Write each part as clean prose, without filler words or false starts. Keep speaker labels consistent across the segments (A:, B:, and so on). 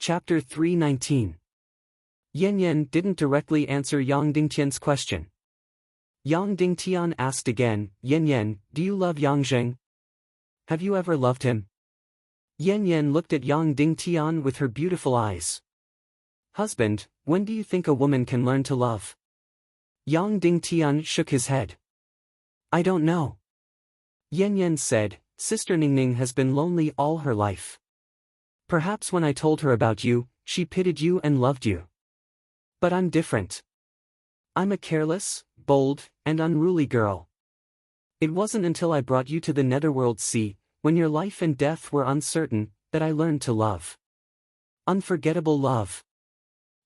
A: Chapter 319. Yan Yan didn't directly answer Yang Dingtian's question. Yang Dingtian asked again, Yan Yan, do you love Yang Zheng? Have you ever loved him? Yan Yan looked at Yang Dingtian with her beautiful eyes. Husband, when do you think a woman can learn to love? Yang Dingtian shook his head. I don't know. Yan Yan said, Sister Ningning has been lonely all her life. Perhaps when I told her about you, she pitied you and loved you. But I'm different. I'm a careless, bold, and unruly girl. It wasn't until I brought you to the Netherworld Sea, when your life and death were uncertain, that I learned to love. Unforgettable love.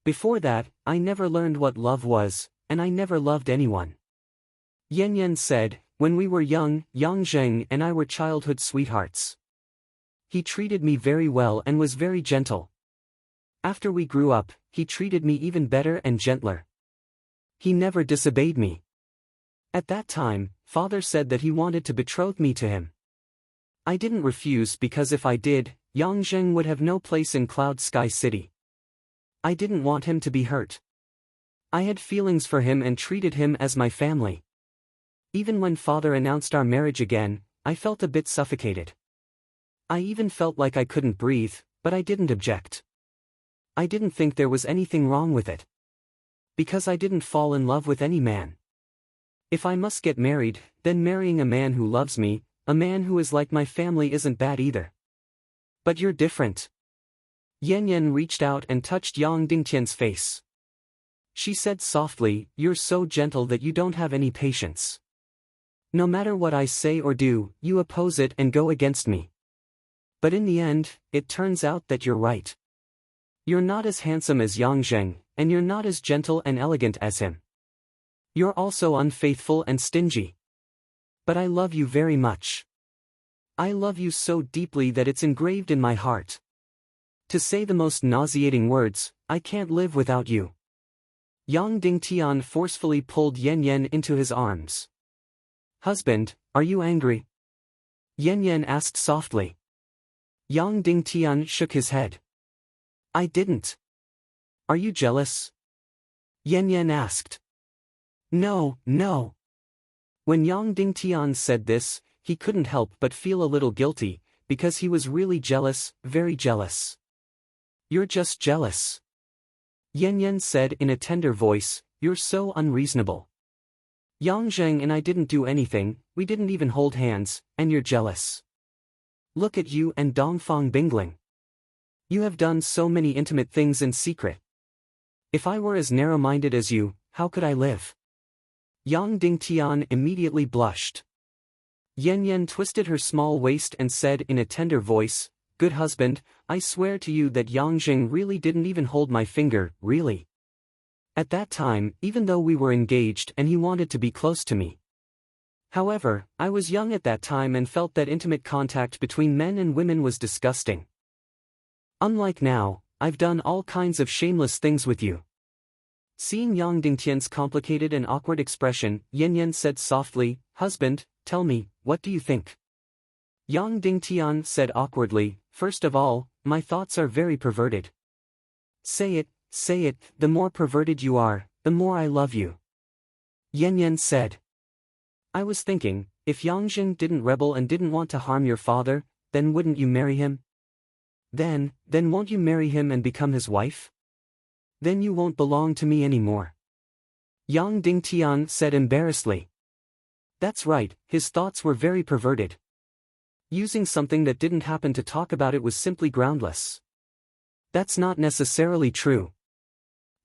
A: Before that, I never learned what love was, and I never loved anyone. Yan Yan said, when we were young, Yang Zheng and I were childhood sweethearts. He treated me very well and was very gentle. After we grew up, he treated me even better and gentler. He never disobeyed me. At that time, father said that he wanted to betroth me to him. I didn't refuse because if I did, Yang Zheng would have no place in Cloud Sky City. I didn't want him to be hurt. I had feelings for him and treated him as my family. Even when father announced our marriage again, I felt a bit suffocated. I even felt like I couldn't breathe, but I didn't object. I didn't think there was anything wrong with it. Because I didn't fall in love with any man. If I must get married, then marrying a man who loves me, a man who is like my family isn't bad either. But you're different. Yan Yan reached out and touched Yang Dingtian's face. She said softly, you're so gentle that you don't have any patience. No matter what I say or do, you oppose it and go against me. But in the end, it turns out that you're right. You're not as handsome as Yang Zheng, and you're not as gentle and elegant as him. You're also unfaithful and stingy. But I love you very much. I love you so deeply that it's engraved in my heart. To say the most nauseating words, I can't live without you. Yang Dingtian forcefully pulled Yan Yan into his arms. Husband, are you angry? Yan Yan asked softly. Yang Dingtian shook his head. I didn't. Are you jealous? Yan Yan asked. No, no. When Yang Dingtian said this, he couldn't help but feel a little guilty, because he was really jealous, very jealous. You're just jealous. Yan Yan said in a tender voice, you're so unreasonable. Yang Zheng and I didn't do anything, we didn't even hold hands, and you're jealous. Look at you and Dongfang Bingling. You have done so many intimate things in secret. If I were as narrow-minded as you, how could I live? Yang Dingtian immediately blushed. Yan Yan twisted her small waist and said in a tender voice, good husband, I swear to you that Yang Zheng really didn't even hold my finger, really. At that time, even though we were engaged and he wanted to be close to me. However, I was young at that time and felt that intimate contact between men and women was disgusting. Unlike now, I've done all kinds of shameless things with you. Seeing Yang Dingtian's complicated and awkward expression, Yan Yan said softly, husband, tell me, what do you think? Yang Dingtian said awkwardly, first of all, my thoughts are very perverted. Say it, the more perverted you are, the more I love you. Yan Yan said. I was thinking, if Yang Zheng didn't rebel and didn't want to harm your father, then wouldn't you marry him? Then won't you marry him and become his wife? Then you won't belong to me anymore. Yang Dingtian said embarrassedly. That's right, his thoughts were very perverted. Using something that didn't happen to talk about it was simply groundless. That's not necessarily true.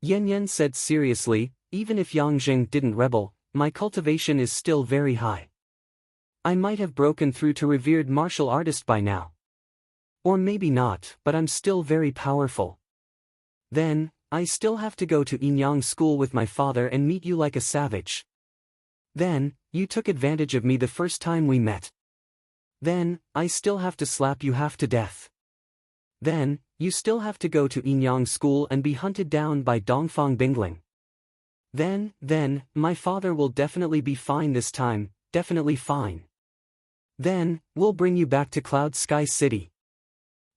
A: Yan Yan said seriously, even if Yang Zheng didn't rebel, my cultivation is still very high. I might have broken through to revered martial artist by now. Or maybe not, but I'm still very powerful. Then, I still have to go to Yinyang school with my father and meet you like a savage. Then, you took advantage of me the first time we met. Then, I still have to slap you half to death. Then, you still have to go to Yinyang school and be hunted down by Dongfang Bingling. Then, my father will definitely be fine this time, definitely fine. Then, we'll bring you back to Cloud Sky City.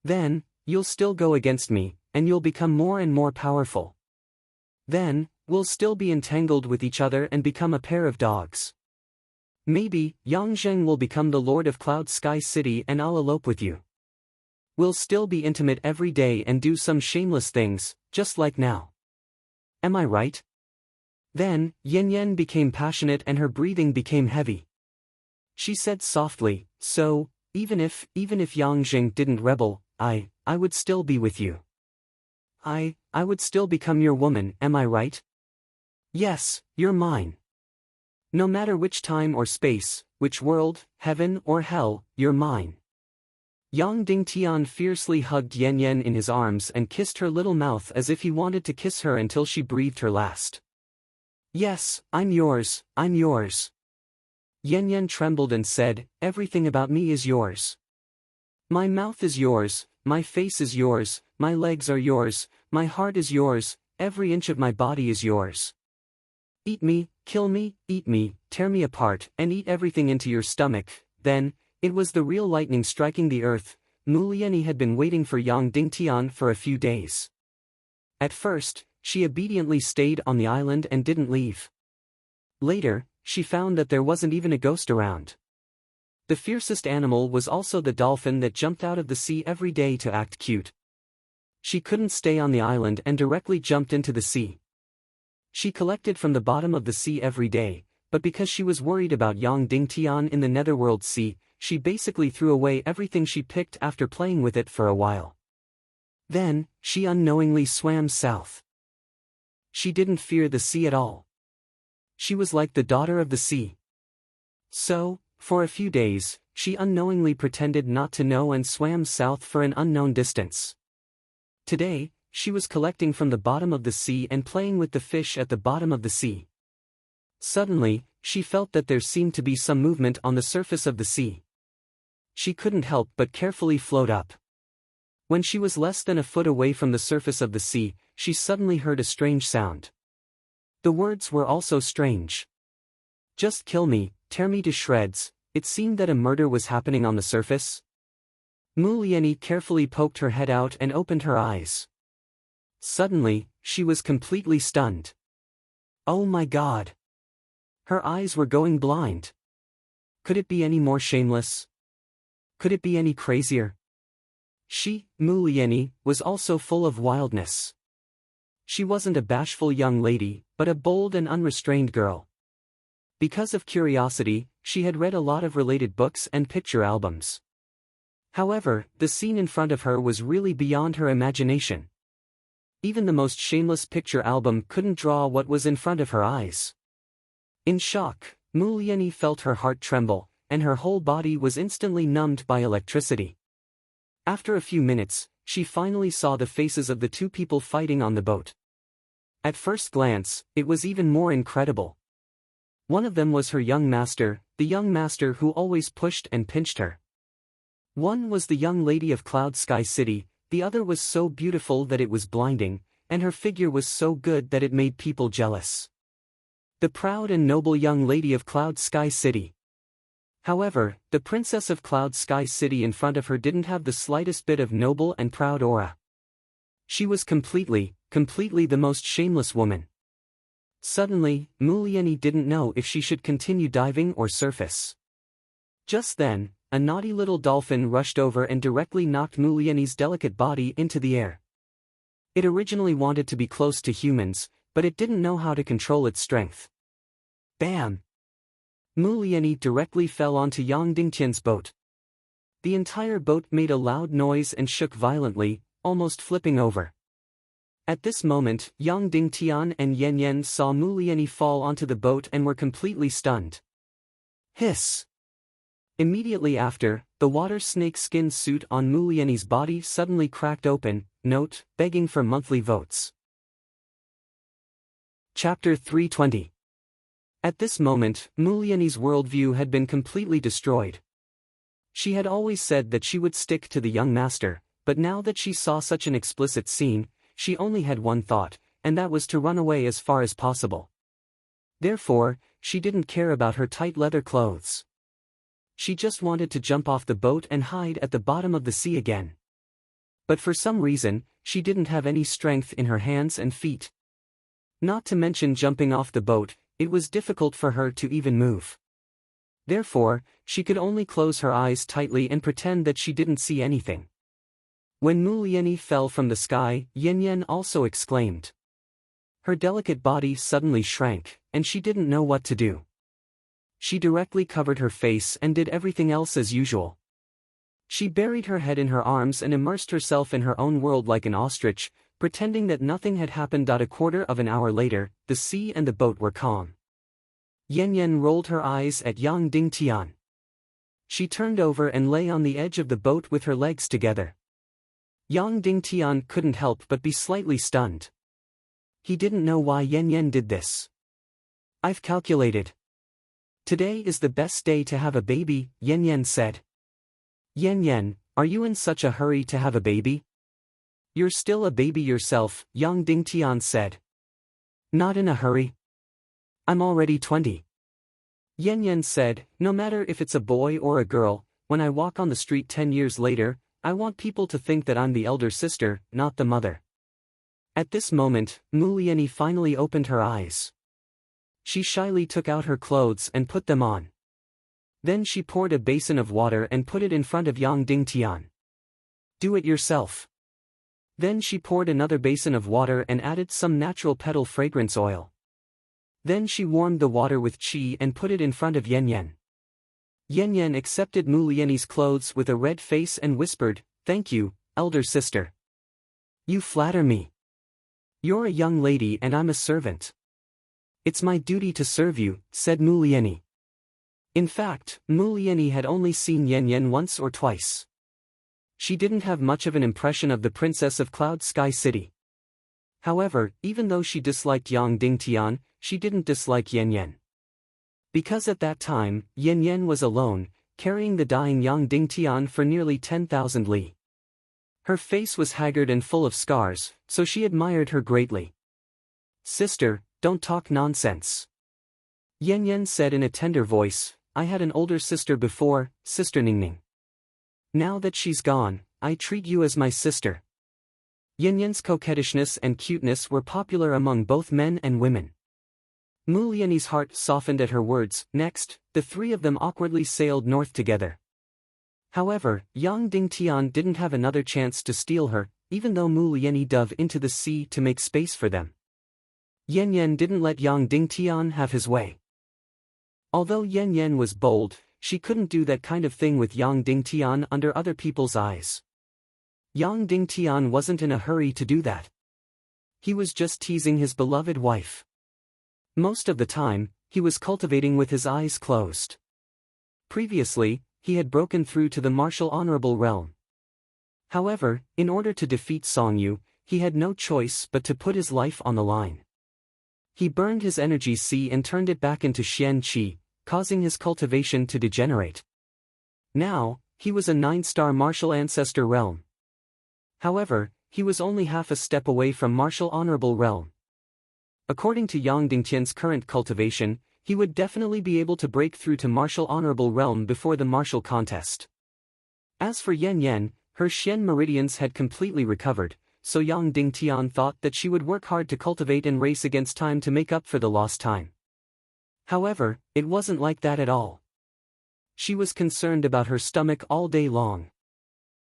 A: Then, you'll still go against me, and you'll become more and more powerful. Then, we'll still be entangled with each other and become a pair of dogs. Maybe, Yangzheng will become the lord of Cloud Sky City and I'll elope with you. We'll still be intimate every day and do some shameless things, just like now. Am I right? Then, Yan became passionate and her breathing became heavy. She said softly, so, even if Yangzheng didn't rebel, I would still be with you. I would still become your woman, am I right? Yes, you're mine. No matter which time or space, which world, heaven or hell, you're mine. Yang Dingtian fiercely hugged Yan in his arms and kissed her little mouth as if he wanted to kiss her until she breathed her last. Yes, I'm yours, I'm yours. Yan trembled and said, everything about me is yours. My mouth is yours, my face is yours, my legs are yours, my heart is yours, every inch of my body is yours. Eat me, kill me, eat me, tear me apart, and eat everything into your stomach. Then, it was the real lightning striking the earth. Muliani had been waiting for Yang Dingtian for a few days. At first, she obediently stayed on the island and didn't leave. Later, she found that there wasn't even a ghost around. The fiercest animal was also the dolphin that jumped out of the sea every day to act cute. She couldn't stay on the island and directly jumped into the sea. She collected from the bottom of the sea every day, but because she was worried about Yang Dingtian in the Netherworld Sea, she basically threw away everything she picked after playing with it for a while. Then, she unknowingly swam south. She didn't fear the sea at all. She was like the daughter of the sea. So, for a few days, she unknowingly pretended not to know and swam south for an unknown distance. Today, she was collecting from the bottom of the sea and playing with the fish at the bottom of the sea. Suddenly, she felt that there seemed to be some movement on the surface of the sea. She couldn't help but carefully float up. When she was less than a foot away from the surface of the sea, she suddenly heard a strange sound. The words were also strange. Just kill me, tear me to shreds. It seemed that a murder was happening on the surface. Muliani carefully poked her head out and opened her eyes. Suddenly, she was completely stunned. Oh my God! Her eyes were going blind. Could it be any more shameless? Could it be any crazier? She, Muliani, was also full of wildness. She wasn't a bashful young lady, but a bold and unrestrained girl. Because of curiosity, she had read a lot of related books and picture albums. However, the scene in front of her was really beyond her imagination. Even the most shameless picture album couldn't draw what was in front of her eyes. In shock, Muliani felt her heart tremble, and her whole body was instantly numbed by electricity. After a few minutes, she finally saw the faces of the two people fighting on the boat. At first glance, it was even more incredible. One of them was her young master, the young master who always pushed and pinched her. One was the young lady of Cloud Sky City, the other was so beautiful that it was blinding, and her figure was so good that it made people jealous. The proud and noble young lady of Cloud Sky City. However, the princess of Cloud Sky City in front of her didn't have the slightest bit of noble and proud aura. She was completely the most shameless woman. Suddenly, Muliani didn't know if she should continue diving or surface. Just then, a naughty little dolphin rushed over and directly knocked Muliani's delicate body into the air. It originally wanted to be close to humans, but it didn't know how to control its strength. Bam! Muliani directly fell onto Yang Dingtian's boat. The entire boat made a loud noise and shook violently, almost flipping over. At this moment, Yang Dingtian and Yan saw Muliani fall onto the boat and were completely stunned. Hiss! Immediately after, the water snake skin suit on Muliani's body suddenly cracked open, note, begging for monthly votes. Chapter 320. At this moment, Muliani's worldview had been completely destroyed. She had always said that she would stick to the young master, but now that she saw such an explicit scene, she only had one thought, and that was to run away as far as possible. Therefore, she didn't care about her tight leather clothes. She just wanted to jump off the boat and hide at the bottom of the sea again. But for some reason, she didn't have any strength in her hands and feet. Not to mention jumping off the boat, it was difficult for her to even move. Therefore, she could only close her eyes tightly and pretend that she didn't see anything. When Muliani fell from the sky, Yen Yen also exclaimed. Her delicate body suddenly shrank, and she didn't know what to do. She directly covered her face and did everything else as usual. She buried her head in her arms and immersed herself in her own world like an ostrich, pretending that nothing had happened. A quarter of an hour later, the sea and the boat were calm. Yen Yen rolled her eyes at Yang Dingtian. She turned over and lay on the edge of the boat with her legs together. Yang Dingtian couldn't help but be slightly stunned. He didn't know why Yen Yen did this. I've calculated. Today is the best day to have a baby, Yen Yen said. Yen Yen, are you in such a hurry to have a baby? You're still a baby yourself, Yang Dingtian said. Not in a hurry. I'm already 20. Yen Yen said, no matter if it's a boy or a girl, when I walk on the street 10 years later, I want people to think that I'm the elder sister, not the mother. At this moment, Muliani finally opened her eyes. She shyly took out her clothes and put them on. Then she poured a basin of water and put it in front of Yang Dingtian. Do it yourself. Then she poured another basin of water and added some natural petal fragrance oil. Then she warmed the water with qi and put it in front of Yen Yen. Yen Yen accepted Muliani's clothes with a red face and whispered, "Thank you, elder sister. You flatter me. You're a young lady and I'm a servant. It's my duty to serve you," said Muliani. In fact, Muliani had only seen Yen Yen once or twice. She didn't have much of an impression of the princess of Cloud Sky City. However, even though she disliked Yang Dingtian, she didn't dislike Yen Yen. Because at that time, Yen Yen was alone, carrying the dying Yang Dingtian for nearly 10,000 li. Her face was haggard and full of scars, so she admired her greatly. Sister, don't talk nonsense. Yen Yen said in a tender voice, I had an older sister before, Sister Ningning. Now that she's gone, I treat you as my sister. Yen Yen's coquettishness and cuteness were popular among both men and women. Muliani's heart softened at her words. Next, the three of them awkwardly sailed north together. However, Yang Dingtian didn't have another chance to steal her, even though Muliani dove into the sea to make space for them. Yen Yen didn't let Yang Dingtian have his way. Although Yen Yen was bold, she couldn't do that kind of thing with Yang Dingtian under other people's eyes. Yang Dingtian wasn't in a hurry to do that. He was just teasing his beloved wife. Most of the time, he was cultivating with his eyes closed. Previously, he had broken through to the martial honorable realm. However, in order to defeat Song Yu, he had no choice but to put his life on the line. He burned his energy C and turned it back into Xian Qi, causing his cultivation to degenerate. Now, he was a 9-star martial ancestor realm. However, he was only half a step away from martial honorable realm. According to Yang Dingtian's current cultivation, he would definitely be able to break through to martial honorable realm before the martial contest. As for Yen Yen, her Xian meridians had completely recovered, so Yang Dingtian thought that she would work hard to cultivate and race against time to make up for the lost time. However, it wasn't like that at all. She was concerned about her stomach all day long.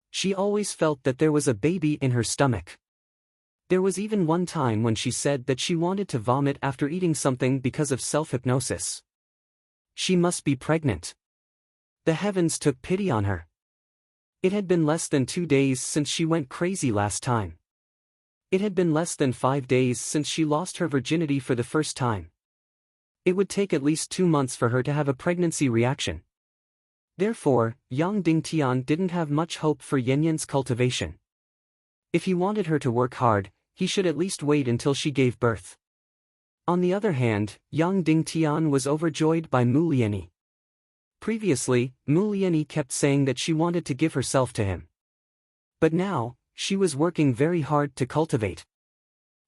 A: She always felt that there was a baby in her stomach. There was even one time when she said that she wanted to vomit after eating something because of self-hypnosis. She must be pregnant. The heavens took pity on her. It had been less than 2 days since she went crazy last time. It had been less than 5 days since she lost her virginity for the first time. It would take at least 2 months for her to have a pregnancy reaction. Therefore, Yang Dingtian didn't have much hope for Yen Yen's cultivation. If he wanted her to work hard, he should at least wait until she gave birth. On the other hand, Yang Dingtian was overjoyed by Muliani. Previously, Muliani kept saying that she wanted to give herself to him. But now, she was working very hard to cultivate.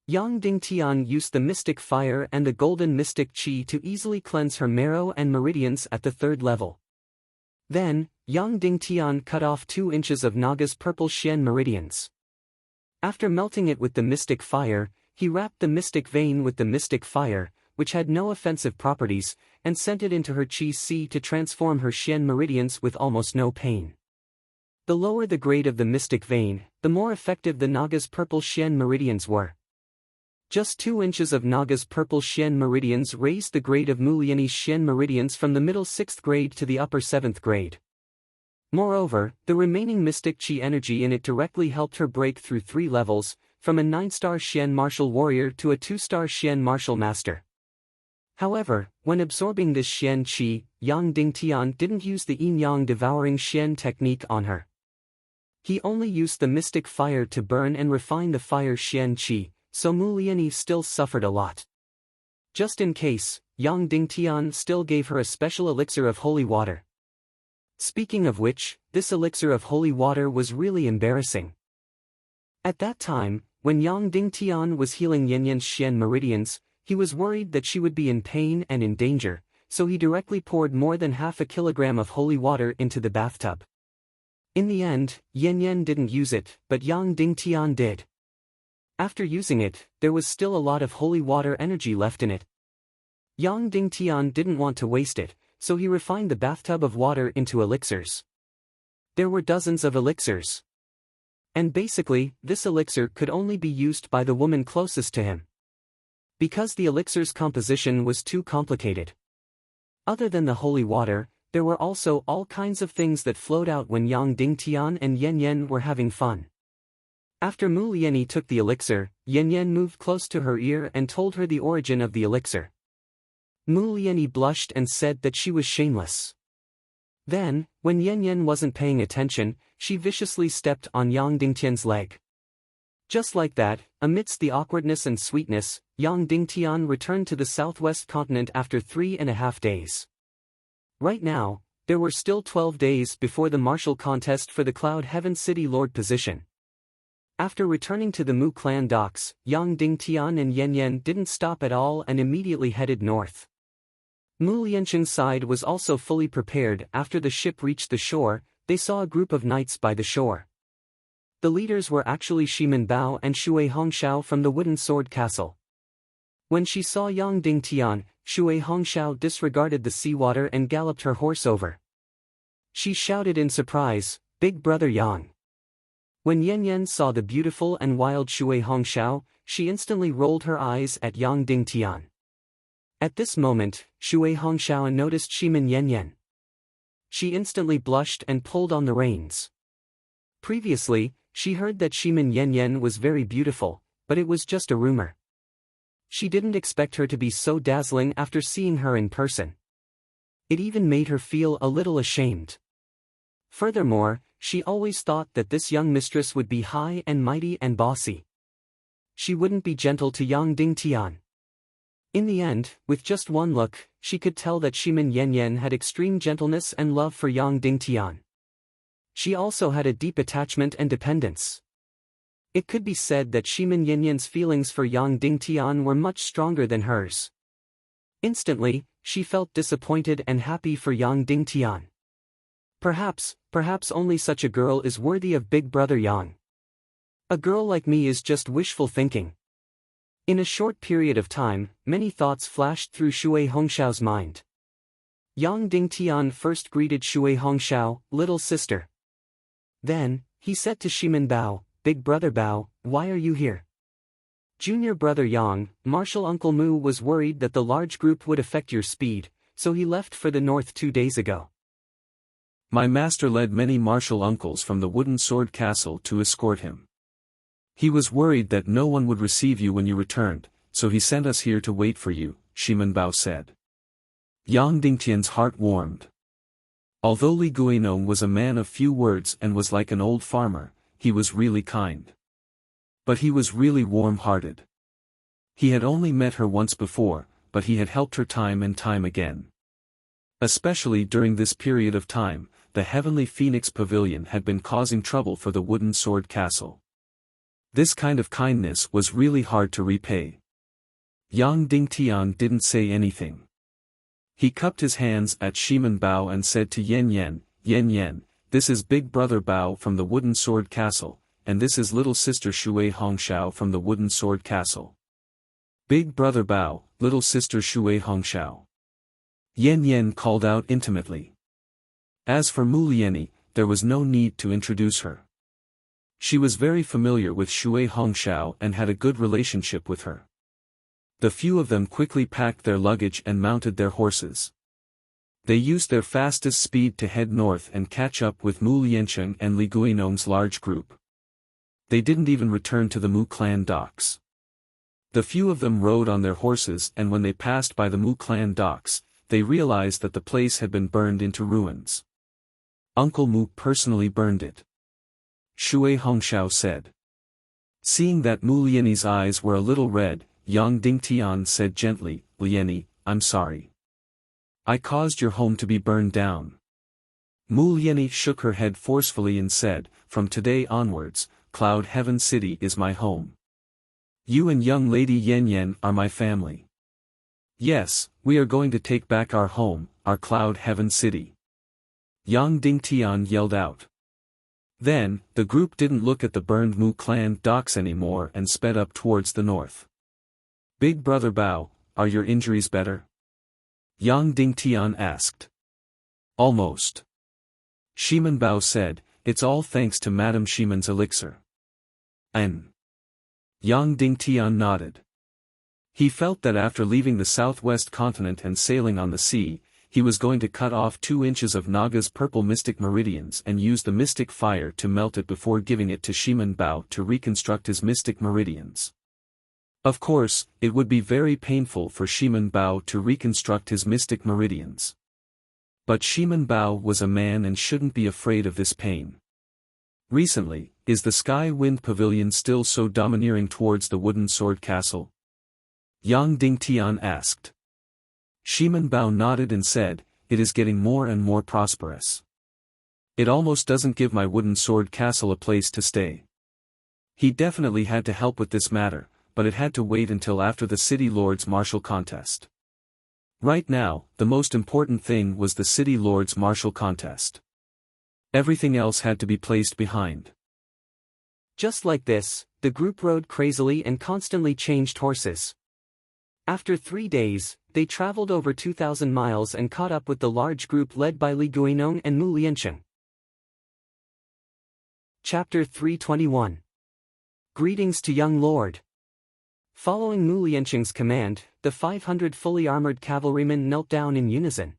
A: Yang Dingtian used the mystic fire and the golden mystic qi to easily cleanse her marrow and meridians at the 3rd level. Then, Yang Dingtian cut off 2 inches of Naga's purple Xian meridians. After melting it with the mystic fire, he wrapped the mystic vein with the mystic fire, which had no offensive properties, and sent it into her chi si to transform her Xian meridians with almost no pain. The lower the grade of the mystic vein, the more effective the Naga's purple Xian meridians were. Just 2 inches of Naga's purple Xian meridians raised the grade of Muliani's Xian meridians from the middle 6th grade to the upper 7th grade. Moreover, the remaining mystic chi energy in it directly helped her break through 3 levels, from a 9-star Xian martial warrior to a 2-star Xian martial master. However, when absorbing this Xian chi, Yang Dingtian didn't use the yin-yang devouring Xian technique on her. He only used the mystic fire to burn and refine the fire Xian chi, so Muliani still suffered a lot. Just in case, Yang Dingtian still gave her a special elixir of holy water. Speaking of which, this elixir of holy water was really embarrassing. At that time, when Yang Dingtian was healing Yanyan's Xian meridians, he was worried that she would be in pain and in danger, so he directly poured more than half a kilogram of holy water into the bathtub. In the end, Yanyan didn't use it, but Yang Dingtian did. After using it, there was still a lot of holy water energy left in it. Yang Dingtian didn't want to waste it, so he refined the bathtub of water into elixirs. There were dozens of elixirs. And basically, this elixir could only be used by the woman closest to him, because the elixir's composition was too complicated. Other than the holy water, there were also all kinds of things that flowed out when Yang Dingtian and Yanyan were having fun. After Muliani took the elixir, Yanyan moved close to her ear and told her the origin of the elixir. Muliani blushed and said that she was shameless. Then, when Yanyan wasn't paying attention, she viciously stepped on Yang Dingtian's leg. Just like that, amidst the awkwardness and sweetness, Yang Dingtian returned to the southwest continent after 3.5 days. Right now, there were still 12 days before the martial contest for the Cloud Heaven City Lord position. After returning to the Mu clan docks, Yang Dingtian and Yanyan didn't stop at all and immediately headed north. Mu Liancheng's side was also fully prepared. After the ship reached the shore, they saw a group of knights by the shore. The leaders were actually Shimin Bao and Shui Hongxiao from the Wooden Sword Castle. When she saw Yang Dingtian, Shui Hongxiao disregarded the seawater and galloped her horse over. She shouted in surprise, "Big brother Yang." When Yanyan saw the beautiful and wild Shui Hongxiao, she instantly rolled her eyes at Yang Dingtian. At this moment, Shui Hongxiao noticed Shimin Yanyan. She instantly blushed and pulled on the reins. Previously, she heard that Shimin Yanyan was very beautiful, but it was just a rumor. She didn't expect her to be so dazzling after seeing her in person. It even made her feel a little ashamed. Furthermore, she always thought that this young mistress would be high and mighty and bossy. She wouldn't be gentle to Yang Dingtian. In the end, with just one look, she could tell that Shimin Yanyan had extreme gentleness and love for Yang Dingtian. She also had a deep attachment and dependence. It could be said that Shimin Yanyan's feelings for Yang Dingtian were much stronger than hers. Instantly, she felt disappointed and happy for Yang Dingtian. Perhaps only such a girl is worthy of Big Brother Yang. A girl like me is just wishful thinking. In a short period of time, many thoughts flashed through Shui Hongxiao's mind. Yang Dingtian first greeted Shui Hongxiao, "Little sister." Then, he said to Shimin Bao, "Big brother Bao, why are you here?" Junior brother Yang, Martial Uncle Mu was worried that the large group would affect your speed, so he left for the north 2 days ago.
B: My master led many martial uncles from the Wooden Sword Castle to escort him. He was worried that no one would receive you when you returned, so he sent us here to wait for you, Shimin Bao said. Yang Dingtian's heart warmed. Although Li Guinong was a man of few words and was like an old farmer, he was really kind. But he was really warm-hearted. He had only met her once before, but he had helped her time and time again. Especially during this period of time, the Heavenly Phoenix Pavilion had been causing trouble for the Wooden Sword Castle. This kind of kindness was really hard to repay. Yang Dingtian didn't say anything. He cupped his hands at Shimin Bao and said to Yanyan, "Yanyan, this is Big Brother Bao from the Wooden Sword Castle, and this is little sister Shui Hongxiao from the Wooden Sword Castle. Big brother Bao, little sister Shui Hongxiao. Yan Yan called out intimately. As for Mu Lieni, there was no need to introduce her. She was very familiar with Shui Hongxiao and had a good relationship with her. The few of them quickly packed their luggage and mounted their horses. They used their fastest speed to head north and catch up with Mu Liancheng and Li Guinong's large group. They didn't even return to the Mu clan docks. The few of them rode on their horses, and when they passed by the Mu clan docks, they realized that the place had been burned into ruins. Uncle Mu personally burned it. Shui Hongxiao said. Seeing that Mu Lieni's eyes were a little red, Yang Dingtian said gently, "Lieni, I'm sorry. I caused your home to be burned down." Mu Lieni shook her head forcefully and said, "From today onwards, Cloud Heaven City is my home. You and young lady Yan Yan are my family. Yes, we are going to take back our home, our Cloud Heaven City." Yang Dingtian yelled out. Then, the group didn't look at the burned Mu clan docks anymore and sped up towards the north. "Big brother Bao, are your injuries better?" Yang Dingtian asked. "Almost." Shiman Bao said, "It's all thanks to Madame Shiman's elixir." "N." Yang Dingtian nodded. He felt that after leaving the southwest continent and sailing on the sea, he was going to cut off 2 inches of Naga's purple mystic meridians and use the mystic fire to melt it before giving it to Shiman Bao to reconstruct his mystic meridians. Of course, it would be very painful for Shiman Bao to reconstruct his mystic meridians. But Shiman Bao was a man and shouldn't be afraid of this pain. Recently, is the Sky Wind Pavilion still so domineering towards the Wooden Sword Castle? Yang Dingtian asked. Shiman Bao nodded and said, "It is getting more and more prosperous. It almost doesn't give my Wooden Sword Castle a place to stay." He definitely had to help with this matter, but it had to wait until after the City Lord's Martial Contest. Right now, the most important thing was the City Lord's Martial Contest. Everything else had to be placed behind.
A: Just like this, the group rode crazily and constantly changed horses. After 3 days, they traveled over 2,000 miles and caught up with the large group led by Li Guinong and Mu Liancheng. Chapter 321. Greetings to young lord. Following Mu Liancheng's command, the 500 fully armored cavalrymen knelt down in unison.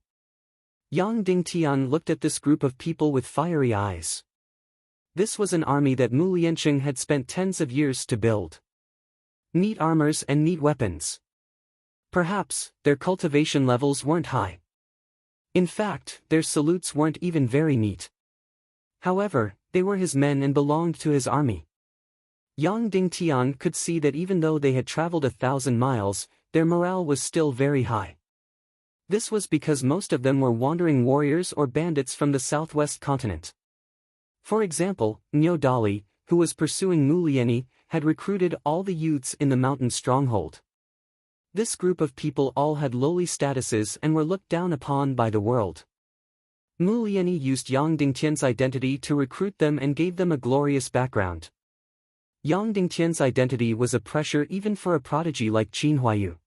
A: Yang Dingtian looked at this group of people with fiery eyes. This was an army that Mu Liancheng had spent tens of years to build. Neat armors and neat weapons. Perhaps, their cultivation levels weren't high. In fact, their salutes weren't even very neat. However, they were his men and belonged to his army. Yang Dingtian could see that even though they had traveled 1,000 miles, their morale was still very high. This was because most of them were wandering warriors or bandits from the southwest continent. For example, Nyo Dali, who was pursuing Mu Lieni, had recruited all the youths in the mountain stronghold. This group of people all had lowly statuses and were looked down upon by the world. Mu Lieni used Yang Dingtian's identity to recruit them and gave them a glorious background. Yang Dingtian's identity was a pressure even for a prodigy like Qin Huayu.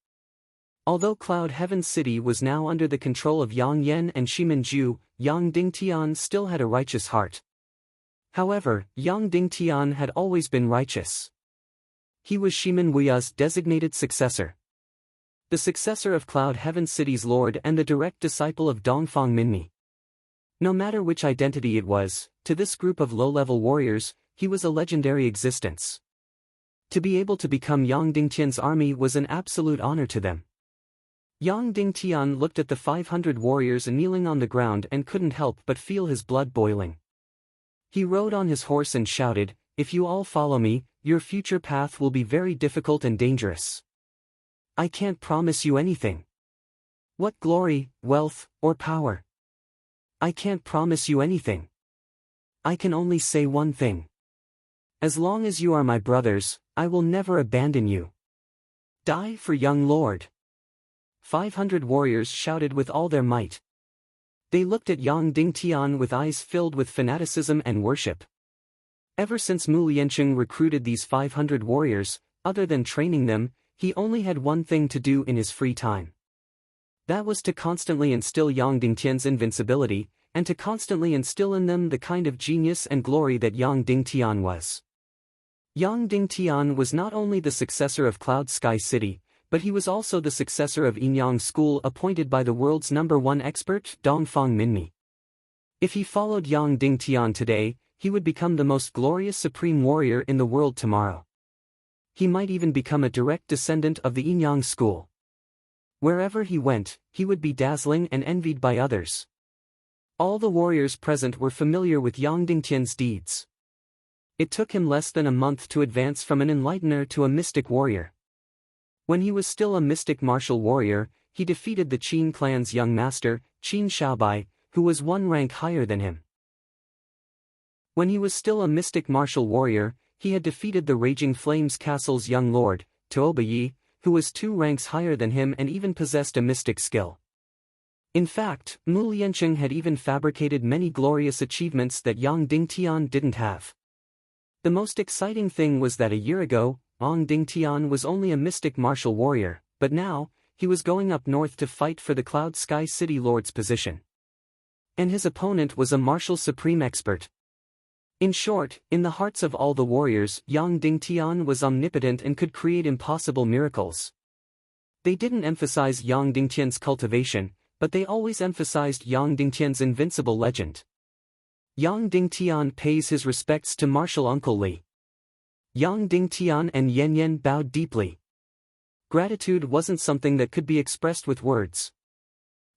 A: Although Cloud Heaven City was now under the control of Yang Yan and Shiman Ju, Yang Dingtian still had a righteous heart. However, Yang Dingtian had always been righteous. He was Shiman Wuya's designated successor. The successor of Cloud Heaven City's lord and the direct disciple of Dongfang Minmi. No matter which identity it was, to this group of low-level warriors, he was a legendary existence. To be able to become Yang Dingtian's army was an absolute honor to them. Yang Dingtian looked at the 500 warriors kneeling on the ground and couldn't help but feel his blood boiling. He rode on his horse and shouted, "If you all follow me, your future path will be very difficult and dangerous. I can't promise you anything. What glory, wealth, or power? I can't promise you anything. I can only say one thing. As long as you are my brothers, I will never abandon you. Die for young lord." 500 warriors shouted with all their might. They looked at Yang Dingtian with eyes filled with fanaticism and worship. Ever since Mu Liancheng recruited these 500 warriors, other than training them, he only had one thing to do in his free time. That was to constantly instill Yang Dingtian's invincibility, and to constantly instill in them the kind of genius and glory that Yang Dingtian was. Yang Dingtian was not only the successor of Cloud Sky City, but he was also the successor of Yinyang School appointed by the world's #1 expert, Dongfang Minmi. If he followed Yang Dingtian today, he would become the most glorious supreme warrior in the world tomorrow. He might even become a direct descendant of the Yinyang School. Wherever he went, he would be dazzling and envied by others. All the warriors present were familiar with Yang Dingtian's deeds. It took him less than a month to advance from an enlightener to a mystic warrior. When he was still a mystic martial warrior, he defeated the Qin clan's young master, Qin Shaobai, who was one rank higher than him. When he was still a mystic martial warrior, he had defeated the Raging Flames Castle's young lord, Tuobayi, who was 2 ranks higher than him and even possessed a mystic skill. In fact, Mu Liancheng had even fabricated many glorious achievements that Yang Dingtian didn't have. The most exciting thing was that a year ago, Yang Dingtian was only a mystic martial warrior, but now, he was going up north to fight for the Cloud Sky City Lord's position. And his opponent was a martial supreme expert. In short, in the hearts of all the warriors, Yang Dingtian was omnipotent and could create impossible miracles. They didn't emphasize Yang Dingtian's cultivation, but they always emphasized Yang Dingtian's invincible legend. Yang Dingtian pays his respects to martial uncle Li. Yang Dingtian and Yan bowed deeply. Gratitude wasn't something that could be expressed with words.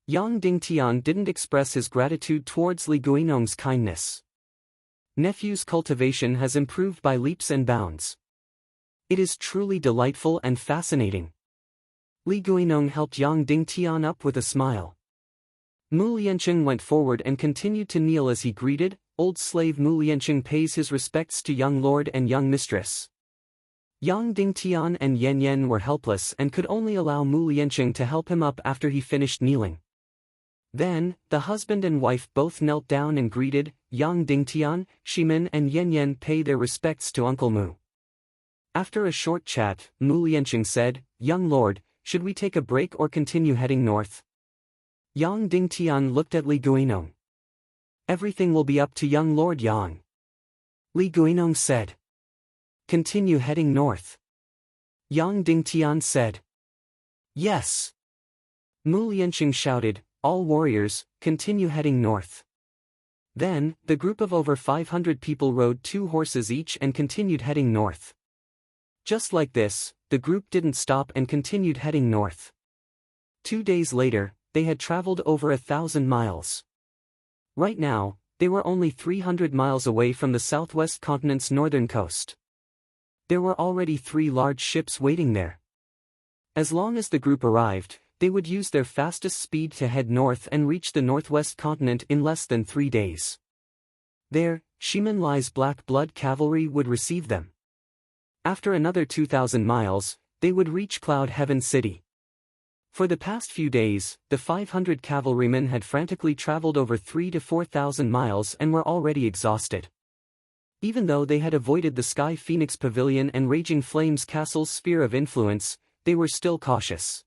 A: Yang Dingtian didn't express his gratitude towards Li Guinong's kindness. Nephew's cultivation has improved by leaps and bounds. It is truly delightful and fascinating. Li Guinong helped Yang Dingtian up with a smile. Mu Liancheng went forward and continued to kneel as he greeted, "Old slave Mu Liancheng pays his respects to young lord and young mistress." Yang Dingtian and Yan were helpless and could only allow Mu Liancheng to help him up after he finished kneeling. Then, the husband and wife both knelt down and greeted, "Yang Dingtian, Shimin and Yan pay their respects to Uncle Mu." After a short chat, Mu Liancheng said, "Young lord, should we take a break or continue heading north?" Yang Dingtian looked at Li Guinong. "Everything will be up to young Lord Yang." Li Guinong said. "Continue heading north." Yang Dingtian said. "Yes." Mu Liancheng shouted, "All warriors, continue heading north." Then, the group of over 500 people rode 2 horses each and continued heading north. Just like this, the group didn't stop and continued heading north. 2 days later, they had traveled over 1,000 miles. Right now, they were only 300 miles away from the southwest continent's northern coast. There were already 3 large ships waiting there. As long as the group arrived, they would use their fastest speed to head north and reach the northwest continent in less than 3 days. There, Shimin Lai's Black Blood Cavalry would receive them. After another 2,000 miles, they would reach Cloud Heaven City. For the past few days, the 500 cavalrymen had frantically traveled over 3,000 to 4,000 miles and were already exhausted. Even though they had avoided the Sky Phoenix Pavilion and Raging Flames Castle's sphere of influence, they were still cautious.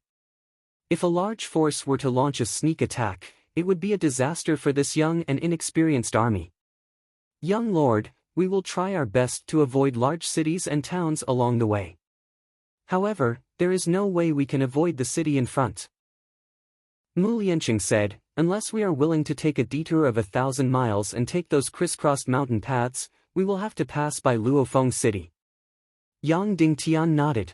A: If a large force were to launch a sneak attack, it would be a disaster for this young and inexperienced army. "Young lord, we will try our best to avoid large cities and towns along the way. However, there is no way we can avoid the city in front." Mu Liancheng said, "Unless we are willing to take a detour of 1,000 miles and take those crisscrossed mountain paths, we will have to pass by Luofeng City." Yang Dingtian nodded.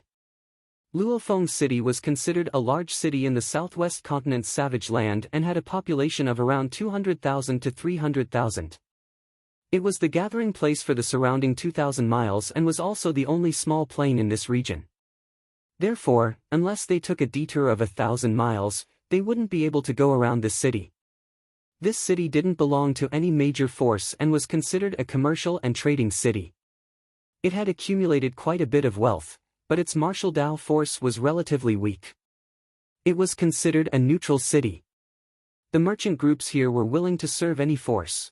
A: Luofeng City was considered a large city in the southwest continent's savage land and had a population of around 200,000 to 300,000. It was the gathering place for the surrounding 2,000 miles and was also the only small plain in this region. Therefore, unless they took a detour of 1,000 miles, they wouldn't be able to go around this city. This city didn't belong to any major force and was considered a commercial and trading city. It had accumulated quite a bit of wealth, but its martial Dao force was relatively weak. It was considered a neutral city. The merchant groups here were willing to serve any force.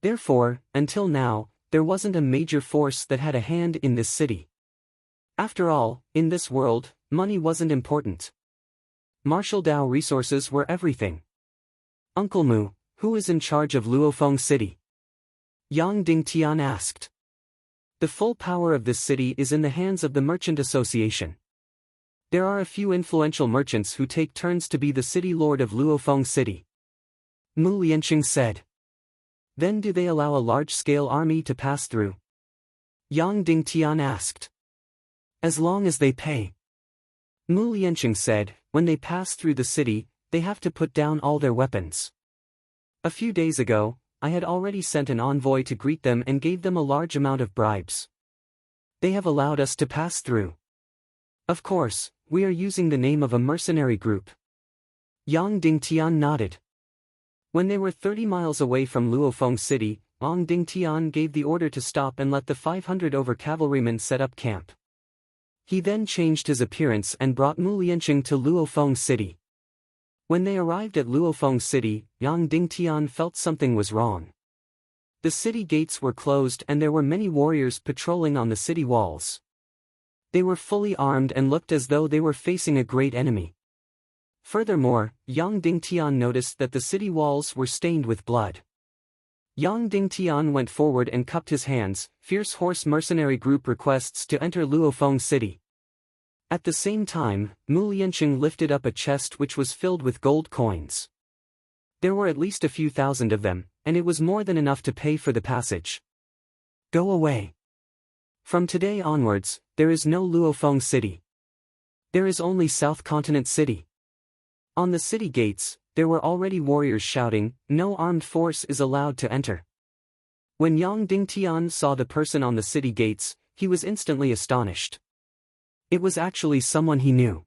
A: Therefore, until now, there wasn't a major force that had a hand in this city. After all, in this world, money wasn't important. Martial Dao resources were everything. Uncle Mu, who is in charge of Luofeng City? Yang Dingtian asked. The full power of this city is in the hands of the Merchant Association. There are a few influential merchants who take turns to be the city lord of Luofeng City. Mu Lianqing said. Then do they allow a large-scale army to pass through? Yang Dingtian asked. As long as they pay. Mu Lianqing said, when they pass through the city, they have to put down all their weapons. A few days ago, I had already sent an envoy to greet them and gave them a large amount of bribes. They have allowed us to pass through. Of course, we are using the name of a mercenary group. Yang Dingtian nodded. When they were 30 miles away from Luofeng City, Yang Dingtian gave the order to stop and let the 500 over cavalrymen set up camp. He then changed his appearance and brought Mu Lianqing to Luofeng City. When they arrived at Luofeng City, Yang Dingtian felt something was wrong. The city gates were closed and there were many warriors patrolling on the city walls. They were fully armed and looked as though they were facing a great enemy. Furthermore, Yang Dingtian noticed that the city walls were stained with blood. Yang Dingtian went forward and cupped his hands. Fierce Horse Mercenary Group requests to enter Luofeng City. At the same time, Mu Lianqing lifted up a chest which was filled with gold coins. There were at least a few thousand of them, and it was more than enough to pay for the passage. Go away. From today onwards, there is no Luofeng City. There is only South Continent City. On the city gates, there were already warriors shouting, no armed force is allowed to enter. When Yang Dingtian saw the person on the city gates, he was instantly astonished. It was actually someone he knew.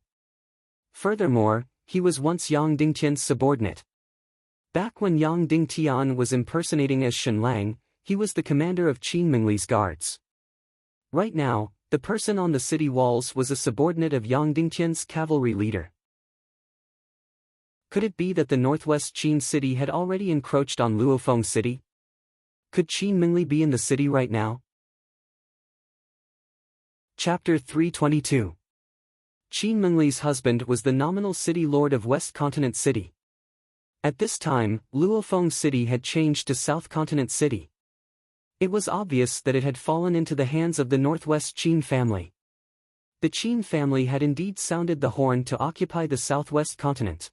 A: Furthermore, he was once Yang Dingtian's subordinate. Back when Yang Dingtian was impersonating as Shen Lang, he was the commander of Qin Mingli's guards. Right now, the person on the city walls was a subordinate of Yang Dingtian's cavalry leader. Could it be that the northwest Qin city had already encroached on Luofeng City? Could Qin Mingli be in the city right now? Chapter 322. Qin Mingli's husband was the nominal city lord of West Continent City. At this time, Luofeng City had changed to South Continent City. It was obvious that it had fallen into the hands of the Northwest Qin family. The Qin family had indeed sounded the horn to occupy the Southwest Continent.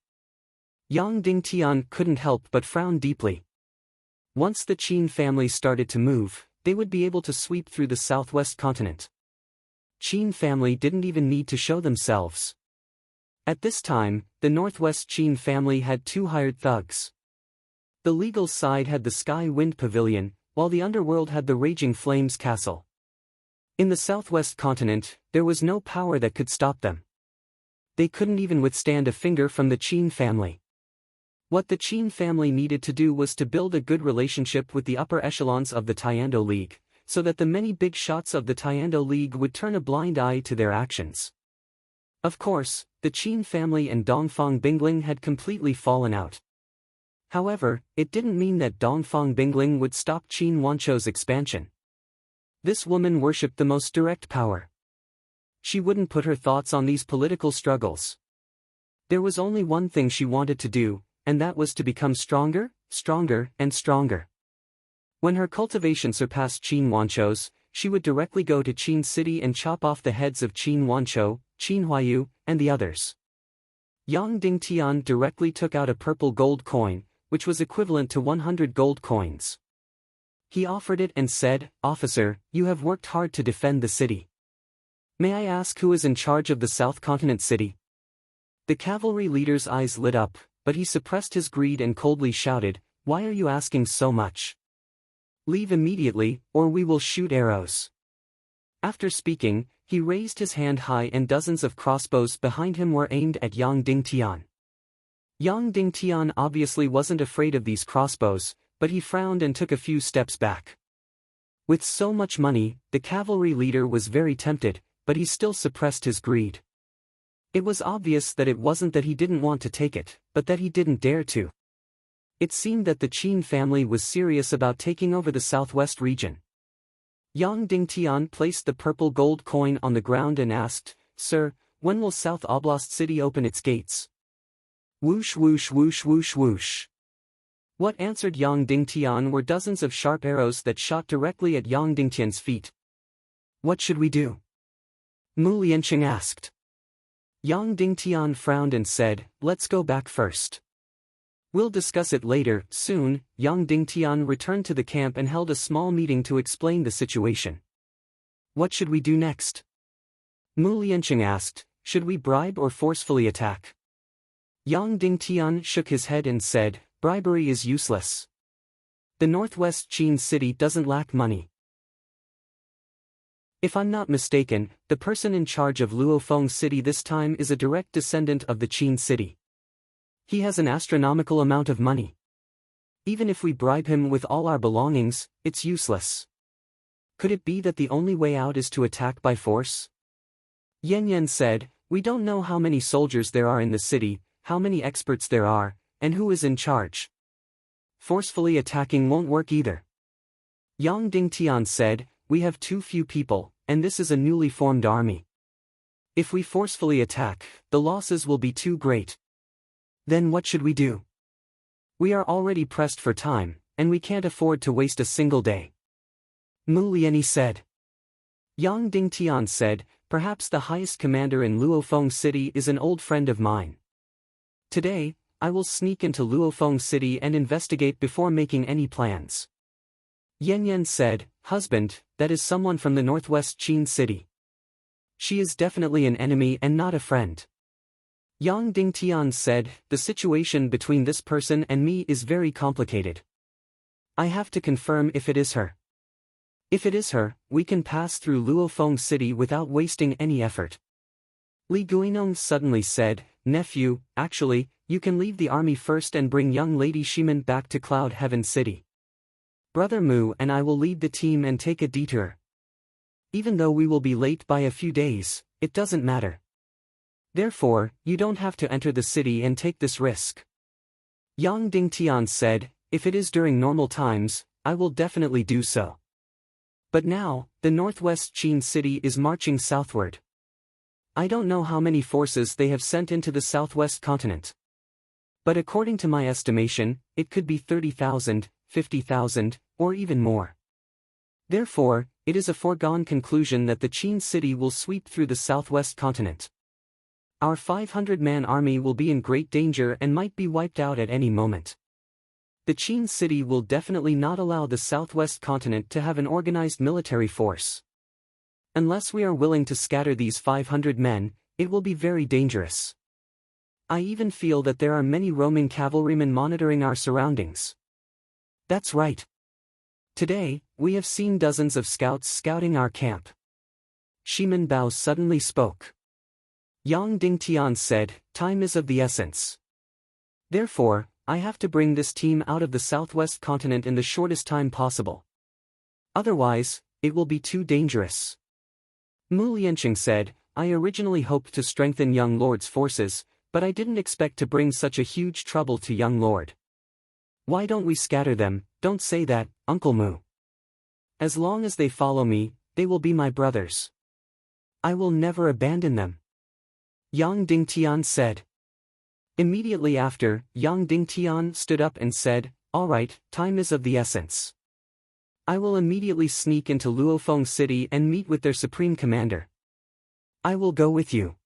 A: Yang Dingtian couldn't help but frown deeply. Once the Qin family started to move, they would be able to sweep through the Southwest Continent. Qin family didn't even need to show themselves. At this time, the Northwest Qin family had 2 hired thugs. The legal side had the Sky Wind Pavilion, while the underworld had the Raging Flames Castle. In the Southwest Continent, there was no power that could stop them. They couldn't even withstand a finger from the Qin family. What the Qin family needed to do was to build a good relationship with the upper echelons of the Tiando League, so that the many big shots of the Tiando League would turn a blind eye to their actions. Of course, the Qin family and Dongfang Bingling had completely fallen out. However, it didn't mean that Dongfang Bingling would stop Qin Wanchou's expansion. This woman worshipped the most direct power. She wouldn't put her thoughts on these political struggles. There was only one thing she wanted to do, and that was to become stronger, stronger, and stronger. When her cultivation surpassed Qin Wanchou's, she would directly go to Qin City and chop off the heads of Qin Wanchou, Qin Huayu, and the others. Yang Dingtian directly took out a purple gold coin, which was equivalent to 100 gold coins. He offered it and said, "Officer, you have worked hard to defend the city. May I ask who is in charge of the South Continent City?" The cavalry leader's eyes lit up, but he suppressed his greed and coldly shouted, "Why are you asking so much? Leave immediately, or we will shoot arrows." After speaking, he raised his hand high and dozens of crossbows behind him were aimed at Yang Dingtian. Yang Dingtian obviously wasn't afraid of these crossbows, but he frowned and took a few steps back. With so much money, the cavalry leader was very tempted, but he still suppressed his greed. It was obvious that it wasn't that he didn't want to take it, but that he didn't dare to. It seemed that the Qin family was serious about taking over the southwest region. Yang Dingtian placed the purple gold coin on the ground and asked, "Sir, when will South Oblast City open its gates?" Whoosh whoosh whoosh whoosh whoosh. What answered Yang Dingtian were dozens of sharp arrows that shot directly at Yang Dingtian's feet. "What should we do?" Mu Lianqing asked. Yang Dingtian frowned and said, "Let's go back first. We'll discuss it later." Soon, Yang Dingtian returned to the camp and held a small meeting to explain the situation. "What should we do next?" Mu Lianqing asked. "Should we bribe or forcefully attack?" Yang Dingtian shook his head and said, "Bribery is useless. The Northwest Qin city doesn't lack money. If I'm not mistaken, the person in charge of Luofeng City this time is a direct descendant of the Qin city. He has an astronomical amount of money. Even if we bribe him with all our belongings, it's useless. Could it be that the only way out is to attack by force?" Yan Yan said, "We don't know how many soldiers there are in the city, how many experts there are, and who is in charge. Forcefully attacking won't work either." Yang Dingtian said, "We have too few people, and this is a newly formed army. If we forcefully attack, the losses will be too great. Then what should we do? We are already pressed for time, and we can't afford to waste a single day." Mu Lianyi said. Yang Dingtian said, "Perhaps the highest commander in Luofeng City is an old friend of mine. Today, I will sneak into Luofeng City and investigate before making any plans." Yan Yan said, "Husband, that is someone from the Northwest Qin city. She is definitely an enemy and not a friend." Yang Dingtian said, "The situation between this person and me is very complicated. I have to confirm if it is her. If it is her, we can pass through Luofeng City without wasting any effort." Li Guinong suddenly said, "Nephew, actually, you can leave the army first and bring young Lady Shimen back to Cloud Heaven City. Brother Mu and I will lead the team and take a detour. Even though we will be late by a few days, it doesn't matter. Therefore, you don't have to enter the city and take this risk." Yang Dingtian said, "If it is during normal times, I will definitely do so. But now, the Northwest Qin city is marching southward. I don't know how many forces they have sent into the southwest continent. But according to my estimation, it could be 30,000, 50,000, or even more. Therefore, it is a foregone conclusion that the Qin city will sweep through the southwest continent. Our 500-man army will be in great danger and might be wiped out at any moment. The Qin city will definitely not allow the southwest continent to have an organized military force. Unless we are willing to scatter these 500 men, it will be very dangerous. I even feel that there are many roaming cavalrymen monitoring our surroundings." "That's right. Today, we have seen dozens of scouts scouting our camp." Shimen Bao suddenly spoke. Yang Dingtian said, "Time is of the essence. Therefore, I have to bring this team out of the southwest continent in the shortest time possible. Otherwise, it will be too dangerous." Mu Lianqing said, "I originally hoped to strengthen young Lord's forces, but I didn't expect to bring such a huge trouble to young Lord. Why don't we scatter them?" "Don't say that, Uncle Mu. As long as they follow me, they will be my brothers. I will never abandon them," Yang Dingtian said. Immediately after, Yang Dingtian stood up and said, "All right, time is of the essence. I will immediately sneak into Luofeng City and meet with their supreme commander." "I will go with you,"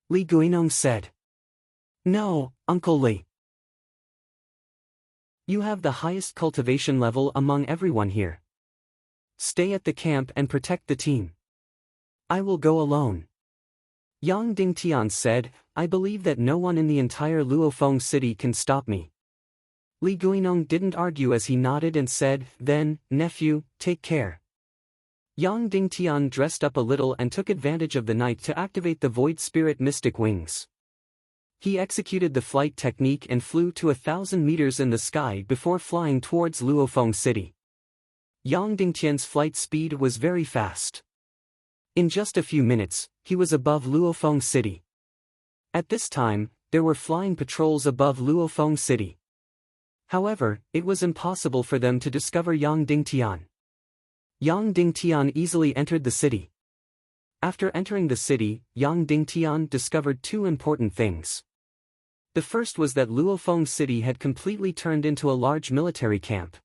A: Li Guinong said. "No, Uncle Li. You have the highest cultivation level among everyone here. Stay at the camp and protect the team. I will go alone." Yang Dingtian said, "I believe that no one in the entire Luofeng city can stop me." Li Guinong didn't argue as he nodded and said, "Then, nephew, take care." Yang Dingtian dressed up a little and took advantage of the night to activate the Void Spirit Mystic Wings. He executed the flight technique and flew to 1,000 meters in the sky before flying towards Luofeng City. Yang Dingtian's flight speed was very fast. In just a few minutes, he was above Luofeng City. At this time, there were flying patrols above Luofeng City. However, it was impossible for them to discover Yang Dingtian. Yang Dingtian easily entered the city. After entering the city, Yang Dingtian discovered two important things. The first was that Luofeng City had completely turned into a large military camp.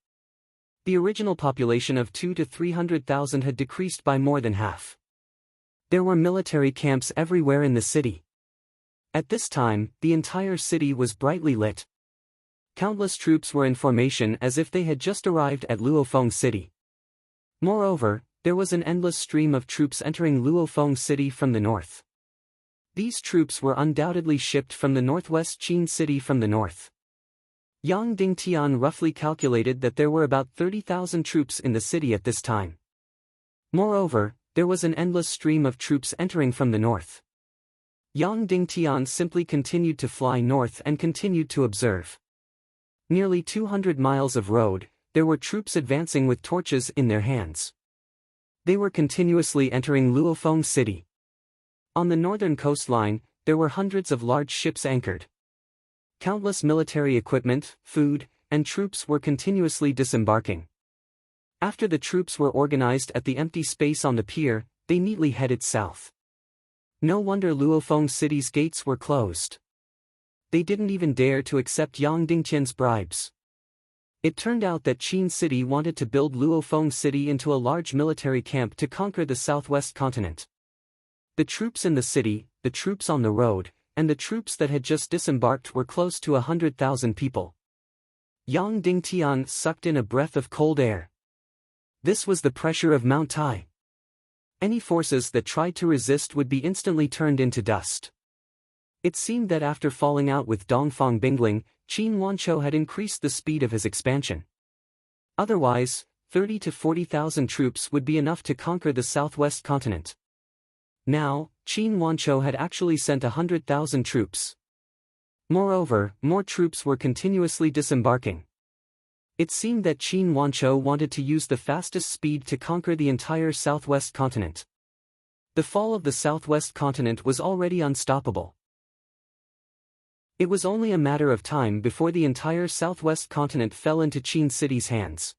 A: The original population of 200,000 to 300,000 had decreased by more than half. There were military camps everywhere in the city. At this time, the entire city was brightly lit. Countless troops were in formation as if they had just arrived at Luofeng City. Moreover, there was an endless stream of troops entering Luofeng City from the north. These troops were undoubtedly shipped from the northwest Qin City from the north. Yang Dingtian roughly calculated that there were about 30,000 troops in the city at this time. Moreover, there was an endless stream of troops entering from the north. Yang Dingtian simply continued to fly north and continued to observe. Nearly 200 miles of road, there were troops advancing with torches in their hands. They were continuously entering Luofeng City. On the northern coastline, there were hundreds of large ships anchored. Countless military equipment, food, and troops were continuously disembarking. After the troops were organized at the empty space on the pier, they neatly headed south. No wonder Luofeng City's gates were closed. They didn't even dare to accept Yang Dingtian's bribes. It turned out that Qin City wanted to build Luofeng City into a large military camp to conquer the southwest continent. The troops in the city, the troops on the road, and the troops that had just disembarked were close to 100,000 people. Yang Dingtian sucked in a breath of cold air. This was the pressure of Mount Tai. Any forces that tried to resist would be instantly turned into dust. It seemed that after falling out with Dongfang Bingling, Qin Wanchou had increased the speed of his expansion. Otherwise, 30,000 to 40,000 troops would be enough to conquer the southwest continent. Now, Qin Wanchou had actually sent 100,000 troops. Moreover, more troops were continuously disembarking. It seemed that Qin Wanchou wanted to use the fastest speed to conquer the entire southwest continent. The fall of the southwest continent was already unstoppable. It was only a matter of time before the entire southwest continent fell into Qin City's hands.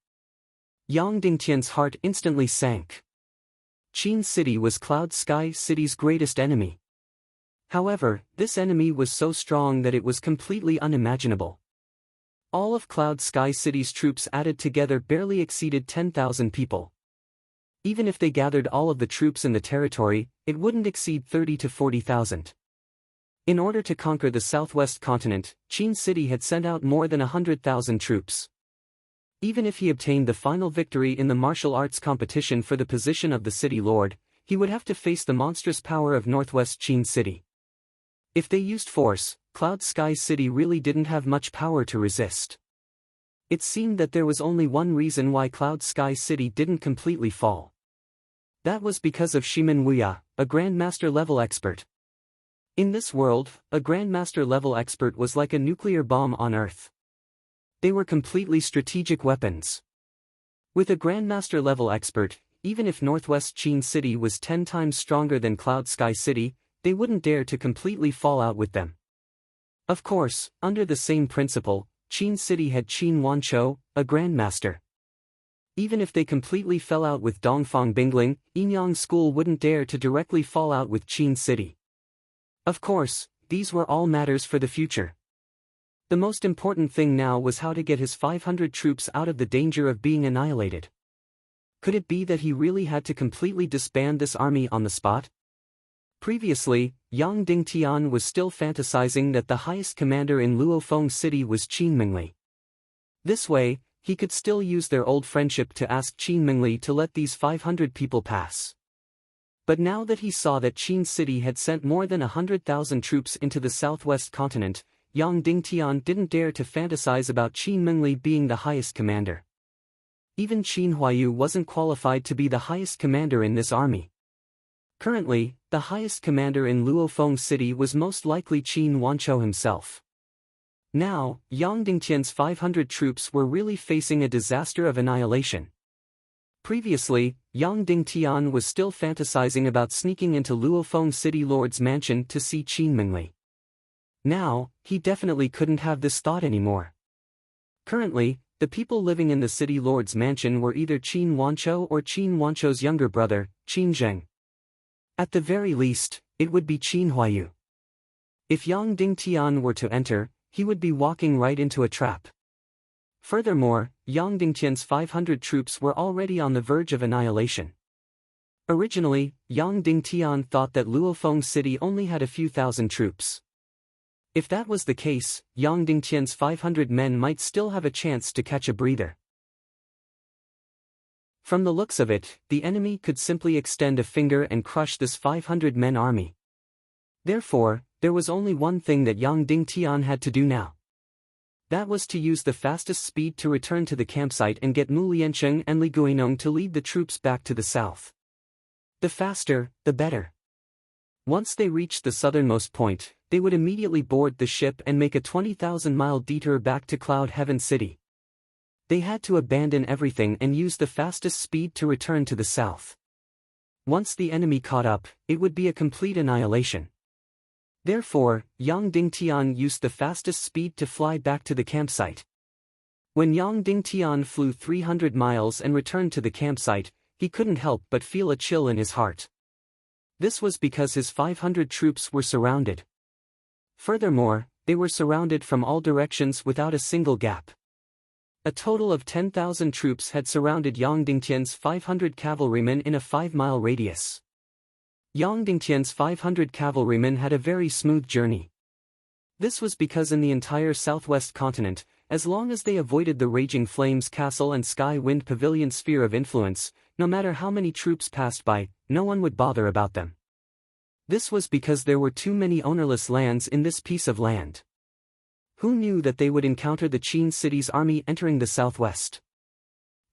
A: Yang Dingtian's heart instantly sank. Qin City was Cloud Sky City's greatest enemy. However, this enemy was so strong that it was completely unimaginable. All of Cloud Sky City's troops added together barely exceeded 10,000 people. Even if they gathered all of the troops in the territory, it wouldn't exceed 30,000 to 40,000. In order to conquer the southwest continent, Qin City had sent out more than 100,000 troops. Even if he obtained the final victory in the martial arts competition for the position of the city lord, he would have to face the monstrous power of northwest Qin City. If they used force, Cloud Sky City really didn't have much power to resist. It seemed that there was only one reason why Cloud Sky City didn't completely fall. That was because of Shimen Wuya, a Grandmaster level expert. In this world, a Grandmaster level expert was like a nuclear bomb on Earth. They were completely strategic weapons. With a Grandmaster level expert, even if Northwest Qin City was 10 times stronger than Cloud Sky City, they wouldn't dare to completely fall out with them. Of course, under the same principle, Qin City had Qin Wanchou, a Grandmaster. Even if they completely fell out with Dongfang Bingling, Yinyang School wouldn't dare to directly fall out with Qin City. Of course, these were all matters for the future. The most important thing now was how to get his 500 troops out of the danger of being annihilated. Could it be that he really had to completely disband this army on the spot? Previously, Yang Dingtian was still fantasizing that the highest commander in Luofeng City was Qin Mingli. This way, he could still use their old friendship to ask Qin Mingli to let these 500 people pass. But now that he saw that Qin City had sent more than 100,000 troops into the southwest continent, Yang Dingtian didn't dare to fantasize about Qin Mingli being the highest commander. Even Qin Huayu wasn't qualified to be the highest commander in this army. Currently, the highest commander in Luofeng City was most likely Qin Wanchou himself. Now, Yang Dingtian's 500 troops were really facing a disaster of annihilation. Previously, Yang Dingtian was still fantasizing about sneaking into Luofeng City Lord's mansion to see Qin Mingli. Now, he definitely couldn't have this thought anymore. Currently, The people living in the city lord's mansion were either Qin Wancho or Qin Wancho's younger brother, Qin Zheng. At the very least, it would be Qin Huayu. If Yang Dingtian were to enter, he would be walking right into a trap. Furthermore, Yang Dingtian's 500 troops were already on the verge of annihilation. Originally, Yang Dingtian thought that Luofeng city only had a few thousand troops. If that was the case, Yang Dingtian's 500 men might still have a chance to catch a breather. From the looks of it, the enemy could simply extend a finger and crush this 500-men army. Therefore, there was only one thing that Yang Dingtian had to do now. That was to use the fastest speed to return to the campsite and get Mu Liancheng and Li Guinong to lead the troops back to the south. The faster, the better. Once they reached the southernmost point, they would immediately board the ship and make a 20,000-mile detour back to Cloud Heaven City. They had to abandon everything and use the fastest speed to return to the south. Once the enemy caught up, it would be a complete annihilation. Therefore, Yang Dingtian used the fastest speed to fly back to the campsite. When Yang Dingtian flew 300 miles and returned to the campsite, he couldn't help but feel a chill in his heart. This was because his 500 troops were surrounded. Furthermore, they were surrounded from all directions without a single gap. A total of 10,000 troops had surrounded Yang Dingtian's 500 cavalrymen in a 5-mile radius. Yang Dingtian's 500 cavalrymen had a very smooth journey. This was because in the entire southwest continent, as long as they avoided the Raging Flames Castle and Sky Wind Pavilion sphere of influence, no matter how many troops passed by, no one would bother about them. This was because there were too many ownerless lands in this piece of land. Who knew that they would encounter the Qin city's army entering the southwest?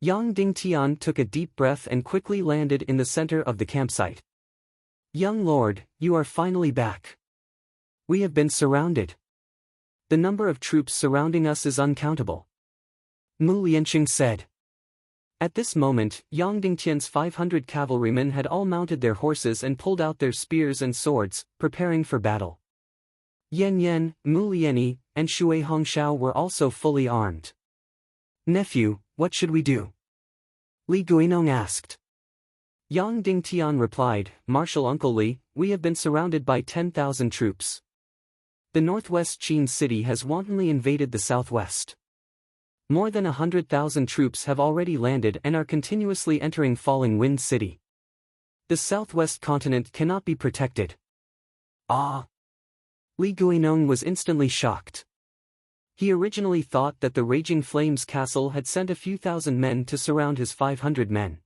A: Yang Dingtian took a deep breath and quickly landed in the center of the campsite. Young lord, you are finally back. We have been surrounded. The number of troops surrounding us is uncountable. Mu Liancheng said. At this moment, Yang Dingtian's 500 cavalrymen had all mounted their horses and pulled out their spears and swords, preparing for battle. Yan Yan, Mu Liani, and Shui Hongxiao were also fully armed. Nephew, what should we do? Li Guinong asked. Yang Dingtian replied, Marshal Uncle Li, we have been surrounded by 10,000 troops. The northwest Qin city has wantonly invaded the southwest. More than 100,000 troops have already landed and are continuously entering Falling Wind City. The southwest continent cannot be protected. Ah! Li Guinong was instantly shocked. He originally thought that the Raging Flames Castle had sent a few thousand men to surround his 500 men.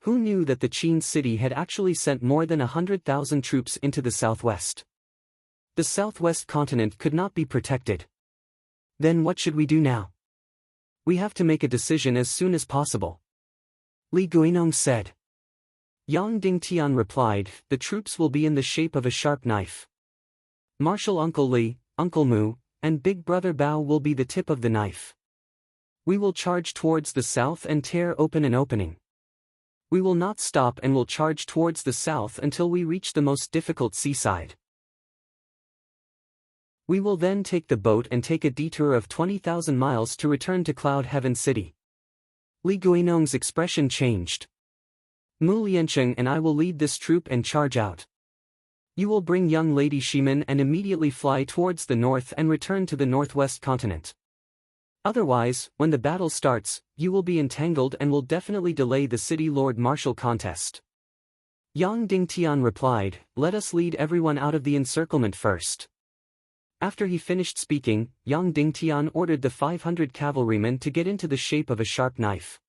A: Who knew that the Qin city had actually sent more than 100,000 troops into the southwest? The southwest continent could not be protected. Then what should we do now? We have to make a decision as soon as possible. Li Guinong said. Yang Dingtian replied, the troops will be in the shape of a sharp knife. Marshal Uncle Li, Uncle Mu, and Big Brother Bao will be the tip of the knife. We will charge towards the south and tear open an opening. We will not stop and will charge towards the south until we reach the most difficult seaside. We will then take the boat and take a detour of 20,000 miles to return to Cloud Heaven City. Li Guinong's expression changed. Mu Liancheng and I will lead this troop and charge out. You will bring young Lady Shimin and immediately fly towards the north and return to the northwest continent. Otherwise, when the battle starts, you will be entangled and will definitely delay the city lord marshal contest. Yang Dingtian replied, let us lead everyone out of the encirclement first. After he finished speaking, Yang Dingtian ordered the 500 cavalrymen to get into the shape of a sharp knife.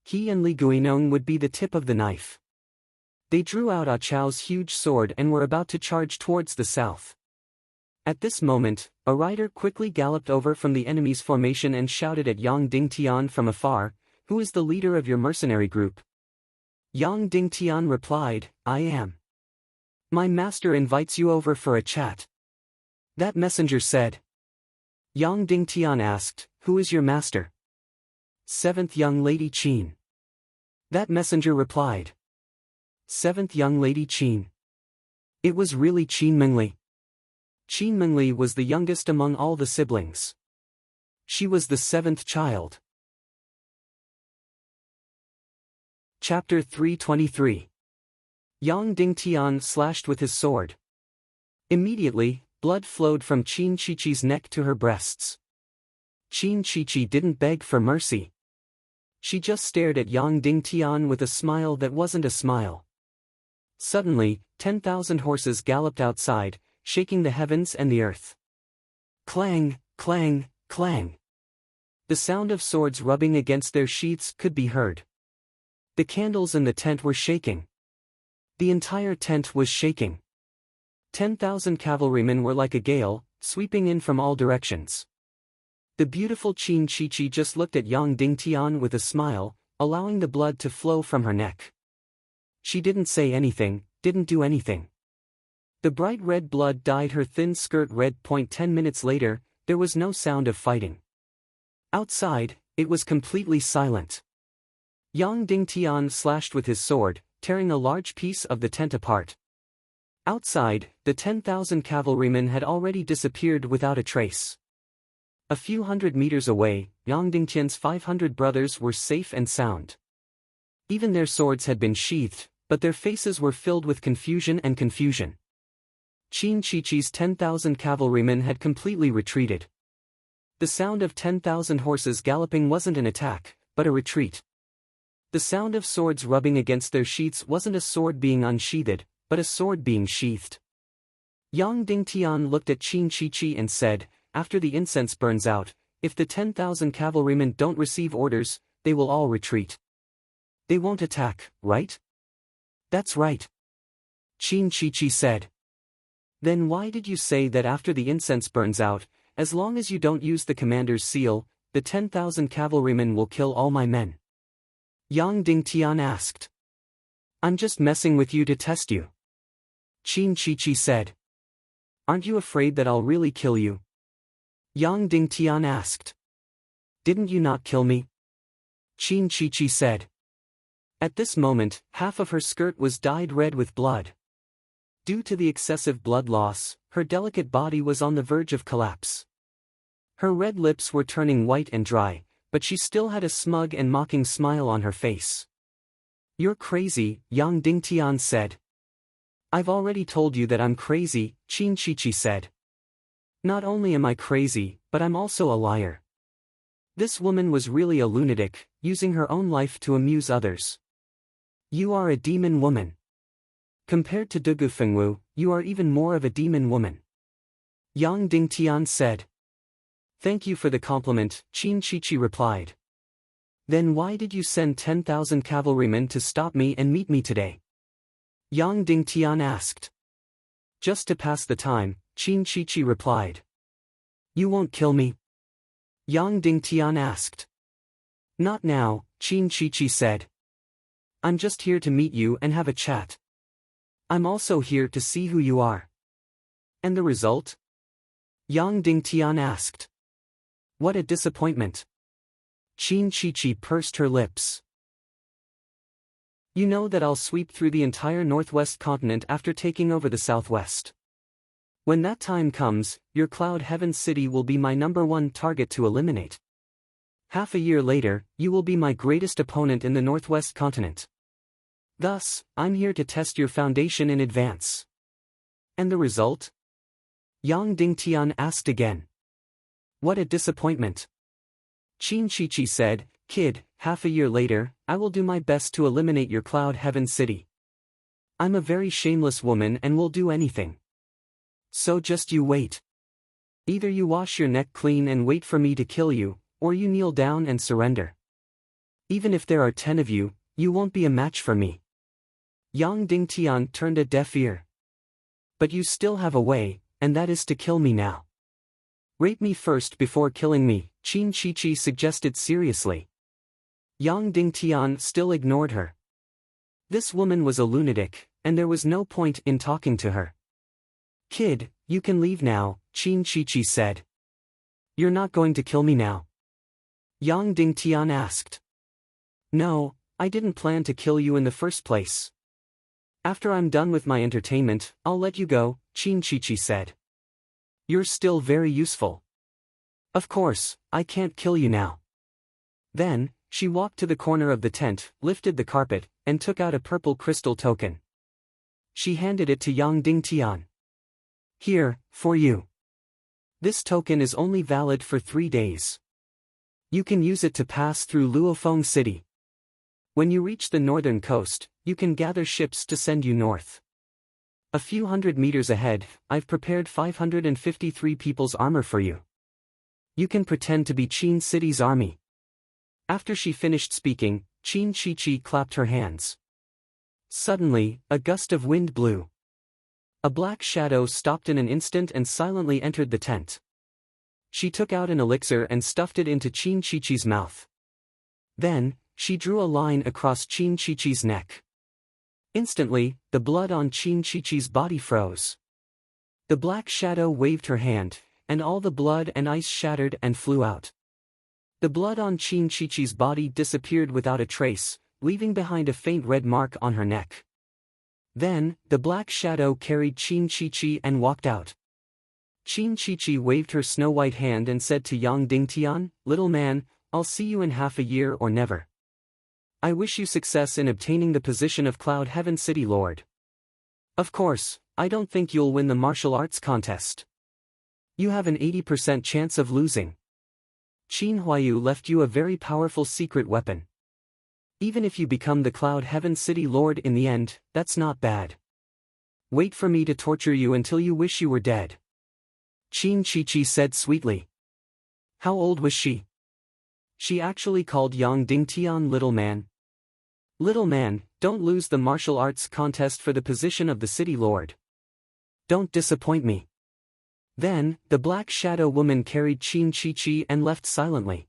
A: He and Li Guinong would be the tip of the knife. They drew out Ah Chao's huge sword and were about to charge towards the south. At this moment, a rider quickly galloped over from the enemy's formation and shouted at Yang Dingtian from afar, who is the leader of your mercenary group? Yang Dingtian replied, I am. My master invites you over for a chat. That messenger said. Yang Dingtian asked, who is your master? 7th young lady Qin. That messenger replied. 7th young lady Qin. It was really Qin Mengli. Qin Mengli was the youngest among all the siblings. She was the seventh child. Chapter 323. Yang Dingtian slashed with his sword. Immediately, blood flowed from Qin Chichi's neck to her breasts. Qin Chichi didn't beg for mercy. She just stared at Yang Dingtian with a smile that wasn't a smile. Suddenly, 10,000 horses galloped outside, shaking the heavens and the earth. Clang, clang, clang. The sound of swords rubbing against their sheaths could be heard. The candles in the tent were shaking. The entire tent was shaking. 10,000 cavalrymen were like a gale, sweeping in from all directions. The beautiful Qin Chichi just looked at Yang Dingtian with a smile, allowing the blood to flow from her neck. She didn't say anything, didn't do anything. The bright red blood dyed her thin skirt red. 10 minutes later, there was no sound of fighting. Outside, it was completely silent. Yang Dingtian slashed with his sword, tearing a large piece of the tent apart. Outside, the 10,000 cavalrymen had already disappeared without a trace. A few hundred meters away, Yang Dingtian's 500 brothers were safe and sound. Even their swords had been sheathed, but their faces were filled with confusion and confusion. Qin Chichi's 10,000 cavalrymen had completely retreated. The sound of 10,000 horses galloping wasn't an attack, but a retreat. The sound of swords rubbing against their sheaths wasn't a sword being unsheathed, but a sword being sheathed. Yang Dingtian looked at Qin Chichi and said, "After the incense burns out, if the 10,000 cavalrymen don't receive orders, they will all retreat. They won't attack, right?" "That's right," Qin Chichi said. "Then why did you say that after the incense burns out, as long as you don't use the commander's seal, the 10,000 cavalrymen will kill all my men?" Yang Dingtian asked. "I'm just messing with you to test you," Qin Chichi said. "Aren't you afraid that I'll really kill you?" Yang Dingtian asked. "Didn't you not kill me?" Qin Chichi said. At this moment, half of her skirt was dyed red with blood. Due to the excessive blood loss, her delicate body was on the verge of collapse. Her red lips were turning white and dry, but she still had a smug and mocking smile on her face. "You're crazy," Yang Dingtian said. "I've already told you that I'm crazy," Qin Chichi said. "Not only am I crazy, but I'm also a liar." This woman was really a lunatic, using her own life to amuse others. "You are a demon woman. Compared to Dugu Fengwu, you are even more of a demon woman," Yang Dingtian said. "Thank you for the compliment," Qin Chichi replied. "Then why did you send 10,000 cavalrymen to stop me and meet me today?" Yang Dingtian asked. "Just to pass the time," Qin Chichi replied. "You won't kill me?" Yang Dingtian asked. "Not now," Qin Chichi said. "I'm just here to meet you and have a chat. I'm also here to see who you are." "And the result?" Yang Dingtian asked. "What a disappointment." Qin Chichi pursed her lips. "You know that I'll sweep through the entire northwest continent after taking over the southwest. When that time comes, your Cloud Heaven City will be my #1 target to eliminate. Half a year later, you will be my greatest opponent in the northwest continent. Thus, I'm here to test your foundation in advance." "And the result?" Yang Dingtian asked again. "What a disappointment." Qin Chichi said, "Kid, half a year later, I will do my best to eliminate your Cloud Heaven City. I'm a very shameless woman and will do anything. So just you wait. Either you wash your neck clean and wait for me to kill you, or you kneel down and surrender. Even if there are 10 of you, you won't be a match for me." Yang Dingtian turned a deaf ear. "But you still have a way, and that is to kill me now. Rape me first before killing me," Qin Chichi suggested seriously. Yang Dingtian still ignored her. This woman was a lunatic, and there was no point in talking to her. "Kid, you can leave now," Qin Chichi said. "You're not going to kill me now?" Yang Dingtian asked. "No, I didn't plan to kill you in the first place. After I'm done with my entertainment, I'll let you go," Qin Chichi said. "You're still very useful. Of course, I can't kill you now. Then, she walked to the corner of the tent, lifted the carpet, and took out a purple crystal token. She handed it to Yang Dingtian. Here, for you. This token is only valid for 3 days. You can use it to pass through Luofeng City. When you reach the northern coast, you can gather ships to send you north. A few hundred meters ahead, I've prepared 553 people's armor for you. You can pretend to be Qin City's army. After she finished speaking, Qin Shiqi clapped her hands. Suddenly, a gust of wind blew. A black shadow stopped in an instant and silently entered the tent. She took out an elixir and stuffed it into Qin Shiqi's mouth. Then, she drew a line across Qin Shiqi's neck. Instantly, the blood on Qin Shiqi's body froze. The black shadow waved her hand, and all the blood and ice shattered and flew out. The blood on Qin Shiqi's body disappeared without a trace, leaving behind a faint red mark on her neck. Then, the black shadow carried Qin Shiqi and walked out. Qin Shiqi waved her snow-white hand and said to Yang Dingtian, "Little man, I'll see you in half a year or never. I wish you success in obtaining the position of Cloud Heaven City Lord. Of course, I don't think you'll win the martial arts contest. You have an 80% chance of losing. Qin Huayu left you a very powerful secret weapon. Even if you become the Cloud Heaven City Lord in the end, that's not bad. Wait for me to torture you until you wish you were dead." Qin Shiqi said sweetly. How old was she? She actually called Yang Dingtian little man. Little man, don't lose the martial arts contest for the position of the city lord. Don't disappoint me. Then, the black shadow woman carried Qin Shiqi and left silently.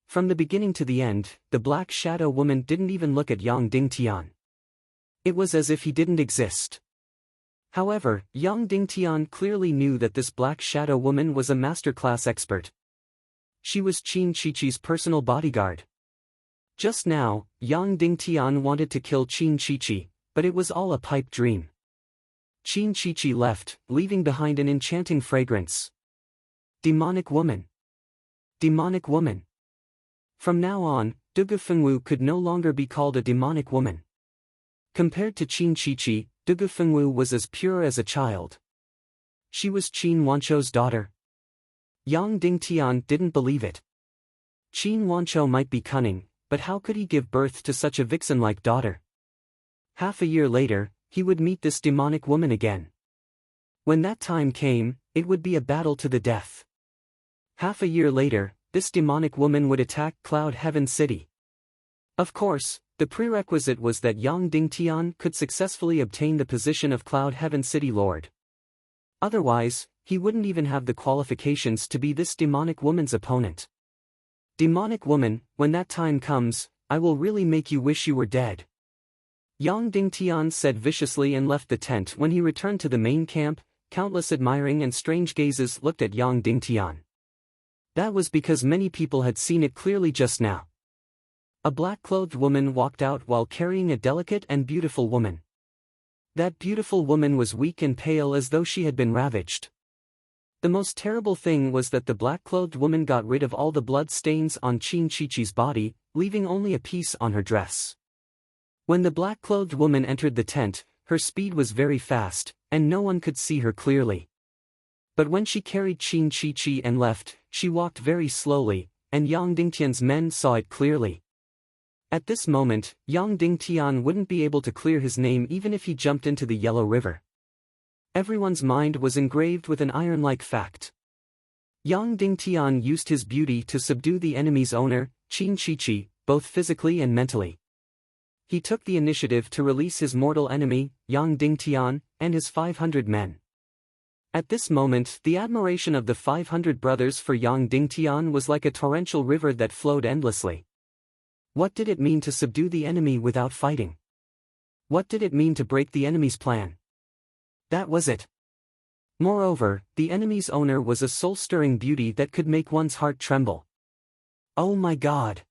A: From the beginning to the end, the black shadow woman didn't even look at Yang Dingtian. It was as if he didn't exist. However, Yang Dingtian clearly knew that this black shadow woman was a masterclass expert. She was Qin Shiqi's personal bodyguard. Just now, Yang Dingtian wanted to kill Qin Shiqi, but it was all a pipe dream. Qin Shiqi left, leaving behind an enchanting fragrance. Demonic woman. Demonic woman. From now on, Dugu Fengwu could no longer be called a demonic woman. Compared to Qin Shiqi, Dugu Fengwu was as pure as a child. She was Qin Wanchou's daughter. Yang Dingtian didn't believe it. Qin Wanchou might be cunning, but how could he give birth to such a vixen-like daughter? Half a year later, he would meet this demonic woman again. When that time came, it would be a battle to the death. Half a year later, this demonic woman would attack Cloud Heaven City. Of course, the prerequisite was that Yang Dingtian could successfully obtain the position of Cloud Heaven City Lord. Otherwise, he wouldn't even have the qualifications to be this demonic woman's opponent. Demonic woman, when that time comes, I will really make you wish you were dead. Yang Dingtian said viciously and left the tent. When he returned to the main camp, countless admiring and strange gazes looked at Yang Dingtian. That was because many people had seen it clearly just now. A black-clothed woman walked out while carrying a delicate and beautiful woman. That beautiful woman was weak and pale as though she had been ravaged. The most terrible thing was that the black-clothed woman got rid of all the blood stains on Qin Shiqi's body, leaving only a piece on her dress. When the black-clothed woman entered the tent, her speed was very fast, and no one could see her clearly. But when she carried Qin Shiqi and left, she walked very slowly, and Yang Dingtian's men saw it clearly. At this moment, Yang Dingtian wouldn't be able to clear his name even if he jumped into the Yellow River. Everyone's mind was engraved with an iron-like fact. Yang Dingtian used his beauty to subdue the enemy's owner, Qin Shiqi, both physically and mentally. He took the initiative to release his mortal enemy, Yang Dingtian, and his 500 men. At this moment, the admiration of the 500 brothers for Yang Dingtian was like a torrential river that flowed endlessly. What did it mean to subdue the enemy without fighting? What did it mean to break the enemy's plan? That was it. Moreover, the enemy's owner was a soul-stirring beauty that could make one's heart tremble. Oh my God!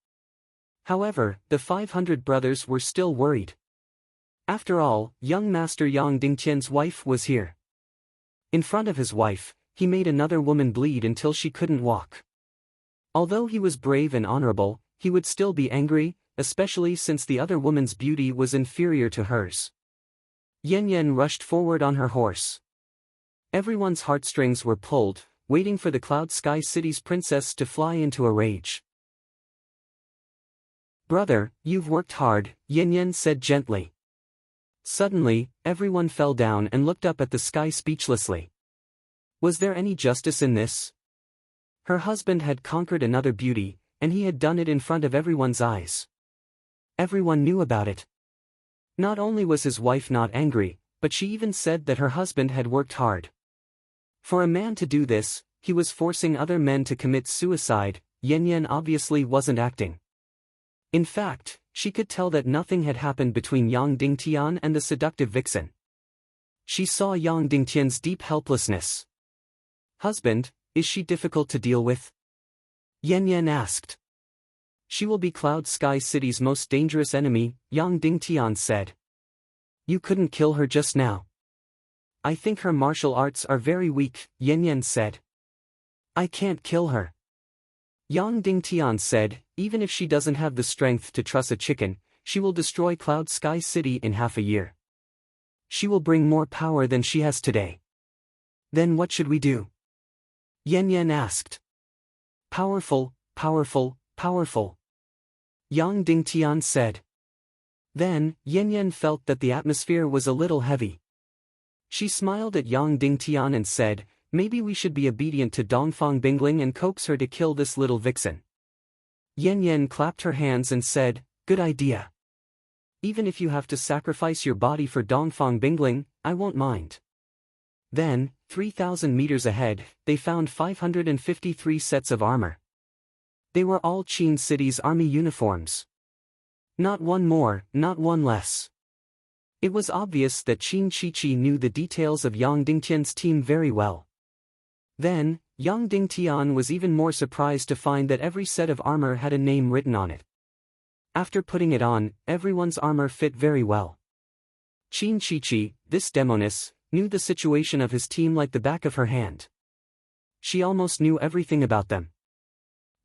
A: However, the 500 brothers were still worried. After all, young Master Yang Dingtian's wife was here. In front of his wife, he made another woman bleed until she couldn't walk. Although he was brave and honorable, he would still be angry, especially since the other woman's beauty was inferior to hers. Yan Yan rushed forward on her horse. Everyone's heartstrings were pulled, waiting for the Cloud Sky City's princess to fly into a rage. "Brother, you've worked hard," Yan Yan said gently. Suddenly, everyone fell down and looked up at the sky speechlessly. Was there any justice in this? Her husband had conquered another beauty, and he had done it in front of everyone's eyes. Everyone knew about it. Not only was his wife not angry, but she even said that her husband had worked hard. For a man to do this, he was forcing other men to commit suicide. Yan Yan obviously wasn't acting. In fact, she could tell that nothing had happened between Yang Dingtian and the seductive vixen. She saw Yang Dingtian's deep helplessness. "Husband, is she difficult to deal with?" Yan Yan asked. "She will be Cloud Sky City's most dangerous enemy," Yang Dingtian said. "You couldn't kill her just now." "I think her martial arts are very weak," Yan Yan said. "I can't kill her." Yang Dingtian said, "Even if she doesn't have the strength to truss a chicken, she will destroy Cloud Sky City in half a year. She will bring more power than she has today." "Then what should we do?" Yan Yan asked. "Powerful, powerful, powerful," Yang Dingtian said. Then, Yan Yan felt that the atmosphere was a little heavy. She smiled at Yang Dingtian and said, "Maybe we should be obedient to Dongfang Bingling and coax her to kill this little vixen." Yan Yan clapped her hands and said, "Good idea. Even if you have to sacrifice your body for Dongfang Bingling, I won't mind." Then, 3,000 meters ahead, they found 553 sets of armor. They were all Qin City's army uniforms. Not one more, not one less. It was obvious that Qin Chichi knew the details of Yang Dingtian's team very well. Then, Yang Dingtian was even more surprised to find that every set of armor had a name written on it. After putting it on, everyone's armor fit very well. Qin Chichi, this demoness, knew the situation of his team like the back of her hand. She almost knew everything about them.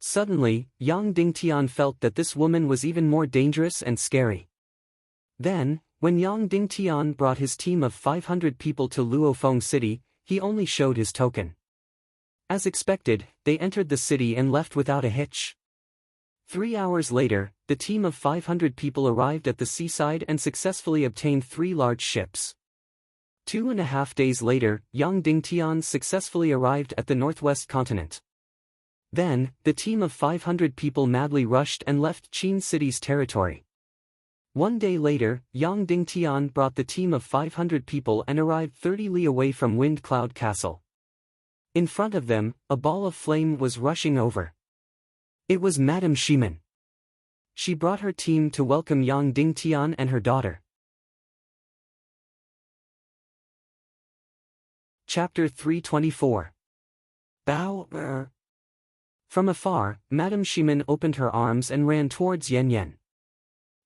A: Suddenly, Yang Dingtian felt that this woman was even more dangerous and scary. Then, when Yang Dingtian brought his team of 500 people to Luofeng City, he only showed his token. As expected, they entered the city and left without a hitch. 3 hours later, the team of 500 people arrived at the seaside and successfully obtained 3 large ships. 2.5 days later, Yang Dingtian successfully arrived at the northwest continent. Then, the team of 500 people madly rushed and left Qin City's territory. 1 day later, Yang Dingtian brought the team of 500 people and arrived 30 li away from Wind Cloud Castle. In front of them, a ball of flame was rushing over. It was Madame Shimen. She brought her team to welcome Yang Dingtian and her daughter. Chapter 324. Bao. From afar, Madame Shimen opened her arms and ran towards Yan Yan.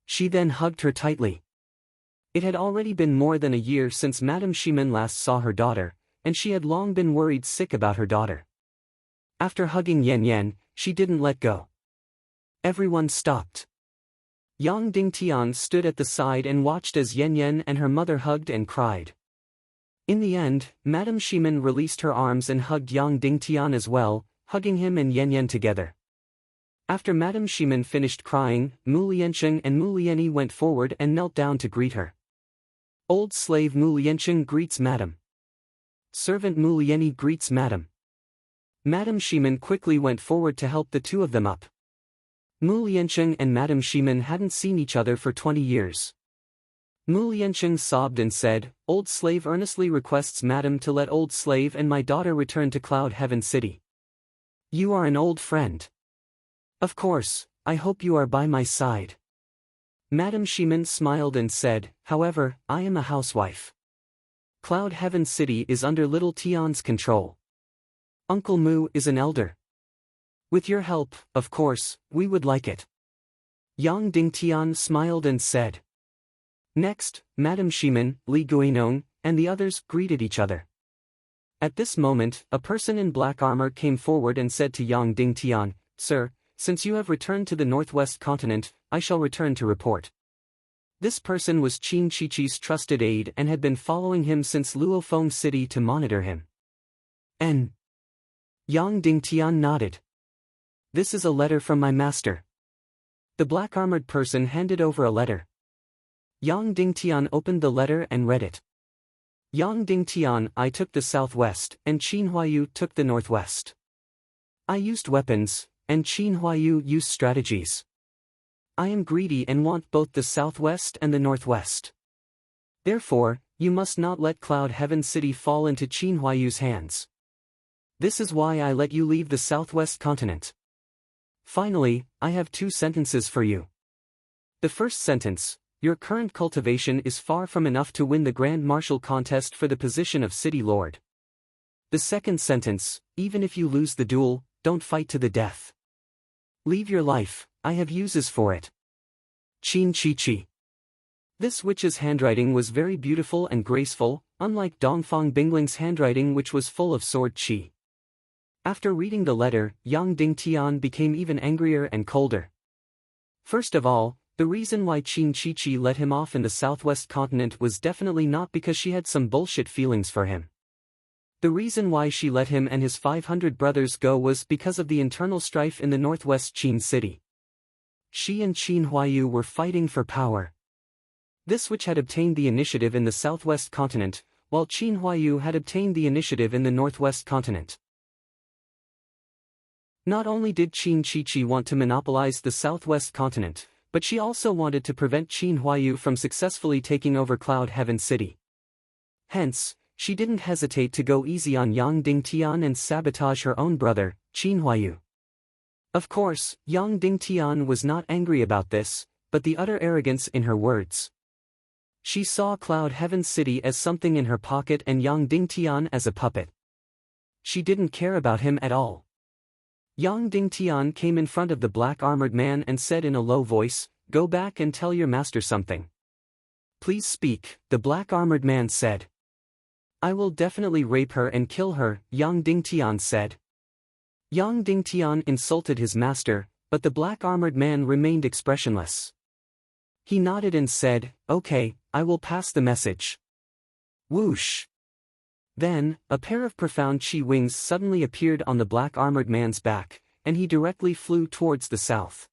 A: She then hugged her tightly. It had already been more than a year since Madame Shimen last saw her daughter, and she had long been worried sick about her daughter. After hugging Yan Yan, she didn't let go. Everyone stopped. Yang Dingtian stood at the side and watched as Yan Yan and her mother hugged and cried. In the end, Madame Shimen released her arms and hugged Yang Dingtian as well, hugging him and Yan Yan together. After Madame Shimen finished crying, Mu Liancheng and Mu Lianyi went forward and knelt down to greet her. Old slave Mu Liancheng greets Madame. Servant Mu Lianyi greets Madame. Madame Shimen quickly went forward to help the two of them up. Mu Liancheng and Madame Shimen hadn't seen each other for 20 years. Mu Liancheng sobbed and said, "Old slave earnestly requests Madame to let old slave and my daughter return to Cloud Heaven City. You are an old friend. Of course, I hope you are by my side." Madame Shimen smiled and said, "However, I am a housewife. Cloud Heaven City is under Little Tian's control. Uncle Mu is an elder. With your help, of course, we would like it." Yang Dingtian smiled and said. Next, Madame Shimen, Li Guinong, and the others greeted each other. At this moment, a person in black armor came forward and said to Yang Dingtian, "Sir, since you have returned to the northwest continent, I shall return to report." This person was Qin Chichi's trusted aide and had been following him since Luofeng City to monitor him. And Yang Dingtian nodded. "This is a letter from my master." The black-armored person handed over a letter. Yang Dingtian opened the letter and read it. "Yang Dingtian, I took the southwest, and Qin Huayu took the northwest. I used weapons, and Qin Huayu used strategies. I am greedy and want both the southwest and the northwest. Therefore, you must not let Cloud Heaven City fall into Qin Huayu's hands. This is why I let you leave the southwest continent. Finally, I have 2 sentences for you. The first sentence: your current cultivation is far from enough to win the Grand Martial contest for the position of City Lord. The second sentence: even if you lose the duel, don't fight to the death. Leave your life, I have uses for it. Qin Chichi." This witch's handwriting was very beautiful and graceful, unlike Dongfang Bingling's handwriting which was full of sword qi. After reading the letter, Yang Dingtian became even angrier and colder. First of all, the reason why Qin Chichi let him off in the southwest continent was definitely not because she had some bullshit feelings for him. The reason why she let him and his 500 brothers go was because of the internal strife in the northwest Qin city. She and Qin Huayu were fighting for power. This witch had obtained the initiative in the southwest continent, while Qin Huayu had obtained the initiative in the northwest continent. Not only did Qin Chichi want to monopolize the southwest continent, but she also wanted to prevent Qin Huayu from successfully taking over Cloud Heaven City. Hence, she didn't hesitate to go easy on Yang Dingtian and sabotage her own brother, Qin Huayu. Of course, Yang Dingtian was not angry about this, but the utter arrogance in her words. She saw Cloud Heaven City as something in her pocket and Yang Dingtian as a puppet. She didn't care about him at all. Yang Dingtian came in front of the black-armored man and said in a low voice, "Go back and tell your master something." "Please speak," the black-armored man said. "I will definitely rape her and kill her," Yang Dingtian said. Yang Dingtian insulted his master, but the black-armored man remained expressionless. He nodded and said, "Okay, I will pass the message." Whoosh! Then, a pair of profound chi wings suddenly appeared on the black-armored man's back, and he directly flew towards the south.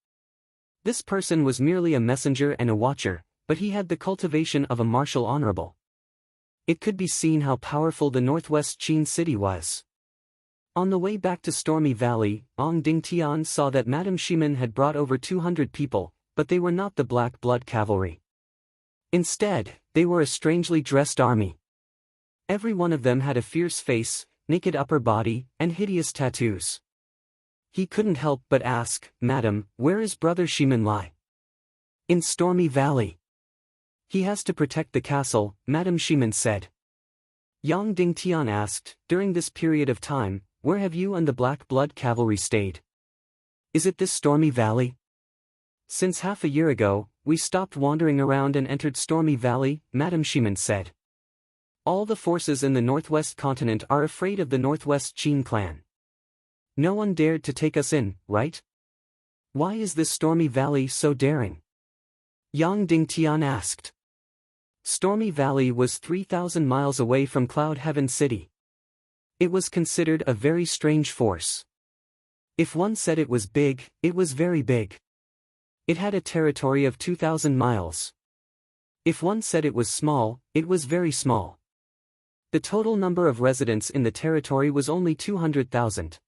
A: This person was merely a messenger and a watcher, but he had the cultivation of a martial honorable. It could be seen how powerful the northwest Qin city was. On the way back to Stormy Valley, Ong Dingtian saw that Madame Shimin had brought over 200 people, but they were not the Black Blood Cavalry. Instead, they were a strangely dressed army. Every one of them had a fierce face, naked upper body, and hideous tattoos. He couldn't help but ask, "Madam, where is Brother Shimin lie?" "In Stormy Valley. He has to protect the castle," Madame Shimin said. Yang Dingtian asked, "During this period of time, where have you and the Black Blood Cavalry stayed? Is it this Stormy Valley?" "Since half a year ago, we stopped wandering around and entered Stormy Valley," Madame Shimin said. "All the forces in the northwest continent are afraid of the northwest Qin clan. No one dared to take us in, right? Why is this Stormy Valley so daring?" Yang Dingtian asked. Stormy Valley was 3,000 miles away from Cloud Heaven City. It was considered a very strange force. If one said it was big, it was very big. It had a territory of 2,000 miles. If one said it was small, it was very small. The total number of residents in the territory was only 200,000.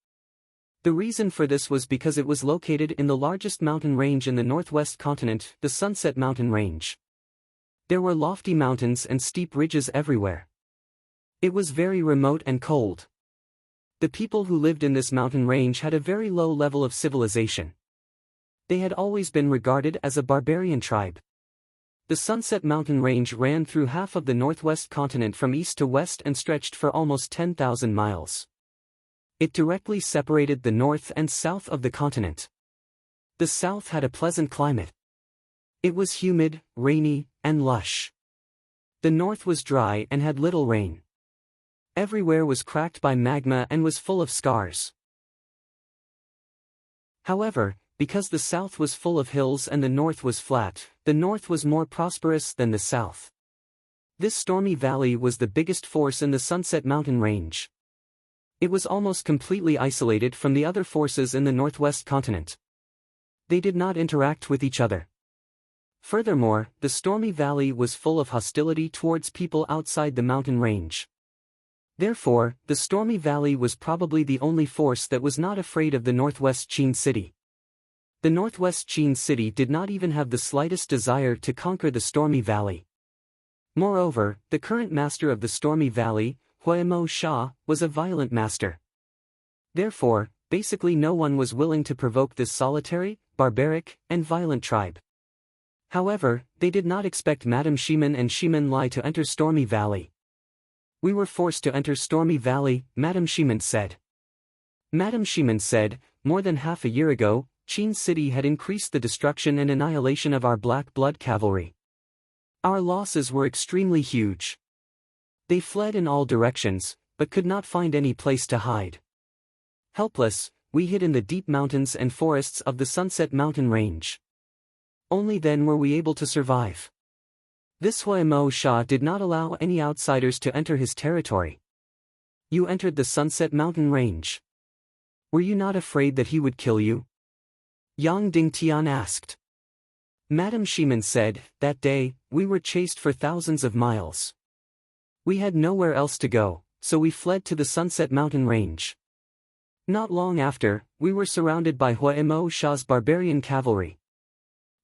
A: The reason for this was because it was located in the largest mountain range in the northwest continent, the Sunset Mountain Range. There were lofty mountains and steep ridges everywhere. It was very remote and cold. The people who lived in this mountain range had a very low level of civilization. They had always been regarded as a barbarian tribe. The Sunset Mountain Range ran through half of the northwest continent from east to west and stretched for almost 10,000 miles. It directly separated the north and south of the continent. The south had a pleasant climate. It was humid, rainy, and lush. The north was dry and had little rain. Everywhere was cracked by magma and was full of scars. However, because the south was full of hills and the north was flat, the north was more prosperous than the south. This stormy valley was the biggest force in the Sunset Mountain Range. It was almost completely isolated from the other forces in the northwest continent. They did not interact with each other. Furthermore, the stormy valley was full of hostility towards people outside the mountain range. Therefore, the stormy valley was probably the only force that was not afraid of the northwest Qin city. The northwest Qin city did not even have the slightest desire to conquer the stormy valley. Moreover, the current master of the stormy valley, Huaymo Sha, was a violent master. Therefore, basically no one was willing to provoke this solitary, barbaric, and violent tribe. However, they did not expect Madame Shimen and Shimen Lai to enter Stormy Valley. "We were forced to enter Stormy Valley," Madame Shimen said. Madame Shimen said, "More than half a year ago, Qin City had increased the destruction and annihilation of our Black Blood cavalry. Our losses were extremely huge. They fled in all directions, but could not find any place to hide. Helpless, we hid in the deep mountains and forests of the Sunset Mountain Range. Only then were we able to survive." This Huaymo Sha did not allow any outsiders to enter his territory. "You entered the Sunset Mountain Range. Were you not afraid that he would kill you?" Yang Dingtian asked. Madame Shimen said, "That day, we were chased for thousands of miles. We had nowhere else to go, so we fled to the Sunset Mountain Range. Not long after, we were surrounded by Huaymo Sha's barbarian cavalry.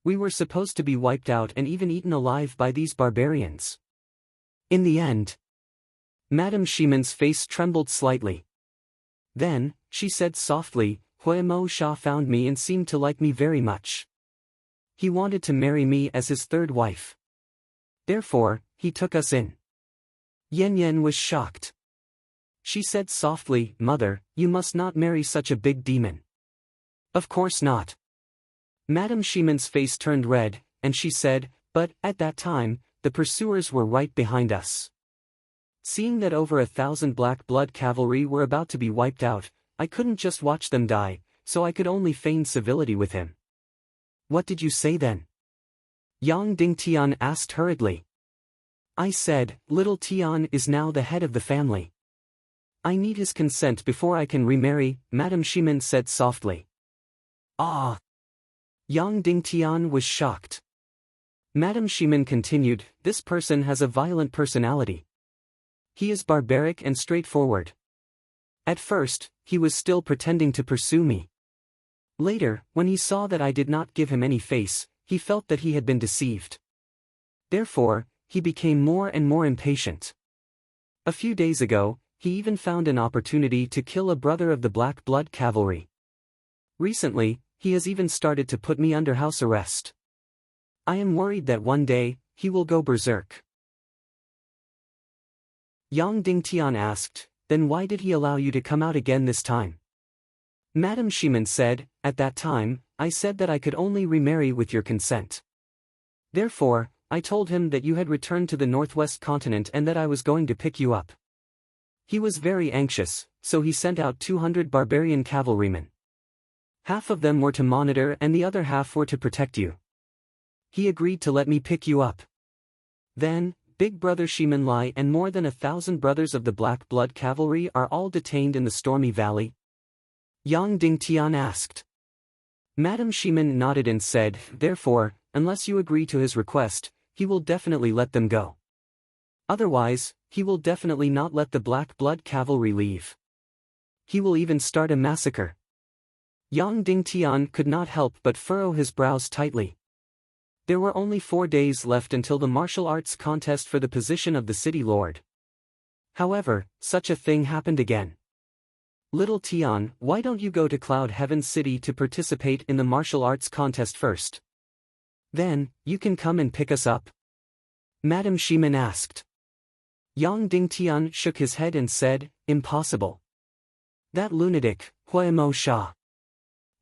A: We were supposed to be wiped out and even eaten alive by these barbarians. In the end." Madame Shimen's face trembled slightly. Then, she said softly, "Huaymo Sha found me and seemed to like me very much. He wanted to marry me as his third wife. Therefore, he took us in." Yan Yan was shocked. She said softly, "Mother, you must not marry such a big demon." "Of course not." Madame Shimen's face turned red, and she said, "But, at that time, the pursuers were right behind us. Seeing that over 1,000 Black Blood cavalry were about to be wiped out, I couldn't just watch them die, so I could only feign civility with him." "What did you say then?" Yang Dingtian asked hurriedly. "I said, Little Tian is now the head of the family. I need his consent before I can remarry," Madame Shimen said softly. "Ah!" Yang Dingtian was shocked. Madame Shimen continued, "This person has a violent personality. He is barbaric and straightforward. At first, he was still pretending to pursue me. Later, when he saw that I did not give him any face, he felt that he had been deceived. Therefore, he became more and more impatient. A few days ago, he even found an opportunity to kill a brother of the Black Blood cavalry. Recently, he has even started to put me under house arrest. I am worried that one day, he will go berserk." Yang Dingtian asked, "Then why did he allow you to come out again this time?" Madame Shimen said, "At that time, I said that I could only remarry with your consent. Therefore, I told him that you had returned to the northwest continent and that I was going to pick you up. He was very anxious, so he sent out 200 barbarian cavalrymen. Half of them were to monitor and the other half were to protect you. He agreed to let me pick you up. Then, Big Brother Shimen Lai and more than 1,000 brothers of the Black Blood cavalry are all detained in the Stormy Valley?" Yang Dingtian asked. Madame Shimen nodded and said, "Therefore, unless you agree to his request, he will definitely let them go. Otherwise, he will definitely not let the Black Blood cavalry leave. He will even start a massacre." Yang Dingtian could not help but furrow his brows tightly. There were only 4 days left until the martial arts contest for the position of the city lord. However, such a thing happened again. "Little Tian, why don't you go to Cloud Heaven City to participate in the martial arts contest first? Then, you can come and pick us up?" Madame Shimen asked. Yang Dingtian shook his head and said, "Impossible. That lunatic, Huaymo Sha.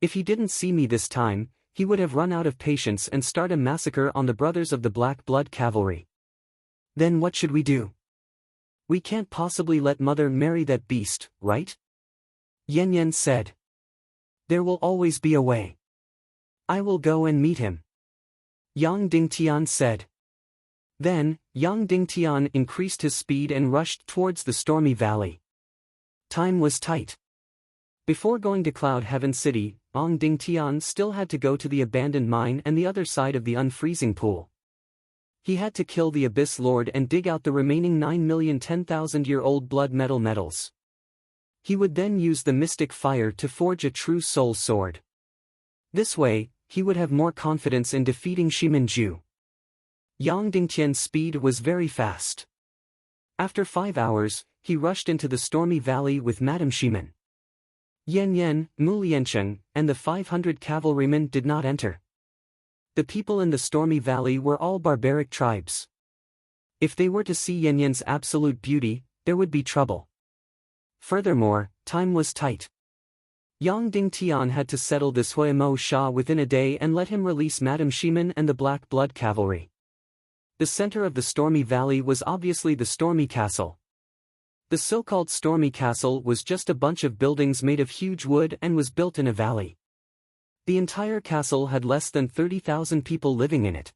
A: If he didn't see me this time, he would have run out of patience and start a massacre on the brothers of the Black Blood cavalry. Then what should we do?" We can't possibly let mother marry that beast, right? Yan Yan said. There will always be a way. I will go and meet him. Yang Dingtian said. Then, Yang Dingtian increased his speed and rushed towards the stormy valley. Time was tight. Before going to Cloud Heaven City, Yang Dingtian still had to go to the abandoned mine and the other side of the unfreezing pool. He had to kill the Abyss Lord and dig out the remaining 9,010,000-year-old blood metal metals. He would then use the mystic fire to forge a true soul sword. This way, he would have more confidence in defeating Shiminju. Yang Dingtian's speed was very fast. After 5 hours, he rushed into the stormy valley with Madame Shimin. Yan Yan, Mu Liancheng, and the 500 cavalrymen did not enter. The people in the stormy valley were all barbaric tribes. If they were to see Yan Yan's absolute beauty, there would be trouble. Furthermore, time was tight. Yang Dingtian had to settle this Huimo Sha within a day and let him release Madame Shimin and the Black Blood Cavalry. The center of the stormy valley was obviously the Stormy Castle. The so-called Stormy Castle was just a bunch of buildings made of huge wood and was built in a valley. The entire castle had less than 30,000 people living in it.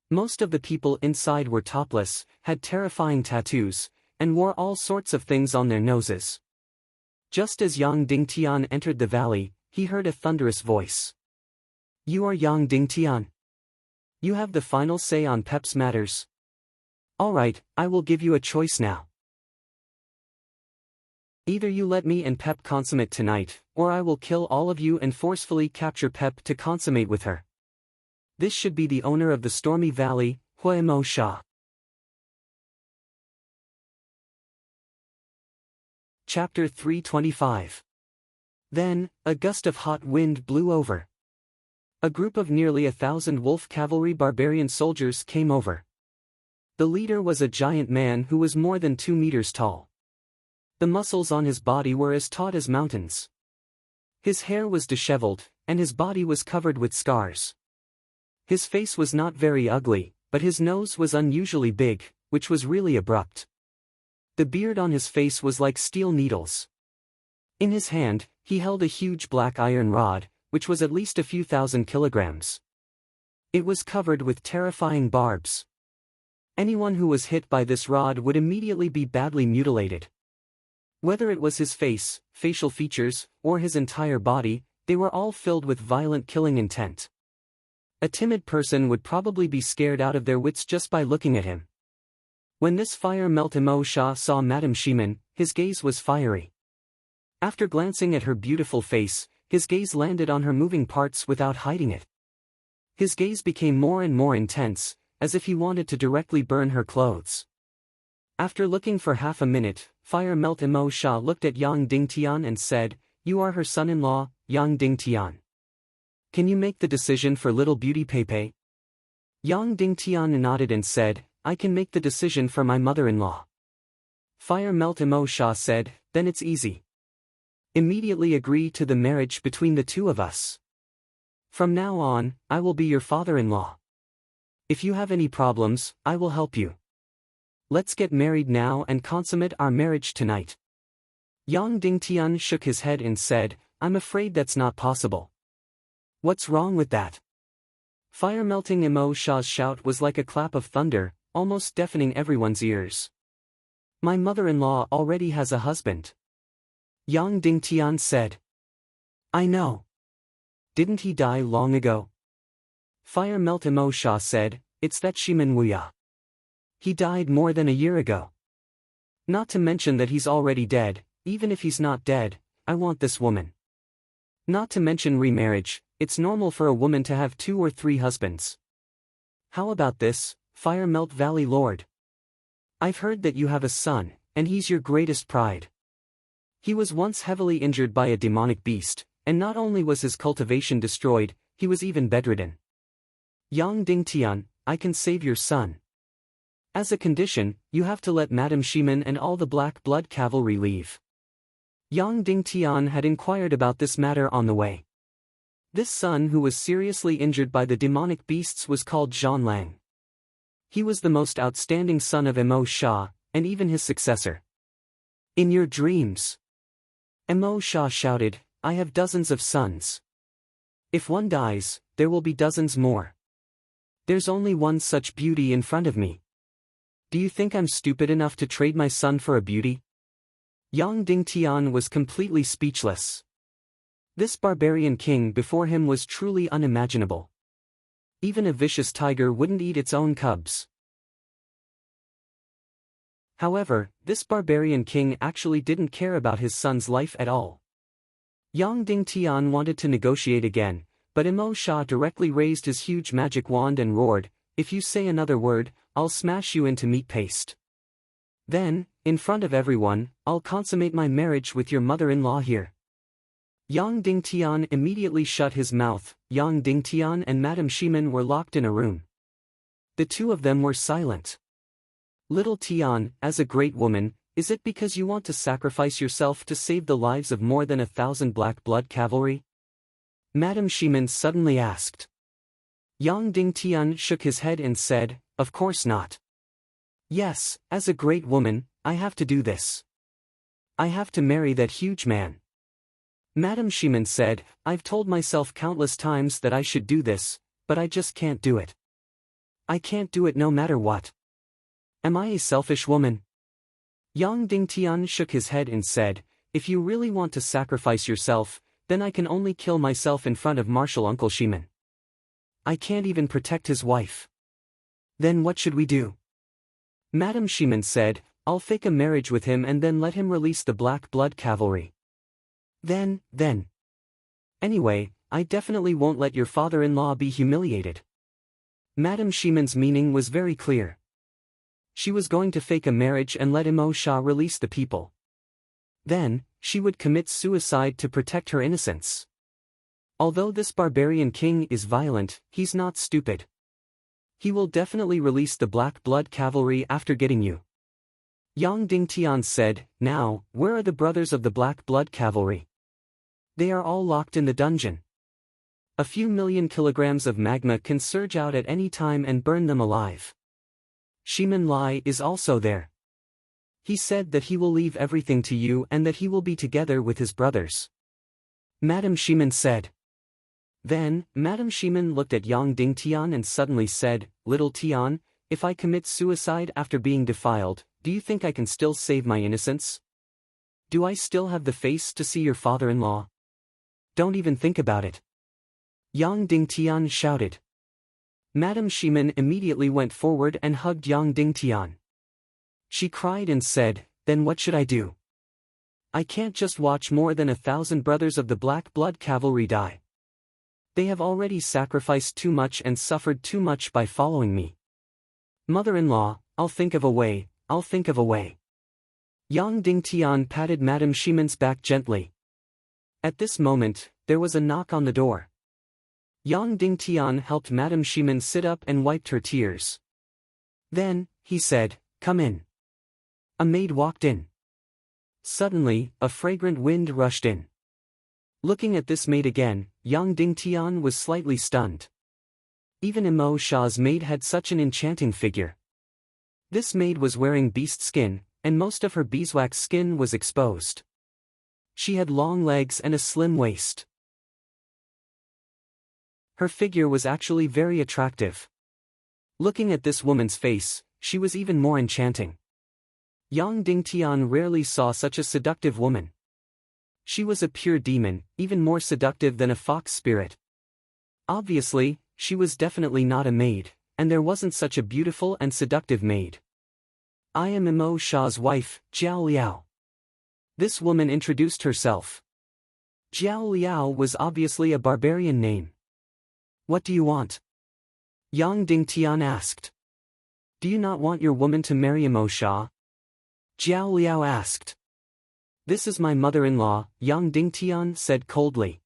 A: Most of the people inside were topless, had terrifying tattoos, and wore all sorts of things on their noses. Just as Yang Dingtian entered the valley, he heard a thunderous voice. You are Yang Dingtian. You have the final say on Pep's matters. Alright, I will give you a choice now. Either you let me and Pep consummate tonight, or I will kill all of you and forcefully capture Pep to consummate with her. This should be the owner of the stormy valley, Huimo Sha. Chapter 325. Then, a gust of hot wind blew over. A group of nearly 1,000 wolf cavalry barbarian soldiers came over. The leader was a giant man who was more than 2 meters tall. The muscles on his body were as taut as mountains. His hair was disheveled, and his body was covered with scars. His face was not very ugly, but his nose was unusually big, which was really abrupt. The beard on his face was like steel needles. In his hand, he held a huge black iron rod, which was at least a few thousand kilograms. It was covered with terrifying barbs. Anyone who was hit by this rod would immediately be badly mutilated. Whether it was his face, facial features, or his entire body, they were all filled with violent killing intent. A timid person would probably be scared out of their wits just by looking at him. When this fire melt Imo Sha saw Madame Shimin, his gaze was fiery. After glancing at her beautiful face, his gaze landed on her moving parts without hiding it. His gaze became more and more intense, as if he wanted to directly burn her clothes. After looking for half a minute, Fire Melt Imo Sha looked at Yang Dingtian and said, You are her son-in-law, Yang Dingtian. Can you make the decision for little beauty Pepe? Yang Dingtian nodded and said, I can make the decision for my mother-in-law. Fire Melt Imo Sha said, Then it's easy. Immediately agree to the marriage between the two of us. From now on, I will be your father-in-law. If you have any problems, I will help you. Let's get married now and consummate our marriage tonight. Yang Dingtian shook his head and said, I'm afraid that's not possible. What's wrong with that? Fire Melting Imo Sha's shout was like a clap of thunder, almost deafening everyone's ears. My mother-in-law already has a husband. Yang Dingtian said. I know. Didn't he die long ago? Fire Melt Imo Sha said, It's that Shimin Wuya. He died more than a year ago. Not to mention that he's already dead. Even if he's not dead, I want this woman. Not to mention remarriage, it's normal for a woman to have 2 or 3 husbands. How about this, Fire Melt Valley Lord? I've heard that you have a son, and he's your greatest pride. He was once heavily injured by a demonic beast, and not only was his cultivation destroyed, he was even bedridden. Yang Dingtian, I can save your son. As a condition, you have to let Madame Shimin and all the Black Blood Cavalry leave. Yang Dingtian had inquired about this matter on the way. This son who was seriously injured by the demonic beasts was called Zhan Lang. He was the most outstanding son of Imo Sha, and even his successor. In your dreams. Mo Shah shouted, I have dozens of sons. If one dies, there will be dozens more. There's only one such beauty in front of me. Do you think I'm stupid enough to trade my son for a beauty? Yang Dingtian was completely speechless. This barbarian king before him was truly unimaginable. Even a vicious tiger wouldn't eat its own cubs. However, this barbarian king actually didn't care about his son's life at all. Yang Dingtian wanted to negotiate again, but Mo Shah directly raised his huge magic wand and roared, if you say another word, I'll smash you into meat paste. Then, in front of everyone, I'll consummate my marriage with your mother-in-law here. Yang Dingtian immediately shut his mouth. Yang Dingtian and Madame Shimen were locked in a room. The two of them were silent. Little Tian, as a great woman, is it because you want to sacrifice yourself to save the lives of more than 1,000 black blood cavalry? Madame Shimen suddenly asked. Yang Dingtian shook his head and said, of course not. Yes, as a great woman, I have to do this. I have to marry that huge man. Madame Shimen said, I've told myself countless times that I should do this, but I just can't do it. I can't do it no matter what. Am I a selfish woman? Yang Dingtian shook his head and said, if you really want to sacrifice yourself, then I can only kill myself in front of Martial Uncle Shimen. I can't even protect his wife. Then what should we do? Madame Shimen said, I'll fake a marriage with him and then let him release the black blood cavalry. Then. Anyway, I definitely won't let your father-in-law be humiliated. Madame Shimen's meaning was very clear. She was going to fake a marriage and let Mo Shah release the people. Then, she would commit suicide to protect her innocence. Although this barbarian king is violent, he's not stupid. He will definitely release the black blood cavalry after getting you. Yang Dingtian said, now, where are the brothers of the black blood cavalry? They are all locked in the dungeon. A few million kilograms of magma can surge out at any time and burn them alive. Shimen Lai is also there. He said that he will leave everything to you and that he will be together with his brothers. Madame Shimen said. Then, Madame Shimen looked at Yang Dingtian and suddenly said, Little Tian, if I commit suicide after being defiled, do you think I can still save my innocence? Do I still have the face to see your father-in-law? Don't even think about it. Yang Dingtian shouted. Madame Shimen immediately went forward and hugged Yang Dingtian. She cried and said, then what should I do? I can't just watch more than 1,000 brothers of the black blood cavalry die. They have already sacrificed too much and suffered too much by following me. Mother-in-law, I'll think of a way, I'll think of a way. Yang Dingtian patted Madame Shimen's back gently. At this moment, there was a knock on the door. Yang Dingtian helped Madame Shimen sit up and wiped her tears. Then, he said, come in. A maid walked in. Suddenly, a fragrant wind rushed in. Looking at this maid again, Yang Dingtian was slightly stunned. Even Mo Shah's maid had such an enchanting figure. This maid was wearing beast skin, and most of her beeswax skin was exposed. She had long legs and a slim waist. Her figure was actually very attractive. Looking at this woman's face, she was even more enchanting. Yang Dingtian rarely saw such a seductive woman. She was a pure demon, even more seductive than a fox spirit. Obviously, she was definitely not a maid, and there wasn't such a beautiful and seductive maid. I am Mo Shah's wife, Jiao Liao. This woman introduced herself. Jiao Liao was obviously a barbarian name. What do you want? Yang Dingtian asked. Do you not want your woman to marry Mo Shah? Jiao Liao asked. This is my mother-in-law, Yang Dingtian said coldly.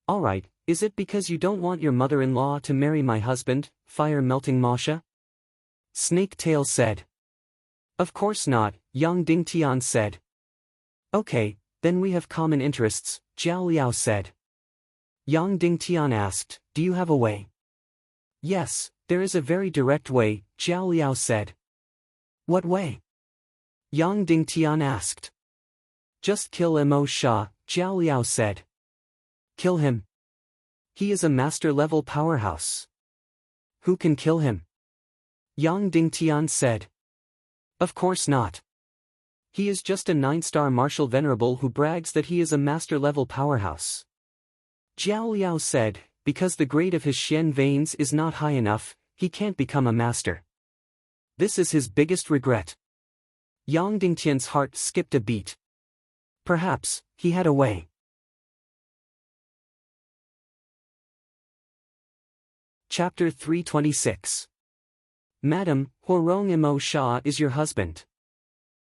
A: Alright, is it because you don't want your mother-in-law to marry my husband, fire-melting Masha? Snake Tail said. Of course not, Yang Dingtian said. Okay, then we have common interests, Jiao Liao said. Yang Dingtian asked, do you have a way? Yes, there is a very direct way, Jiao Liao said. What way? Yang Dingtian asked. Just kill Mo Sha, Jiao Liao said. Kill him. He is a master-level powerhouse. Who can kill him? Yang Dingtian said. Of course not. He is just a 9-star martial venerable who brags that he is a master-level powerhouse. Jiao Liao said, because the grade of his Xian veins is not high enough, he can't become a master. This is his biggest regret. Yang Dingtian's heart skipped a beat. Perhaps, he had a way. Chapter 326. Madam, Huorong Mo Sha is your husband.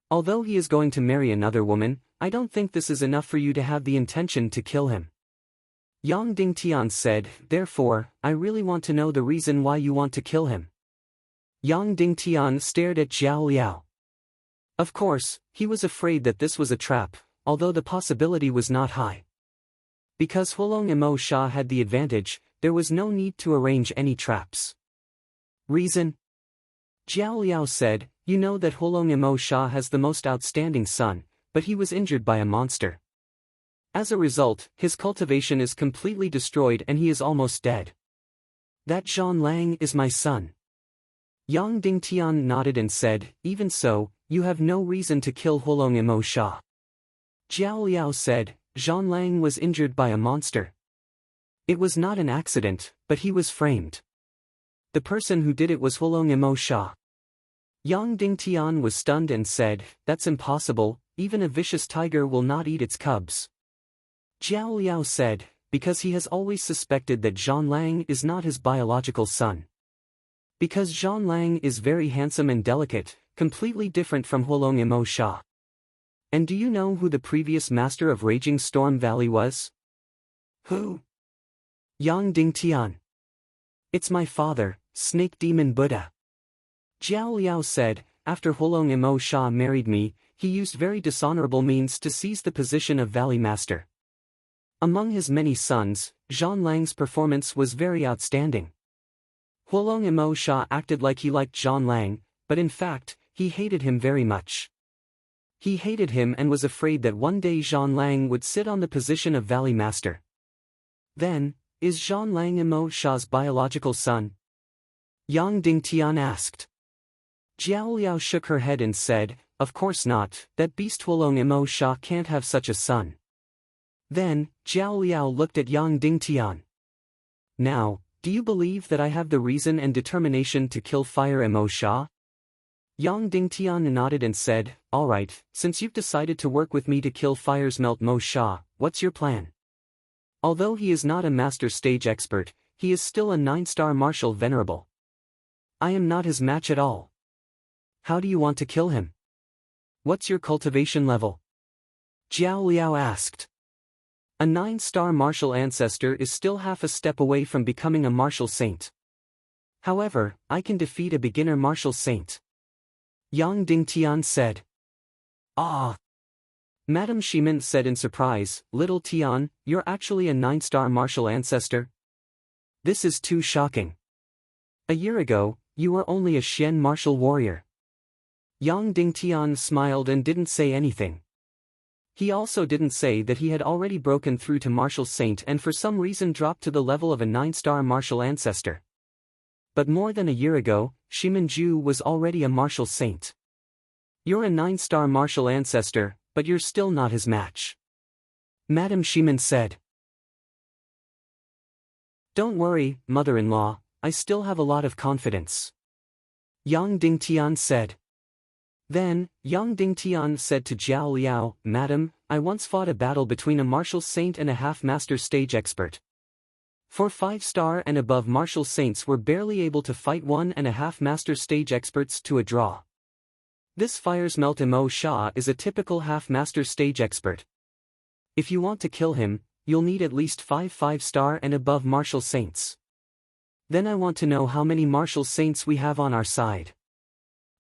A: Although he is going to marry another woman, I don't think this is enough for you to have the intention to kill him. Yang Dingtian said, therefore, I really want to know the reason why you want to kill him. Yang Dingtian stared at Jiao Liao. Of course, he was afraid that this was a trap, although the possibility was not high. Because Huolong Mo Sha had the advantage, there was no need to arrange any traps. Reason? Jiao Liao said, you know that Huolong Mo Sha has the most outstanding son, but he was injured by a monster. As a result, his cultivation is completely destroyed and he is almost dead. That Zhan Lang is my son. Yang Dingtian nodded and said, even so, you have no reason to kill Huolong Mo Sha. Jiao Liao said, Zhan Lang was injured by a monster. It was not an accident, but he was framed. The person who did it was Huolong Mo Sha. Yang Dingtian was stunned and said, that's impossible, even a vicious tiger will not eat its cubs. Jiao Liao said, because he has always suspected that Zhan Lang is not his biological son. Because Zhan Lang is very handsome and delicate, completely different from Huolong Mo Sha. And do you know who the previous master of Raging Storm Valley was? Who? Yang Dingtian. It's my father, Snake Demon Buddha. Jiao Liao said, after Huolong Mo Sha married me, he used very dishonorable means to seize the position of Valley Master. Among his many sons, Zhan Lang's performance was very outstanding. Huolong Mo Sha acted like he liked Zhan Lang, but in fact, he hated him very much. He hated him and was afraid that one day Zhan Lang would sit on the position of Valley Master. Then, is Zhan Lang Mo Sha's biological son? Yang Dingtian asked. Jiao Liao shook her head and said, of course not, that beast Huolong Mo Sha can't have such a son. Then, Jiao Liao looked at Yang Dingtian. Now, do you believe that I have the reason and determination to kill Fire Mo Sha? Yang Dingtian nodded and said, alright, since you've decided to work with me to kill Fire's Melt Mo Sha, what's your plan? Although he is not a master stage expert, he is still a 9-star martial venerable. I am not his match at all. How do you want to kill him? What's your cultivation level? Jiao Liao asked. A 9-star martial ancestor is still half a step away from becoming a martial saint. However, I can defeat a beginner martial saint. Yang Dingtian said. Ah! Madame Shimin said in surprise, Little Tian, you're actually a 9-star martial ancestor? This is too shocking. A year ago, you were only a Xian martial warrior. Yang Dingtian smiled and didn't say anything. He also didn't say that he had already broken through to martial saint and for some reason dropped to the level of a 9-star martial ancestor. But more than a year ago, Shimin Ju was already a martial saint. You're a 9-star martial ancestor, but you're still not his match. Madame Shimin said. Don't worry, mother-in-law, I still have a lot of confidence. Yang Dingtian said. Then, Yang Dingtian said to Jiao Liao, Madam, I once fought a battle between a martial saint and a half-master stage expert. 4 5-star and above martial saints were barely able to fight 1.5 master stage experts to a draw. This Fire's Melt Mo Sha is a typical half-master stage expert. If you want to kill him, you'll need at least 5 5-star and above martial saints. Then I want to know how many martial saints we have on our side.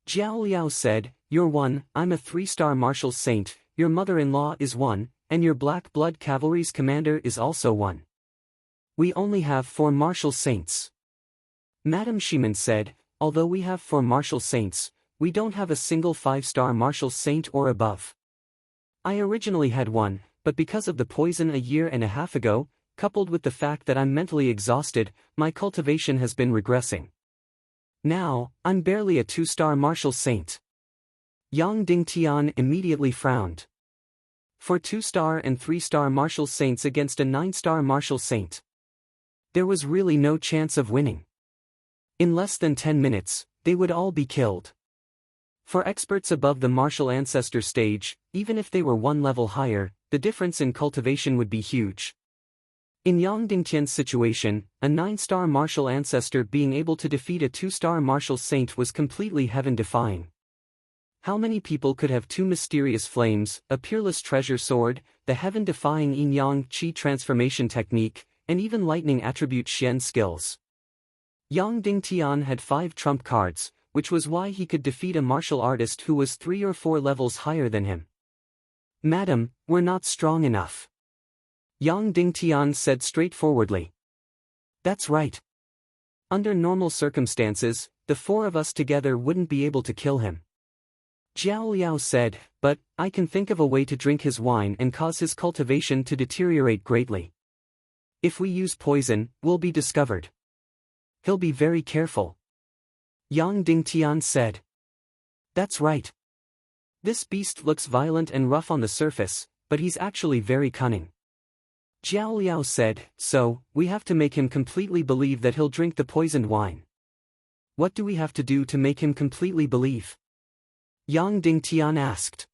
A: Jiao Liao said, you're 1, I'm a 3-star martial saint, your mother-in-law is 1, and your Black Blood Cavalry's commander is also 1. We only have 4 martial saints. Madame Shimin said, although we have 4 martial saints, we don't have a single 5-star martial saint or above. I originally had one, but because of the poison a year and a half ago, coupled with the fact that I'm mentally exhausted, my cultivation has been regressing. Now, I'm barely a 2-star martial saint. Yang Dingtian immediately frowned. For 2-star and 3-star martial saints against a 9-star martial saint, there was really no chance of winning. In less than 10 minutes, they would all be killed. For experts above the martial ancestor stage, even if they were one level higher, the difference in cultivation would be huge. In Yang Dingtian's situation, a 9-star martial ancestor being able to defeat a 2-star martial saint was completely heaven-defying. How many people could have 2 mysterious flames, a peerless treasure sword, the heaven-defying yin-yang qi transformation technique, and even lightning attribute Xian skills? Yang Dingtian had 5 trump cards, which was why he could defeat a martial artist who was 3 or 4 levels higher than him. "Madam, we're not strong enough," Yang Dingtian said straightforwardly. "That's right. Under normal circumstances, the 4 of us together wouldn't be able to kill him." Jiao Liao said, "But I can think of a way to drink his wine and cause his cultivation to deteriorate greatly. If we use poison, we'll be discovered. He'll be very careful." Yang Dingtian said. "That's right. This beast looks violent and rough on the surface, but he's actually very cunning." Jiao Liao said, "So, we have to make him completely believe that he'll drink the poisoned wine. What do we have to do to make him completely believe?" Yang Dingtian asked.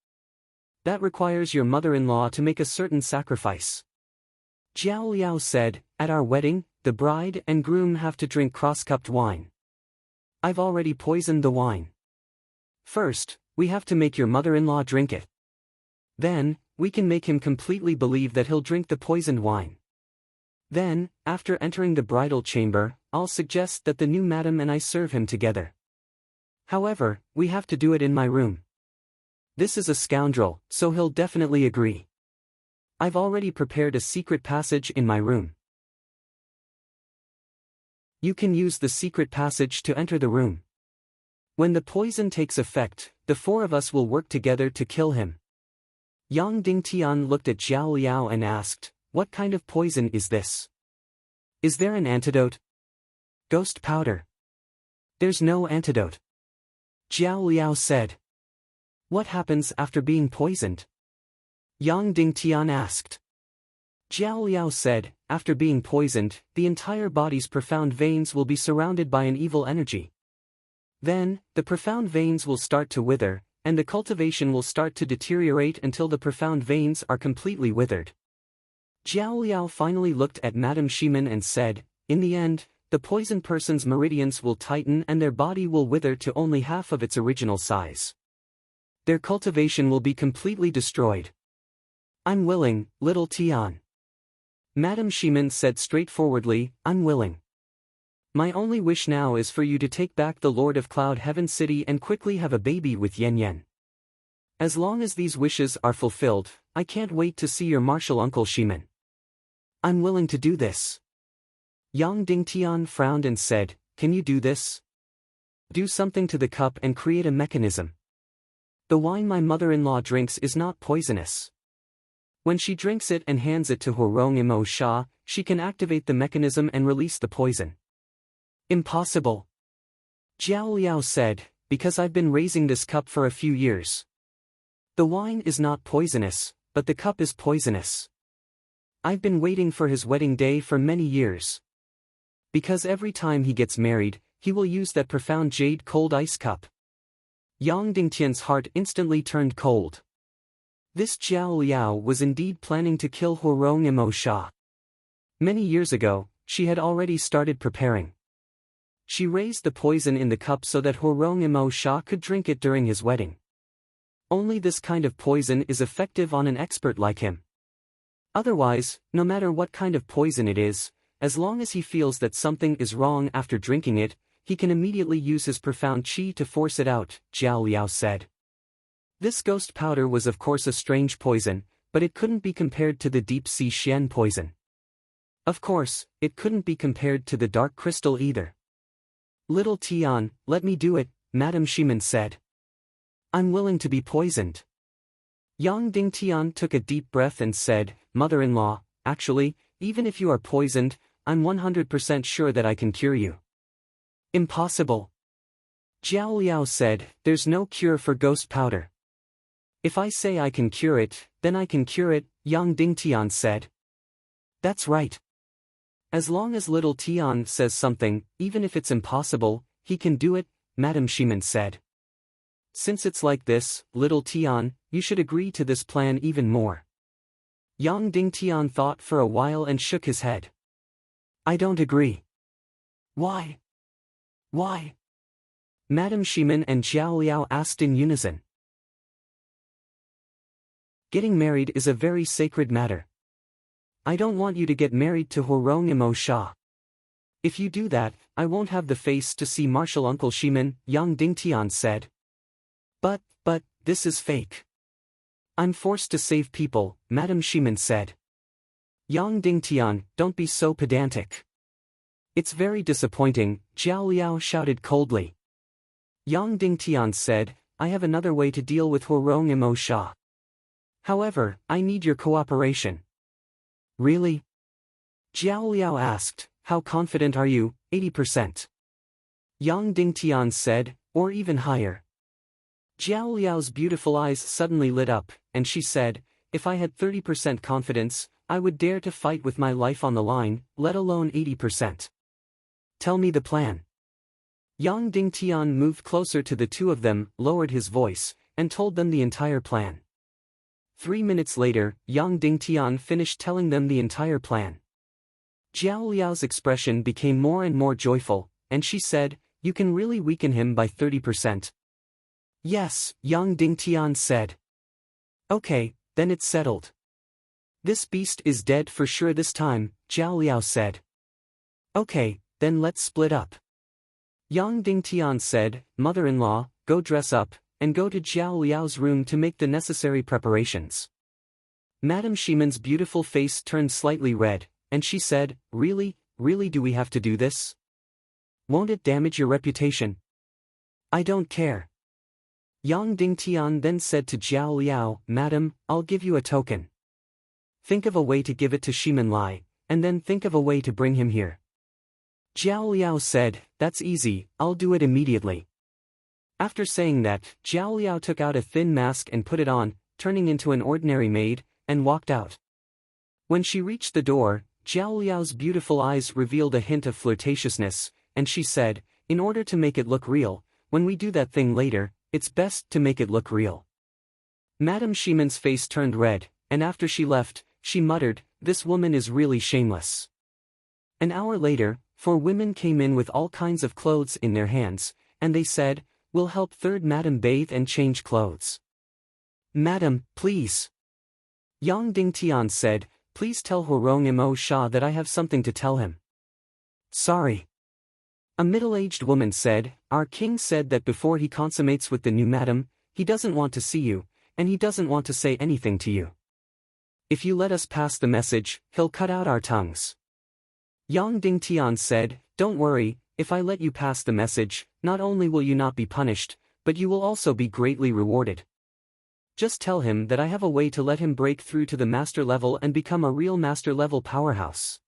A: "That requires your mother-in-law to make a certain sacrifice." Jiao Liao said, "At our wedding, the bride and groom have to drink cross-cupped wine. I've already poisoned the wine. First, we have to make your mother-in-law drink it. Then, we can make him completely believe that he'll drink the poisoned wine. Then, after entering the bridal chamber, I'll suggest that the new madam and I serve him together. However, we have to do it in my room. This is a scoundrel, so he'll definitely agree. I've already prepared a secret passage in my room. You can use the secret passage to enter the room. When the poison takes effect, the 4 of us will work together to kill him." Yang Dingtian looked at Jiao Liao and asked, "What kind of poison is this? Is there an antidote?" "Ghost powder." "There's no antidote," Jiao Liao said. "What happens after being poisoned?" Yang Dingtian asked. Jiao Liao said, "After being poisoned, the entire body's profound veins will be surrounded by an evil energy. Then, the profound veins will start to wither, and the cultivation will start to deteriorate until the profound veins are completely withered." Jiao Liao finally looked at Madame Shimen and said, "In the end, the poisoned person's meridians will tighten and their body will wither to only half of its original size. Their cultivation will be completely destroyed." "I'm willing, little Tian." Madame Shimen said straightforwardly, "I'm willing. My only wish now is for you to take back the Lord of Cloud Heaven City and quickly have a baby with Yan Yan. As long as these wishes are fulfilled, I can't wait to see your martial uncle Shimen. I'm willing to do this." Yang Dingtian frowned and said, "Can you do this? Do something to the cup and create a mechanism. The wine my mother-in-law drinks is not poisonous. When she drinks it and hands it to Horong Imo Sha, she can activate the mechanism and release the poison." "Impossible," Jiao Liao said, "because I've been raising this cup for a few years. The wine is not poisonous, but the cup is poisonous. I've been waiting for his wedding day for many years. Because every time he gets married, he will use that profound jade cold ice cup." Yang Dingtian's heart instantly turned cold. This Jiao Liao was indeed planning to kill Horong Imo Sha. Many years ago, she had already started preparing. She raised the poison in the cup so that Horong Imo Sha could drink it during his wedding. Only this kind of poison is effective on an expert like him. Otherwise, no matter what kind of poison it is, as long as he feels that something is wrong after drinking it, he can immediately use his profound qi to force it out, Jiao Liao said. This ghost powder was of course a strange poison, but it couldn't be compared to the deep-sea Xian poison. Of course, it couldn't be compared to the dark crystal either. "Little Tian, let me do it," Madame Shimen said. I'm willing to be poisoned. Yang Dingtian took a deep breath and said, Mother-in-law, actually, even if you are poisoned, I'm 100% sure that I can cure you. Impossible. Jiao Liao said, there's no cure for ghost powder. If I say I can cure it, then I can cure it, Yang Dingtian said. That's right. As long as little Tian says something, even if it's impossible, he can do it, Madame Shimin said. Since it's like this, little Tian, you should agree to this plan even more. Yang Dingtian thought for a while and shook his head. I don't agree. Why? Why? Madame Shimin and Jiao Liao asked in unison. Getting married is a very sacred matter. I don't want you to get married to Horong Imo Sha. If you do that, I won't have the face to see Martial Uncle Shimin, Yang Dingtian said. But, this is fake. I'm forced to save people, Madame Shimin said. Yang Dingtian, don't be so pedantic. It's very disappointing, Jiao Liao shouted coldly. Yang Dingtian said, I have another way to deal with Horong Imo Sha. However, I need your cooperation. Really? Jiao Liao asked, how confident are you? 80%. Yang Dingtian said, or even higher. Jiao Liao's beautiful eyes suddenly lit up, and she said, if I had 30% confidence, I would dare to fight with my life on the line, let alone 80%. Tell me the plan. Yang Dingtian moved closer to the two of them, lowered his voice, and told them the entire plan. 3 minutes later, Yang Dingtian finished telling them the entire plan. Jiao Liao's expression became more and more joyful, and she said, you can really weaken him by 30%. Yes, Yang Dingtian said. Okay, then it's settled. This beast is dead for sure this time, Jiao Liao said. Okay, then let's split up. Yang Dingtian said, Mother-in-law, go dress up, and go to Jiao Liao's room to make the necessary preparations. Madame Shimin's beautiful face turned slightly red, and she said, really do we have to do this? Won't it damage your reputation? I don't care. Yang Dingtian then said to Jiao Liao, Madam, I'll give you a token. Think of a way to give it to Shimin Lai, and then think of a way to bring him here. Jiao Liao said, that's easy, I'll do it immediately. After saying that, Jiao Liao took out a thin mask and put it on, turning into an ordinary maid, and walked out. When she reached the door, Jiao Liao's beautiful eyes revealed a hint of flirtatiousness, and she said, in order to make it look real, when we do that thing later, it's best to make it look real. Madame Shimin's face turned red, and after she left, she muttered, this woman is really shameless. An hour later, 4 women came in with all kinds of clothes in their hands, and they said, we'll help third madam bathe and change clothes. Madam, please. Yang Dingtian said, please tell Horong Imo Sha that I have something to tell him. Sorry. A middle-aged woman said, our king said that before he consummates with the new madam, he doesn't want to see you, and he doesn't want to say anything to you. If you let us pass the message, he'll cut out our tongues. Yang Dingtian said, don't worry, if I let you pass the message, not only will you not be punished, but you will also be greatly rewarded. Just tell him that I have a way to let him break through to the master level and become a real master level powerhouse.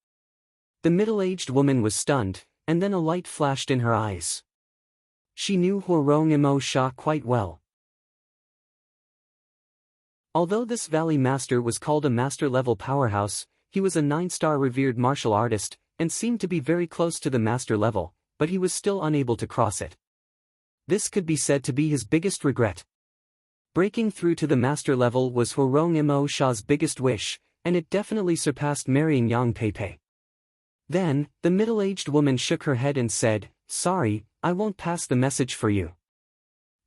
A: The middle-aged woman was stunned, and then a light flashed in her eyes. She knew Horong Imo Sha quite well. Although this valley master was called a master-level powerhouse, he was a 9-star revered martial artist, and seemed to be very close to the master level, but he was still unable to cross it. This could be said to be his biggest regret. Breaking through to the master level was Horong Imo Sha's biggest wish, and it definitely surpassed marrying Yang Peipei. Then, the middle-aged woman shook her head and said, sorry, I won't pass the message for you.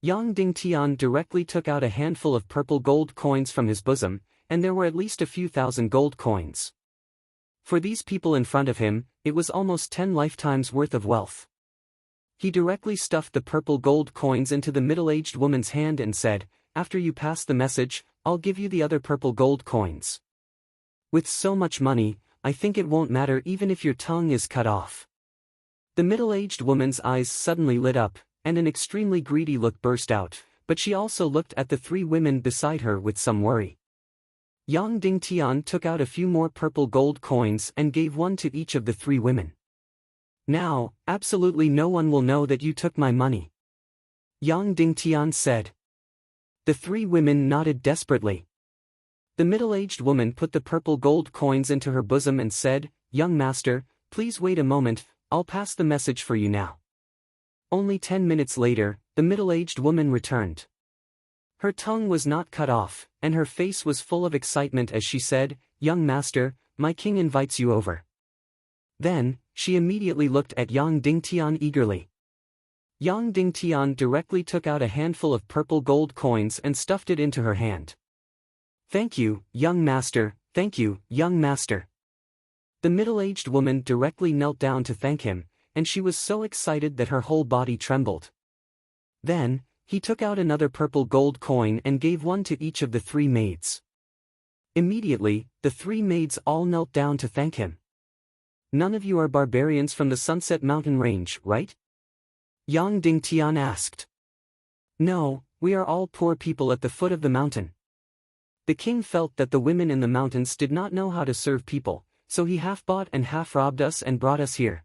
A: Yang Dingtian directly took out a handful of purple gold coins from his bosom, and there were at least a few thousand gold coins. For these people in front of him, it was almost 10 lifetimes worth of wealth. He directly stuffed the purple gold coins into the middle-aged woman's hand and said, after you pass the message, I'll give you the other purple gold coins. With so much money, I think it won't matter even if your tongue is cut off. The middle-aged woman's eyes suddenly lit up, and an extremely greedy look burst out, but she also looked at the three women beside her with some worry. Yang Dingtian took out a few more purple gold coins and gave one to each of the three women. Now, absolutely no one will know that you took my money, Yang Dingtian said. The three women nodded desperately. The middle-aged woman put the purple gold coins into her bosom and said, "Young master, please wait a moment, I'll pass the message for you now." Only 10 minutes later, the middle-aged woman returned. Her tongue was not cut off, and her face was full of excitement as she said, "Young master, my king invites you over." Then, she immediately looked at Yang Dingtian eagerly. Yang Dingtian directly took out a handful of purple gold coins and stuffed it into her hand. "Thank you, young master, thank you, young master." The middle-aged woman directly knelt down to thank him, and she was so excited that her whole body trembled. Then, he took out another purple gold coin and gave one to each of the three maids. Immediately, the three maids all knelt down to thank him. "None of you are barbarians from the Sunset Mountain Range, right?" Yang Dingtian asked. "No, we are all poor people at the foot of the mountain." The king felt that the women in the mountains did not know how to serve people, so he half bought and half robbed us and brought us here.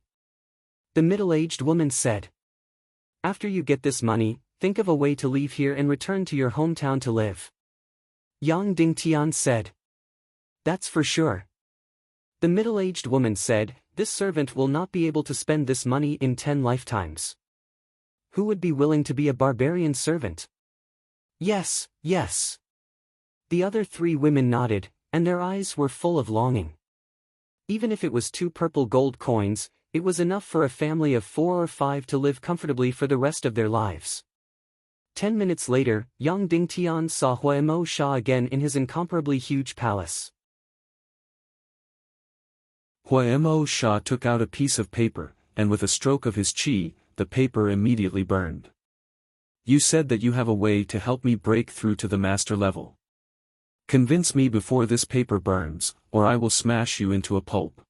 A: The middle-aged woman said. "After you get this money, think of a way to leave here and return to your hometown to live," Yang Dingtian said. "That's for sure." The middle-aged woman said, "This servant will not be able to spend this money in 10 lifetimes. Who would be willing to be a barbarian servant?" "Yes, yes." The other three women nodded, and their eyes were full of longing. Even if it was 2 purple gold coins, it was enough for a family of 4 or 5 to live comfortably for the rest of their lives. 10 minutes later, Yang Dingtian saw Huemo Sha again in his incomparably huge palace.
B: Huemo Sha took out a piece of paper, and with a stroke of his chi, the paper immediately burned. "You said that you have a way to help me break through to the master level. Convince me before this paper burns, or I will smash you into a pulp,"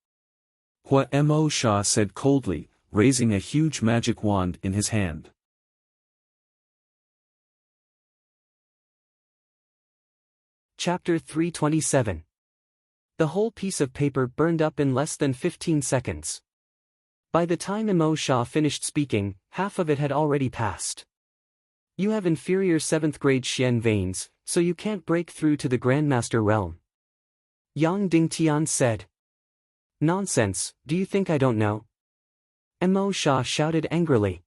B: Huemo Sha said coldly, raising a huge magic wand in his hand.
A: Chapter 327. The whole piece of paper burned up in less than 15 seconds. By the time Huemo Sha finished speaking, half of it had already passed. "You have inferior 7th grade Xian veins, so you can't break through to the Grandmaster realm," Yang Dingtian said. "Nonsense, do you think I don't know?" Huemo Sha shouted angrily.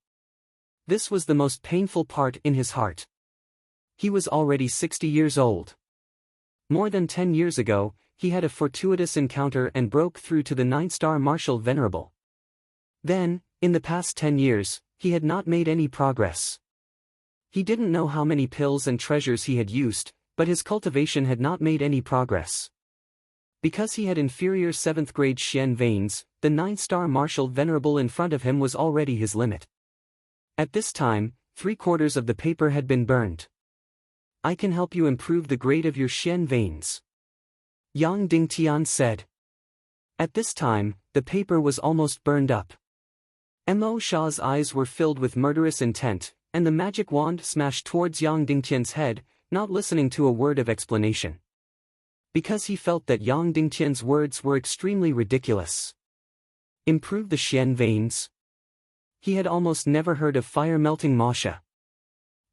A: This was the most painful part in his heart. He was already 60 years old. More than 10 years ago, he had a fortuitous encounter and broke through to the 9-star Martial Venerable. Then, in the past 10 years, he had not made any progress. He didn't know how many pills and treasures he had used, but his cultivation had not made any progress. Because he had inferior 7th grade Xian veins, the 9-star Martial Venerable in front of him was already his limit. At this time, 3/4 of the paper had been burned. "I can help you improve the grade of your Xian veins," Yang Dingtian said. At this time, the paper was almost burned up. Huemo Sha's eyes were filled with murderous intent, and the magic wand smashed towards Yang Dingtian's head, not listening to a word of explanation. Because he felt that Yang Dingtian's words were extremely ridiculous. Improve the Xian veins? He had almost never heard of fire-melting Masha.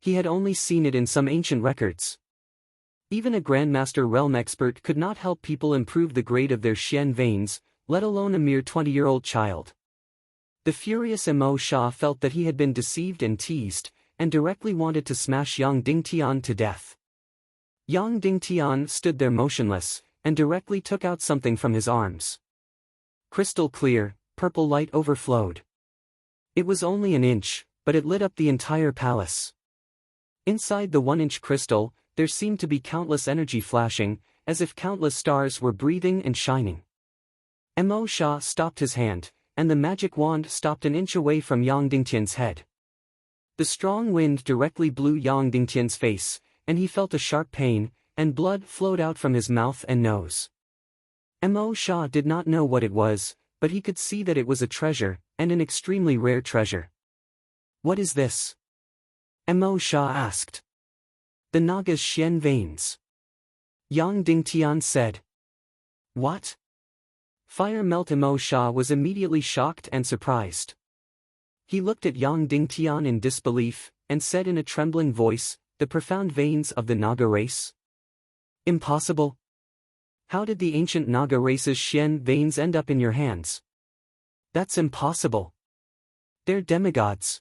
A: He had only seen it in some ancient records. Even a Grandmaster realm expert could not help people improve the grade of their Xian veins, let alone a mere 20-year-old child. The furious Huemo Sha felt that he had been deceived and teased, and directly wanted to smash Yang Dingtian to death. Yang Dingtian stood there motionless, and directly took out something from his arms. Crystal clear, purple light overflowed. It was only an inch, but it lit up the entire palace. Inside the 1-inch crystal, there seemed to be countless energy flashing, as if countless stars were breathing and shining. Huemo Sha stopped his hand, and the magic wand stopped an inch away from Yang Dingtian's head. The strong wind directly blew Yang Dingtian's face, and he felt a sharp pain, and blood flowed out from his mouth and nose. Huemo Sha did not know what it was, but he could see that it was a treasure, and an extremely rare treasure. "What is this?" Huemo Sha asked. The Naga's Xian veins. Yang Dingtian said. What? Fire Melt Emo Sha was immediately shocked and surprised. He looked at Yang Dingtian in disbelief, and said in a trembling voice, the profound veins of the Naga race? Impossible. How did the ancient Naga race's Xian veins end up in your hands? That's impossible. They're demigods.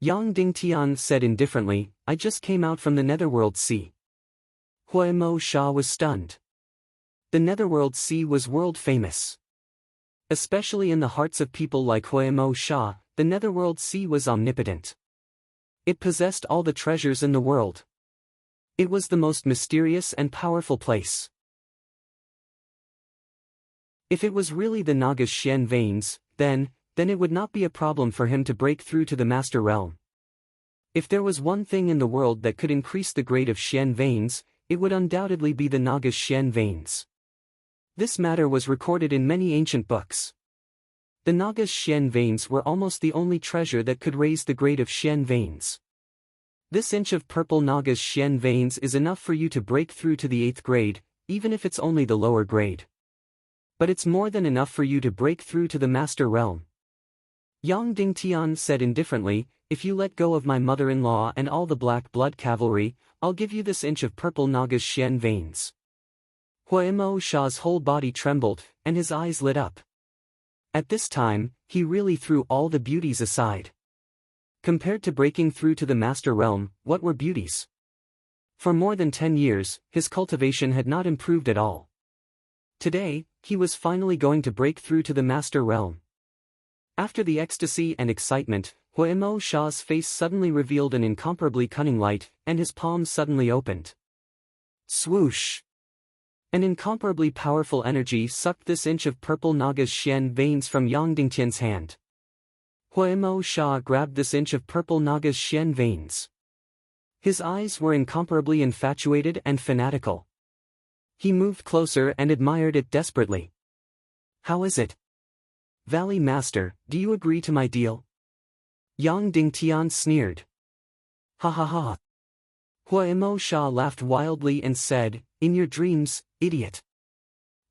A: Yang Dingtian said indifferently, I just came out from the Netherworld Sea. Huemo Sha was stunned. The Netherworld Sea was world famous. Especially in the hearts of people like Huemo Sha, the Netherworld Sea was omnipotent. It possessed all the treasures in the world. It was the most mysterious and powerful place. If it was really the Naga's Xian veins, then it would not be a problem for him to break through to the Master Realm. If there was one thing in the world that could increase the grade of Xian veins, it would undoubtedly be the Naga's Xian veins. This matter was recorded in many ancient books. The Naga's Xian veins were almost the only treasure that could raise the grade of Xian veins. This inch of purple Naga's Xian veins is enough for you to break through to the 8th grade, even if it's only the lower grade. But it's more than enough for you to break through to the Master Realm. Yang Dingtian said indifferently, if you let go of my mother-in-law and all the black blood cavalry, I'll give you this inch of purple Naga's Xian veins. Huemo Sha's whole body trembled, and his eyes lit up. At this time, he really threw all the beauties aside. Compared to breaking through to the Master Realm, what were beauties? For more than 10 years, his cultivation had not improved at all. Today, he was finally going to break through to the Master Realm. After the ecstasy and excitement, Huemo Sha's face suddenly revealed an incomparably cunning light, and his palms suddenly opened. Swoosh! An incomparably powerful energy sucked this inch of purple Naga's Xian veins from Yang Dingtian's hand. Huemo Sha grabbed this inch of purple Naga's Xian veins. His eyes were incomparably infatuated and fanatical. He moved closer and admired it desperately. How is it? Valley Master, do you agree to my deal? Yang Dingtian sneered. Ha ha ha. Huemo Sha laughed wildly and said, in your dreams, idiot.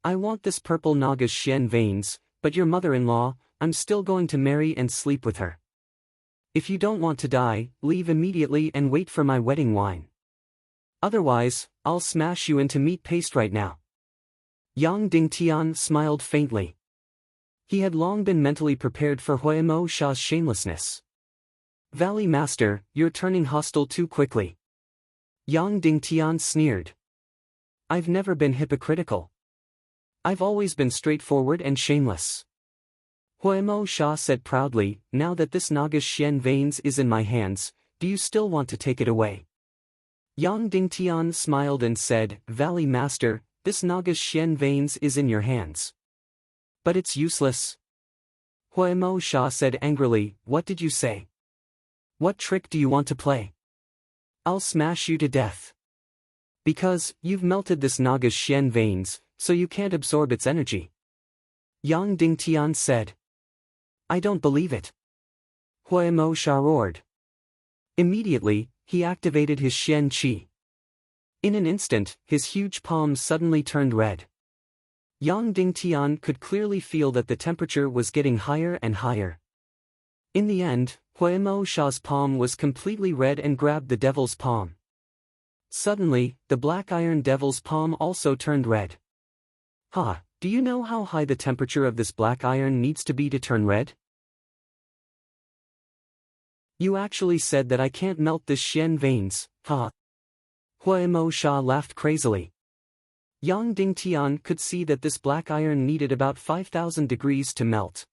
A: I want this purple Naga's Xian veins, but your mother-in-law, I'm still going to marry and sleep with her. If you don't want to die, leave immediately and wait for my wedding wine. Otherwise, I'll smash you into meat paste right now. Yang Dingtian smiled faintly. He had long been mentally prepared for Huemo Sha's shamelessness. Valley Master, you're turning hostile too quickly. Yang Dingtian sneered. I've never been hypocritical. I've always been straightforward and shameless. Huemo Sha said proudly, now that this Naga's Xian veins is in my hands, do you still want to take it away? Yang Dingtian smiled and said, Valley Master, this Naga's Xian veins is in your hands. But it's useless. Huemo Sha said angrily, what did you say? What trick do you want to play? I'll smash you to death. Because, you've melted this Naga's Xian veins, so you can't absorb its energy. Yang Dingtian said. I don't believe it. Huemo Sha roared. Immediately, he activated his Xian Qi. In an instant, his huge palms suddenly turned red. Yang Dingtian could clearly feel that the temperature was getting higher and higher. In the end, Huemo Sha's palm was completely red and grabbed the devil's palm. Suddenly, the black iron devil's palm also turned red. Ha, do you know how high the temperature of this black iron needs to be to turn red? You actually said that I can't melt this Xian veins, ha. Huemo Sha laughed crazily. Yang Dingtian could see that this black iron needed about 5,000 degrees to melt.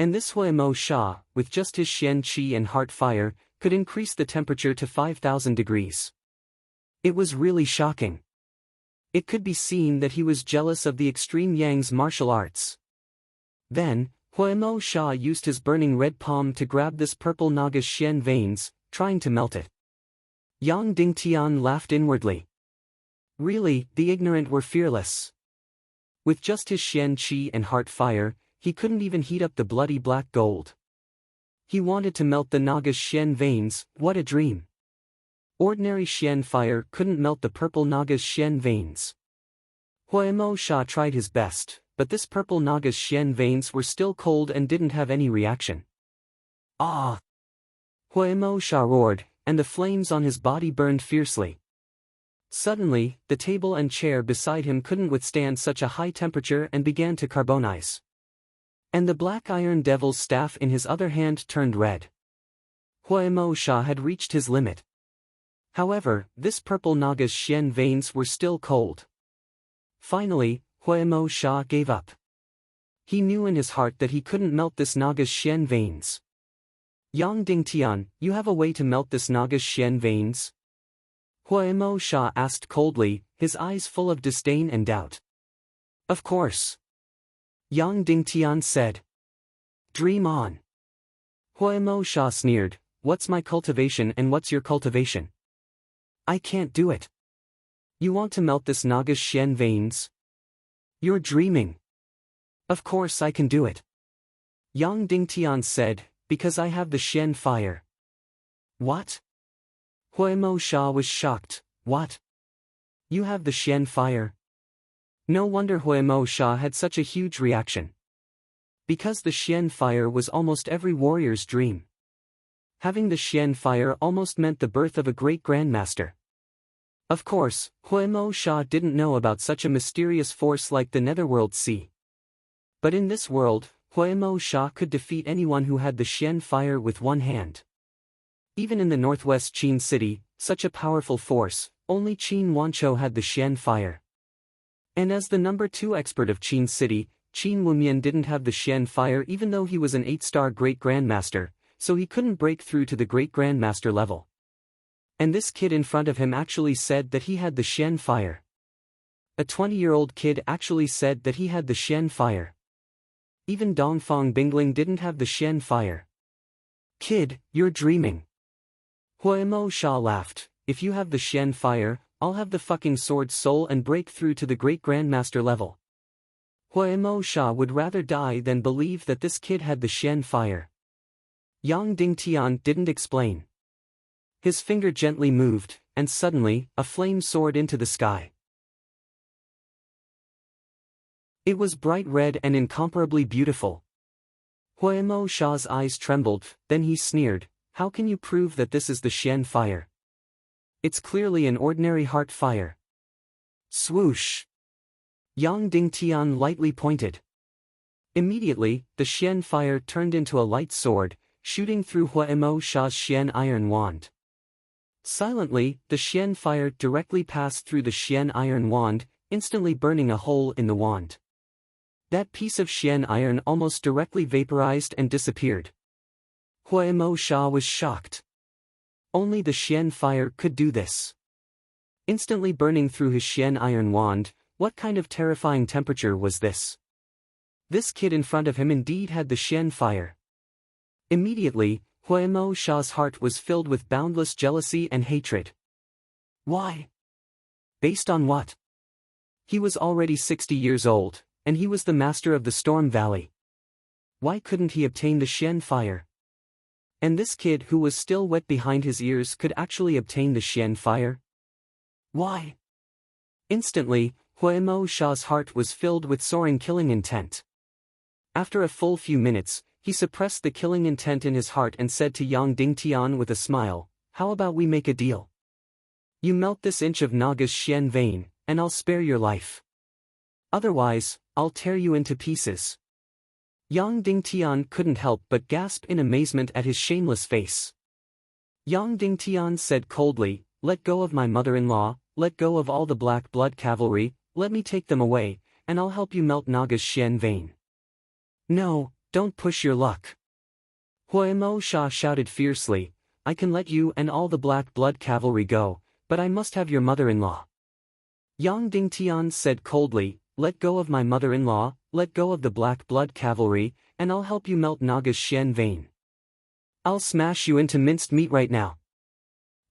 A: And this Huemo Sha, with just his Xian Qi and heart fire, could increase the temperature to 5,000 degrees. It was really shocking. It could be seen that he was jealous of the extreme Yang's martial arts. Then, Huemo Sha used his burning red palm to grab this purple Naga's Xian veins, trying to melt it. Yang Dingtian laughed inwardly. Really, the ignorant were fearless. With just his Xian Qi and heart fire, he couldn't even heat up the bloody black gold. He wanted to melt the Naga's Xian veins, what a dream. Ordinary Xian fire couldn't melt the purple Naga's Xian veins. Huemo Sha tried his best, but this purple Naga's Xian veins were still cold and didn't have any reaction. Ah! Huemo Sha roared, and the flames on his body burned fiercely. Suddenly, the table and chair beside him couldn't withstand such a high temperature and began to carbonize. And the black iron devil's staff in his other hand turned red. Huemo Sha had reached his limit. However, this purple Naga's Xian veins were still cold. Finally, Huemo Sha gave up. He knew in his heart that he couldn't melt this Naga's Xian veins. Yang Dingtian, you have a way to melt this Naga's Xian veins? Huemo Sha asked coldly, his eyes full of disdain and doubt. Of course. Yang Dingtian said. Dream on. Huemo Sha sneered, what's my cultivation and what's your cultivation? I can't do it. You want to melt this Naga's Xian veins? You're dreaming. Of course I can do it. Yang Dingtian said, because I have the Xian fire. What? Huemo Sha was shocked, what? You have the Xian fire? No wonder Huemo Sha had such a huge reaction. Because the Xian fire was almost every warrior's dream. Having the Xian fire almost meant the birth of a great grandmaster. Of course, Huemo Sha didn't know about such a mysterious force like the Netherworld Sea. But in this world, Huemo Sha could defeat anyone who had the Xian fire with one hand. Even in the northwest Qin city, such a powerful force, only Qin Wanchou had the Xian fire. And as the number 2 expert of Qin city, Qin Wumian didn't have the Xian fire even though he was an 8-star Great Grandmaster, so he couldn't break through to the Great Grandmaster level. And this kid in front of him actually said that he had the Xian fire. A 20-year-old kid actually said that he had the Xian fire. Even Dongfang Bingling didn't have the Xian fire. Kid, you're dreaming. Huemo Sha laughed, if you have the Xian fire, I'll have the fucking sword soul and break through to the Great Grandmaster level. Huemo Sha would rather die than believe that this kid had the Xian fire. Yang Dingtian didn't explain. His finger gently moved, and suddenly, a flame soared into the sky. It was bright red and incomparably beautiful. Huemo Sha's eyes trembled, then he sneered, how can you prove that this is the Xian fire? It's clearly an ordinary heart fire. Swoosh! Yang Dingtian lightly pointed. Immediately, the Xian fire turned into a light sword, shooting through Huemo Sha's Xian iron wand. Silently, the Xian fire directly passed through the Xian iron wand, instantly burning a hole in the wand. That piece of Xian iron almost directly vaporized and disappeared. Huemo Sha was shocked. Only the Xian fire could do this. Instantly burning through his Xian iron wand, what kind of terrifying temperature was this? This kid in front of him indeed had the Xian fire. Immediately, Huemo Sha's heart was filled with boundless jealousy and hatred. Why? Based on what? He was already 60 years old, and he was the master of the Storm Valley. Why couldn't he obtain the Xian fire? And this kid who was still wet behind his ears could actually obtain the Xian fire? Why? Instantly, Huemo Sha's heart was filled with soaring killing intent. After a full few minutes, he suppressed the killing intent in his heart and said to Yang Dingtian with a smile, how about we make a deal? You melt this inch of Naga's Xian vein, and I'll spare your life. Otherwise, I'll tear you into pieces. Yang Dingtian couldn't help but gasp in amazement at his shameless face. Yang Dingtian said coldly, let go of my mother-in-law, let go of all the black blood cavalry, let me take them away, and I'll help you melt Naga's Xian vein. No, don't push your luck. Huemo Sha shouted fiercely, I can let you and all the black blood cavalry go, but I must have your mother-in-law. Yang Dingtian said coldly, let go of my mother-in-law, let go of the black blood cavalry, and I'll help you melt Naga's Xian vein. I'll smash you into minced meat right now.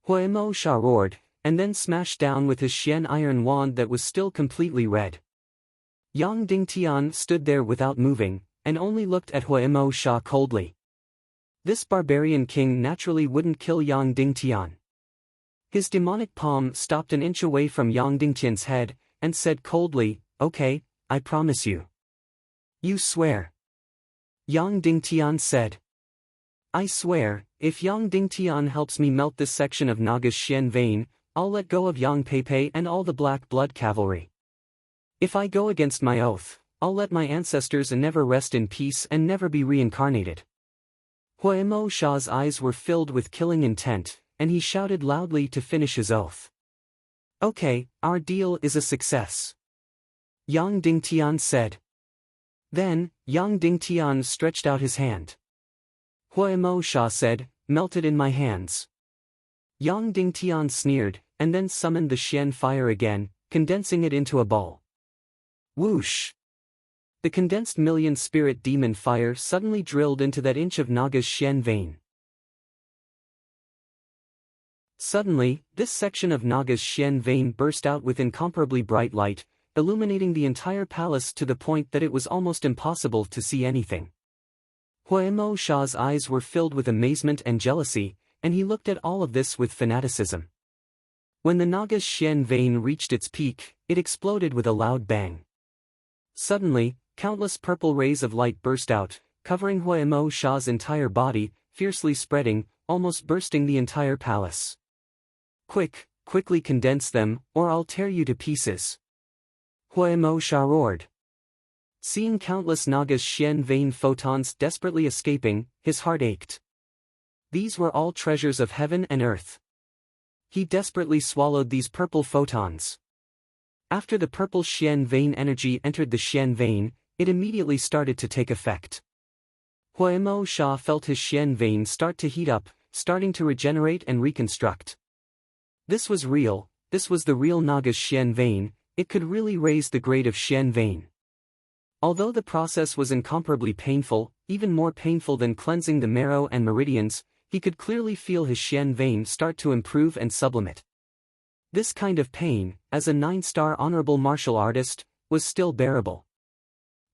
A: Huemo Sha roared, and then smashed down with his Xian iron wand that was still completely red. Yang Dingtian stood there without moving, and only looked at Huemo Sha coldly. This barbarian king naturally wouldn't kill Yang Dingtian. His demonic palm stopped an inch away from Yang Dingtian's head, and said coldly, "Okay, I promise you." "You swear?" Yang Dingtian said. "I swear, if Yang Dingtian helps me melt this section of Naga's Xian vein, I'll let go of Yang Peipei and all the Black Blood Cavalry. If I go against my oath, I'll let my ancestors never rest in peace and never be reincarnated." Huemo Sha's eyes were filled with killing intent, and he shouted loudly to finish his oath. "Okay, our deal is a success," Yang Dingtian said. Then, Yang Dingtian stretched out his hand. Huemo Sha said, "Melt it in my hands." Yang Dingtian sneered, and then summoned the Xian fire again, condensing it into a ball. Whoosh! The condensed million spirit demon fire suddenly drilled into that inch of Naga's Xian vein. Suddenly, this section of Naga's Xian vein burst out with incomparably bright light, illuminating the entire palace to the point that it was almost impossible to see anything. Huemo Sha's eyes were filled with amazement and jealousy, and he looked at all of this with fanaticism. When the Naga's Xian vein reached its peak, it exploded with a loud bang. Suddenly, countless purple rays of light burst out, covering Huemo Sha's entire body, fiercely spreading, almost bursting the entire palace. Quickly condense them, or I'll tear you to pieces," Huemo Sha roared. Seeing countless Naga's Xian vein photons desperately escaping, his heart ached. These were all treasures of heaven and earth. He desperately swallowed these purple photons. After the purple Xian vein energy entered the Xian vein, it immediately started to take effect. Huemo Sha felt his Xian vein start to heat up, starting to regenerate and reconstruct. This was real, this was the real Naga's Xian vein, it could really raise the grade of Xian vein. Although the process was incomparably painful, even more painful than cleansing the marrow and meridians, he could clearly feel his Xian vein start to improve and sublimate. This kind of pain, as a 9-star honorable martial artist, was still bearable.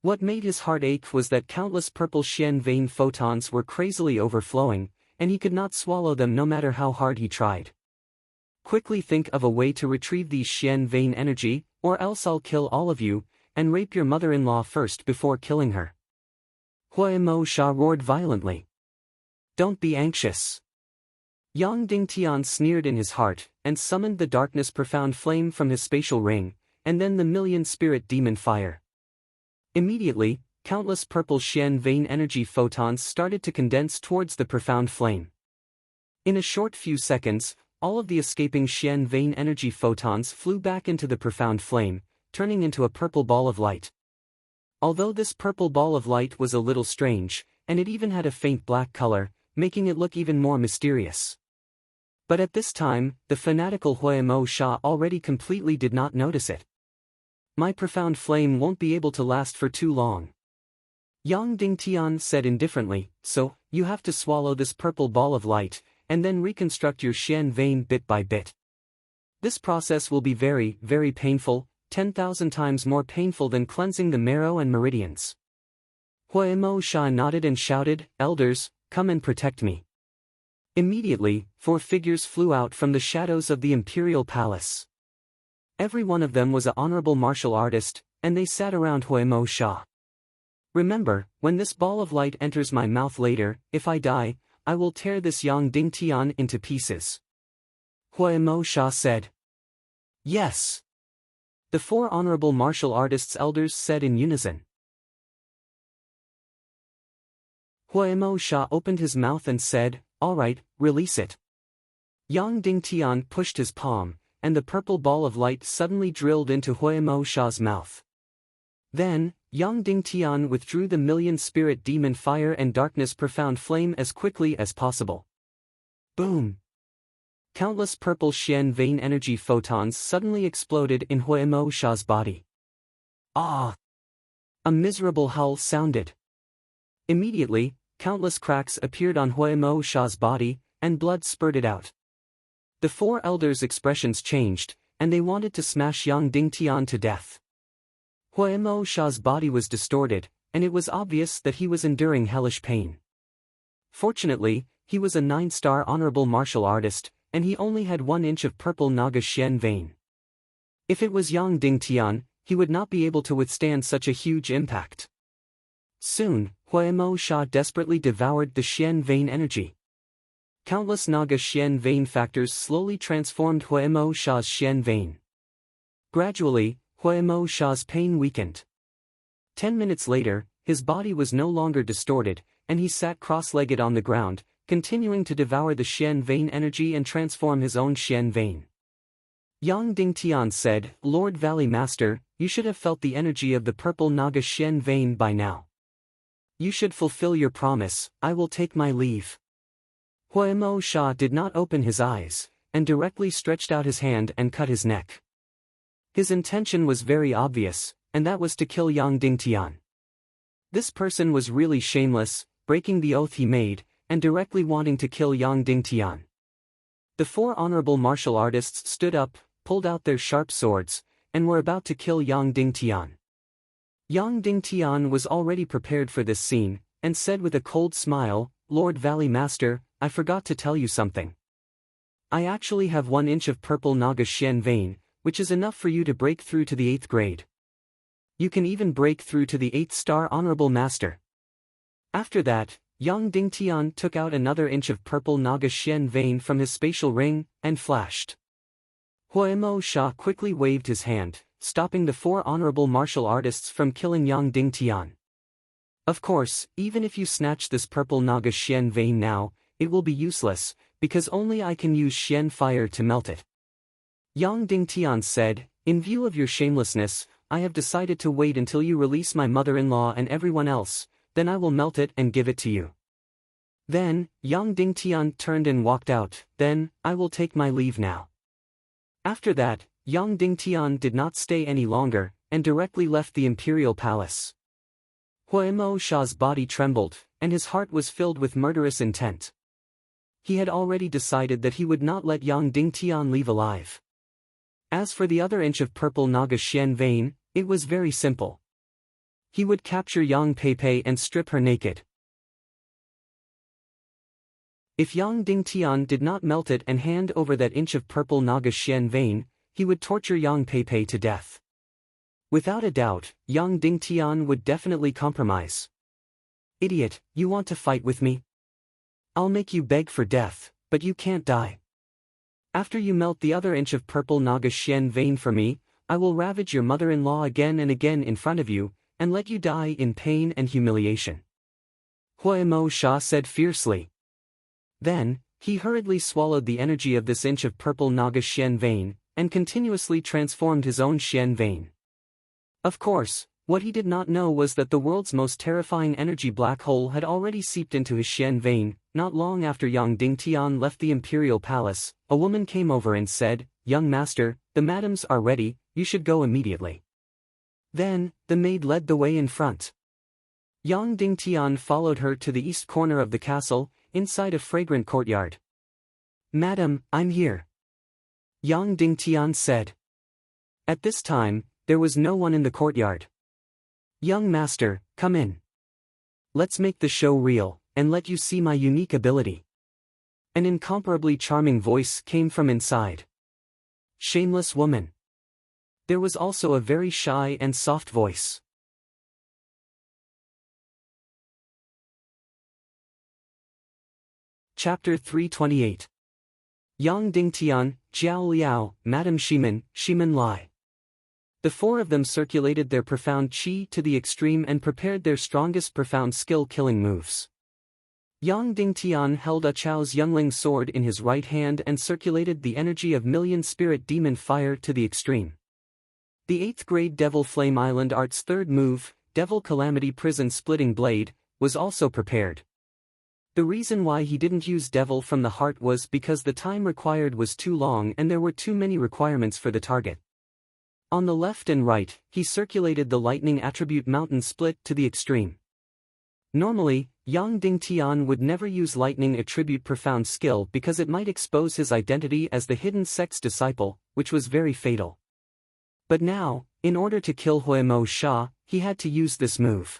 A: What made his heart ache was that countless purple Xian vein photons were crazily overflowing, and he could not swallow them no matter how hard he tried. Quickly think of a way to retrieve these Xian vein energy, or else I'll kill all of you, and rape your mother-in-law first before killing her. Huemo Sha roared violently. "Don't be anxious." Yang Dingtian sneered in his heart, and summoned the darkness profound flame from his spatial ring, and then the million spirit demon fire. Immediately, countless purple Xian vein energy photons started to condense towards the profound flame. In a short few seconds, all of the escaping Xian vein energy photons flew back into the profound flame, turning into a purple ball of light. Although this purple ball of light was a little strange, and it even had a faint black color, making it look even more mysterious. But at this time, the fanatical Huemo Sha already completely did not notice it. "My profound flame won't be able to last for too long," Yang Dingtian said indifferently, "so, you have to swallow this purple ball of light, and then reconstruct your Xian vein bit by bit. This process will be very, very painful, 10,000 times more painful than cleansing the marrow and meridians." Huemo Sha nodded and shouted, "Elders, come and protect me." Immediately, 4 figures flew out from the shadows of the imperial palace. Every one of them was an honorable martial artist, and they sat around Huemo Sha. "Remember, when this ball of light enters my mouth later, if I die, I will tear this Yang Dingtian into pieces," Huemo Sha said. "Yes," the 4 honorable martial artists' elders said in unison. Huemo Sha opened his mouth and said, "All right, release it." Yang Dingtian pushed his palm, and the purple ball of light suddenly drilled into Huemo Sha's mouth. Then, Yang Dingtian withdrew the million spirit demon fire and darkness profound flame as quickly as possible. Boom! Countless purple Xian vein energy photons suddenly exploded in Huemo Sha's body. Ah! A miserable howl sounded. Immediately, countless cracks appeared on Huemo Sha's body, and blood spurted out. The 4 elders' expressions changed, and they wanted to smash Yang Dingtian to death. Huemo Sha's body was distorted, and it was obvious that he was enduring hellish pain. Fortunately, he was a 9-star honorable martial artist, and he only had 1 inch of purple Naga Xian vein. If it was Yang Dingtian, he would not be able to withstand such a huge impact. Soon, Huemo Sha desperately devoured the Xian vein energy. Countless Naga Xian vein factors slowly transformed Huemo Sha's Xian vein. Gradually, Huemo Sha's pain weakened. 10 minutes later, his body was no longer distorted, and he sat cross-legged on the ground, continuing to devour the Xian vein energy and transform his own Xian vein. Yang Dingtian said, "Lord Valley Master, you should have felt the energy of the purple Naga Xian vein by now. You should fulfill your promise, I will take my leave." Huemo Sha did not open his eyes, and directly stretched out his hand and cut his neck. His intention was very obvious, and that was to kill Yang Dingtian. This person was really shameless, breaking the oath he made, and directly wanting to kill Yang Dingtian. The 4 honorable martial artists stood up, pulled out their sharp swords, and were about to kill Yang Dingtian. Yang Dingtian was already prepared for this scene, and said with a cold smile, "Lord Valley Master, I forgot to tell you something. I actually have 1 inch of purple Naga Xian vein, which is enough for you to break through to the 8th grade. You can even break through to the 8th star honorable master." After that, Yang Dingtian took out another inch of purple Naga Xian vein from his spatial ring, and flashed. Huemo Sha quickly waved his hand, stopping the 4 honorable martial artists from killing Yang Dingtian. "Of course, even if you snatch this purple Naga Xian vein now, it will be useless, because only I can use Xian fire to melt it." Yang Dingtian said, "In view of your shamelessness, I have decided to wait until you release my mother-in-law and everyone else, then I will melt it and give it to you." Then, Yang Dingtian turned and walked out. "Then, I will take my leave now." After that, Yang Dingtian did not stay any longer, and directly left the imperial palace. Huemo Sha's body trembled, and his heart was filled with murderous intent. He had already decided that he would not let Yang Dingtian leave alive. As for the other inch of purple Naga Xian vein, it was very simple. He would capture Yang Peipei and strip her naked. If Yang Dingtian did not melt it and hand over that inch of purple Naga Xian vein, he would torture Yang Peipei to death. Without a doubt, Yang Dingtian would definitely compromise. "Idiot, you want to fight with me? I'll make you beg for death, but you can't die. After you melt the other inch of purple Naga Xian vein for me, I will ravage your mother-in-law again and again in front of you, and let you die in pain and humiliation." Huemo Sha said fiercely. Then, he hurriedly swallowed the energy of this inch of purple Naga Xian vein, and continuously transformed his own Xian vein. Of course, what he did not know was that the world's most terrifying energy black hole had already seeped into his Xian vein. Not long after Yang Dingtian left the imperial palace, a woman came over and said, "Young master, the madams are ready, you should go immediately." Then, the maid led the way in front. Yang Dingtian followed her to the east corner of the castle, inside a fragrant courtyard. "Madam, I'm here," Yang Dingtian said. At this time, there was no one in the courtyard. "Young master, come in. Let's make the show real, and let you see my unique ability." An incomparably charming voice came from inside. "Shameless woman." There was also a very shy and soft voice. Chapter 328. Yang Dingtian, Jiao Liao, Madame Shimen Lai. The 4 of them circulated their profound qi to the extreme and prepared their strongest profound skill-killing moves. Yang Dingtian held a Chao's Youngling sword in his right hand and circulated the energy of Million Spirit Demon Fire to the extreme. The 8th grade Devil Flame Island Art's 3rd move, Devil Calamity Prison Splitting Blade, was also prepared. The reason why he didn't use Devil from the Heart was because the time required was too long and there were too many requirements for the target. On the left and right, he circulated the Lightning Attribute Mountain Split to the extreme. Normally, Yang Dingtian would never use Lightning Attribute Profound Skill because it might expose his identity as the hidden sex disciple, which was very fatal. But now, in order to kill Huemo Sha, he had to use this move.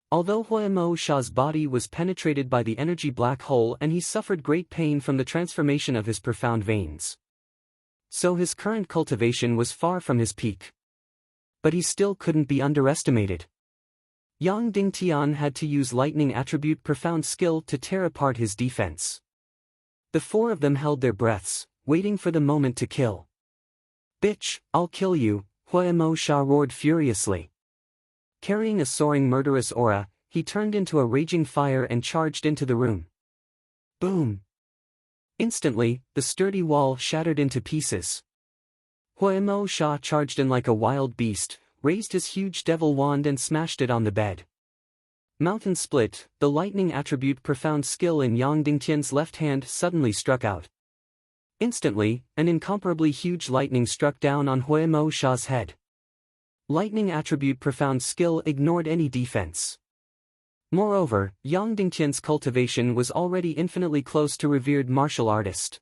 A: Although Huemo Sha's body was penetrated by the energy black hole and he suffered great pain from the transformation of his profound veins. So his current cultivation was far from his peak. But he still couldn't be underestimated. Yang Dingtian had to use lightning attribute profound skill to tear apart his defense. The four of them held their breaths, waiting for the moment to kill. "Bitch, I'll kill you," Huemo Sha roared furiously. Carrying a soaring murderous aura, he turned into a raging fire and charged into the room. Boom! Instantly, the sturdy wall shattered into pieces. Huemo Sha charged in like a wild beast, raised his huge devil wand and smashed it on the bed. Mountain split, the lightning attribute profound skill in Yang Dingtian's left hand suddenly struck out. Instantly, an incomparably huge lightning struck down on Huemo Sha's head. Lightning attribute profound skill ignored any defense. Moreover, Yang Dingtian's cultivation was already infinitely close to revered martial artist.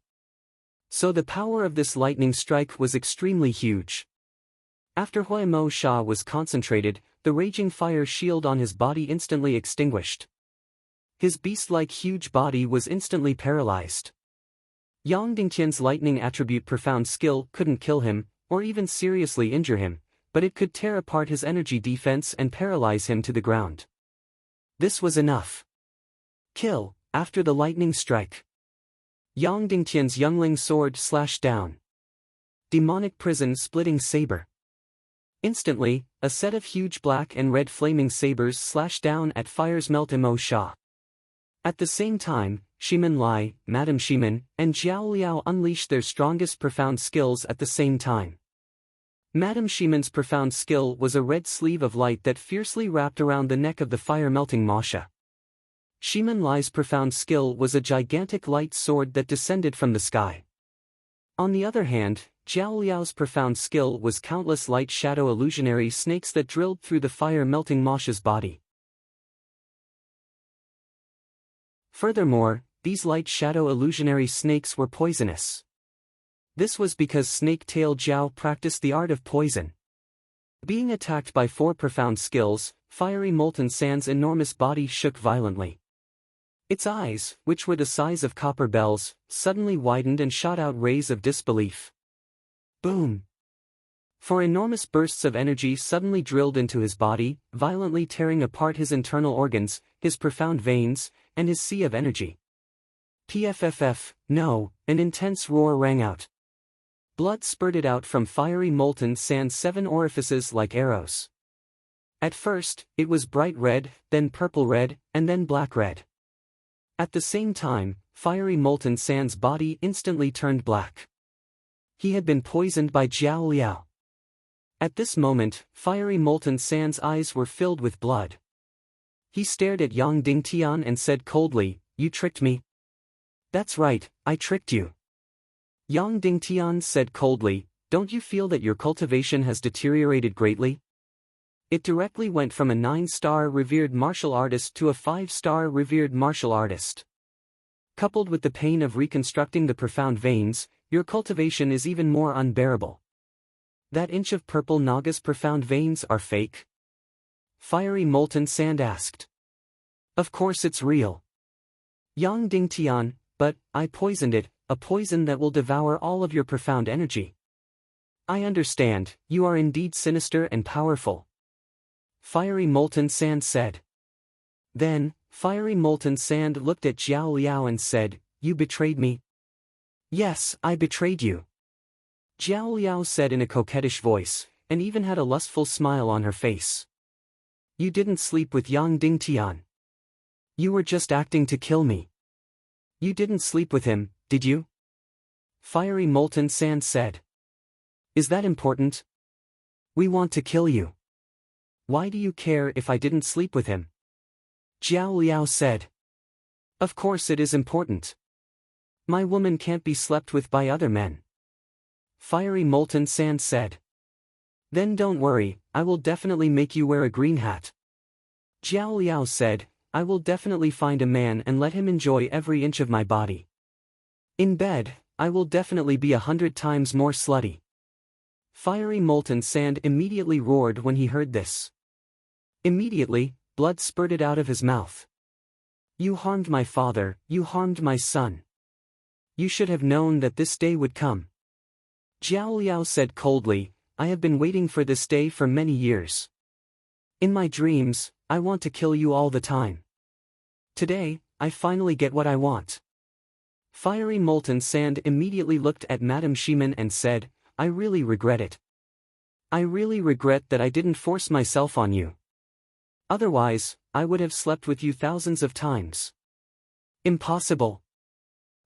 A: So the power of this lightning strike was extremely huge. After Huemo Sha was concentrated, the raging fire shield on his body instantly extinguished. His beast-like huge body was instantly paralyzed. Yang Dingtian's lightning attribute profound skill couldn't kill him, or even seriously injure him, but it could tear apart his energy defense and paralyze him to the ground. This was enough. Kill, after the lightning strike. Yang Dingtian's youngling sword slashed down. Demonic prison splitting saber. Instantly, a set of huge black and red flaming sabers slashed down at Fire's Melt Mo Sha. At the same time, Shimin Lai, Madame Shimin, and Jiao Liao unleashed their strongest profound skills at the same time. Madame Shimin's profound skill was a red sleeve of light that fiercely wrapped around the neck of the fire-melting Masha. Shimin Lai's profound skill was a gigantic light sword that descended from the sky. On the other hand, Jiao Liao's profound skill was countless light shadow illusionary snakes that drilled through the fire-melting Masha's body. Furthermore, these light shadow illusionary snakes were poisonous. This was because Snake-Tail Jiao practiced the art of poison. Being attacked by four profound skills, Fiery Molten Sand's enormous body shook violently. Its eyes, which were the size of copper bells, suddenly widened and shot out rays of disbelief. Boom! Four enormous bursts of energy suddenly drilled into his body, violently tearing apart his internal organs, his profound veins, and his sea of energy. PFFF, no, an intense roar rang out. Blood spurted out from Fiery Molten Sand's 7 orifices like arrows. At first, it was bright red, then purple red, and then black red. At the same time, Fiery Molten Sand's body instantly turned black. He had been poisoned by Jiao Liao. At this moment, Fiery Molten Sand's eyes were filled with blood. He stared at Yang Dingtian and said coldly, "You tricked me." "That's right, I tricked you." Yang Dingtian said coldly, "Don't you feel that your cultivation has deteriorated greatly?" It directly went from a 9-star revered martial artist to a 5-star revered martial artist. Coupled with the pain of reconstructing the profound veins, your cultivation is even more unbearable. That inch of purple Naga's profound veins are fake? Fiery Molten Sand asked. Of course it's real. Yang Dingtian, but I poisoned it, a poison that will devour all of your profound energy. I understand, you are indeed sinister and powerful. Fiery Molten Sand said. Then, Fiery Molten Sand looked at Jiao Liao and said, "You betrayed me." "Yes, I betrayed you." Jiao Liao said in a coquettish voice, and even had a lustful smile on her face. "You didn't sleep with Yang Dingtian. You were just acting to kill me. You didn't sleep with him, did you?" Fiery Molten Sand said. "Is that important? We want to kill you. Why do you care if I didn't sleep with him?" Jiao Liao said. "Of course it is important. My woman can't be slept with by other men." Fiery Molten Sand said. "Then don't worry, I will definitely make you wear a green hat." Jiao Liao said, "I will definitely find a man and let him enjoy every inch of my body. In bed, I will definitely be 100 times more slutty." Fiery Molten Sand immediately roared when he heard this. Immediately, blood spurted out of his mouth. You harmed my father, you harmed my son. You should have known that this day would come. Jiao Liao said coldly, I have been waiting for this day for many years. In my dreams, I want to kill you all the time. Today, I finally get what I want. Fiery Molten Sand immediately looked at Madame Shimen and said, I really regret it. I really regret that I didn't force myself on you. Otherwise, I would have slept with you thousands of times. Impossible.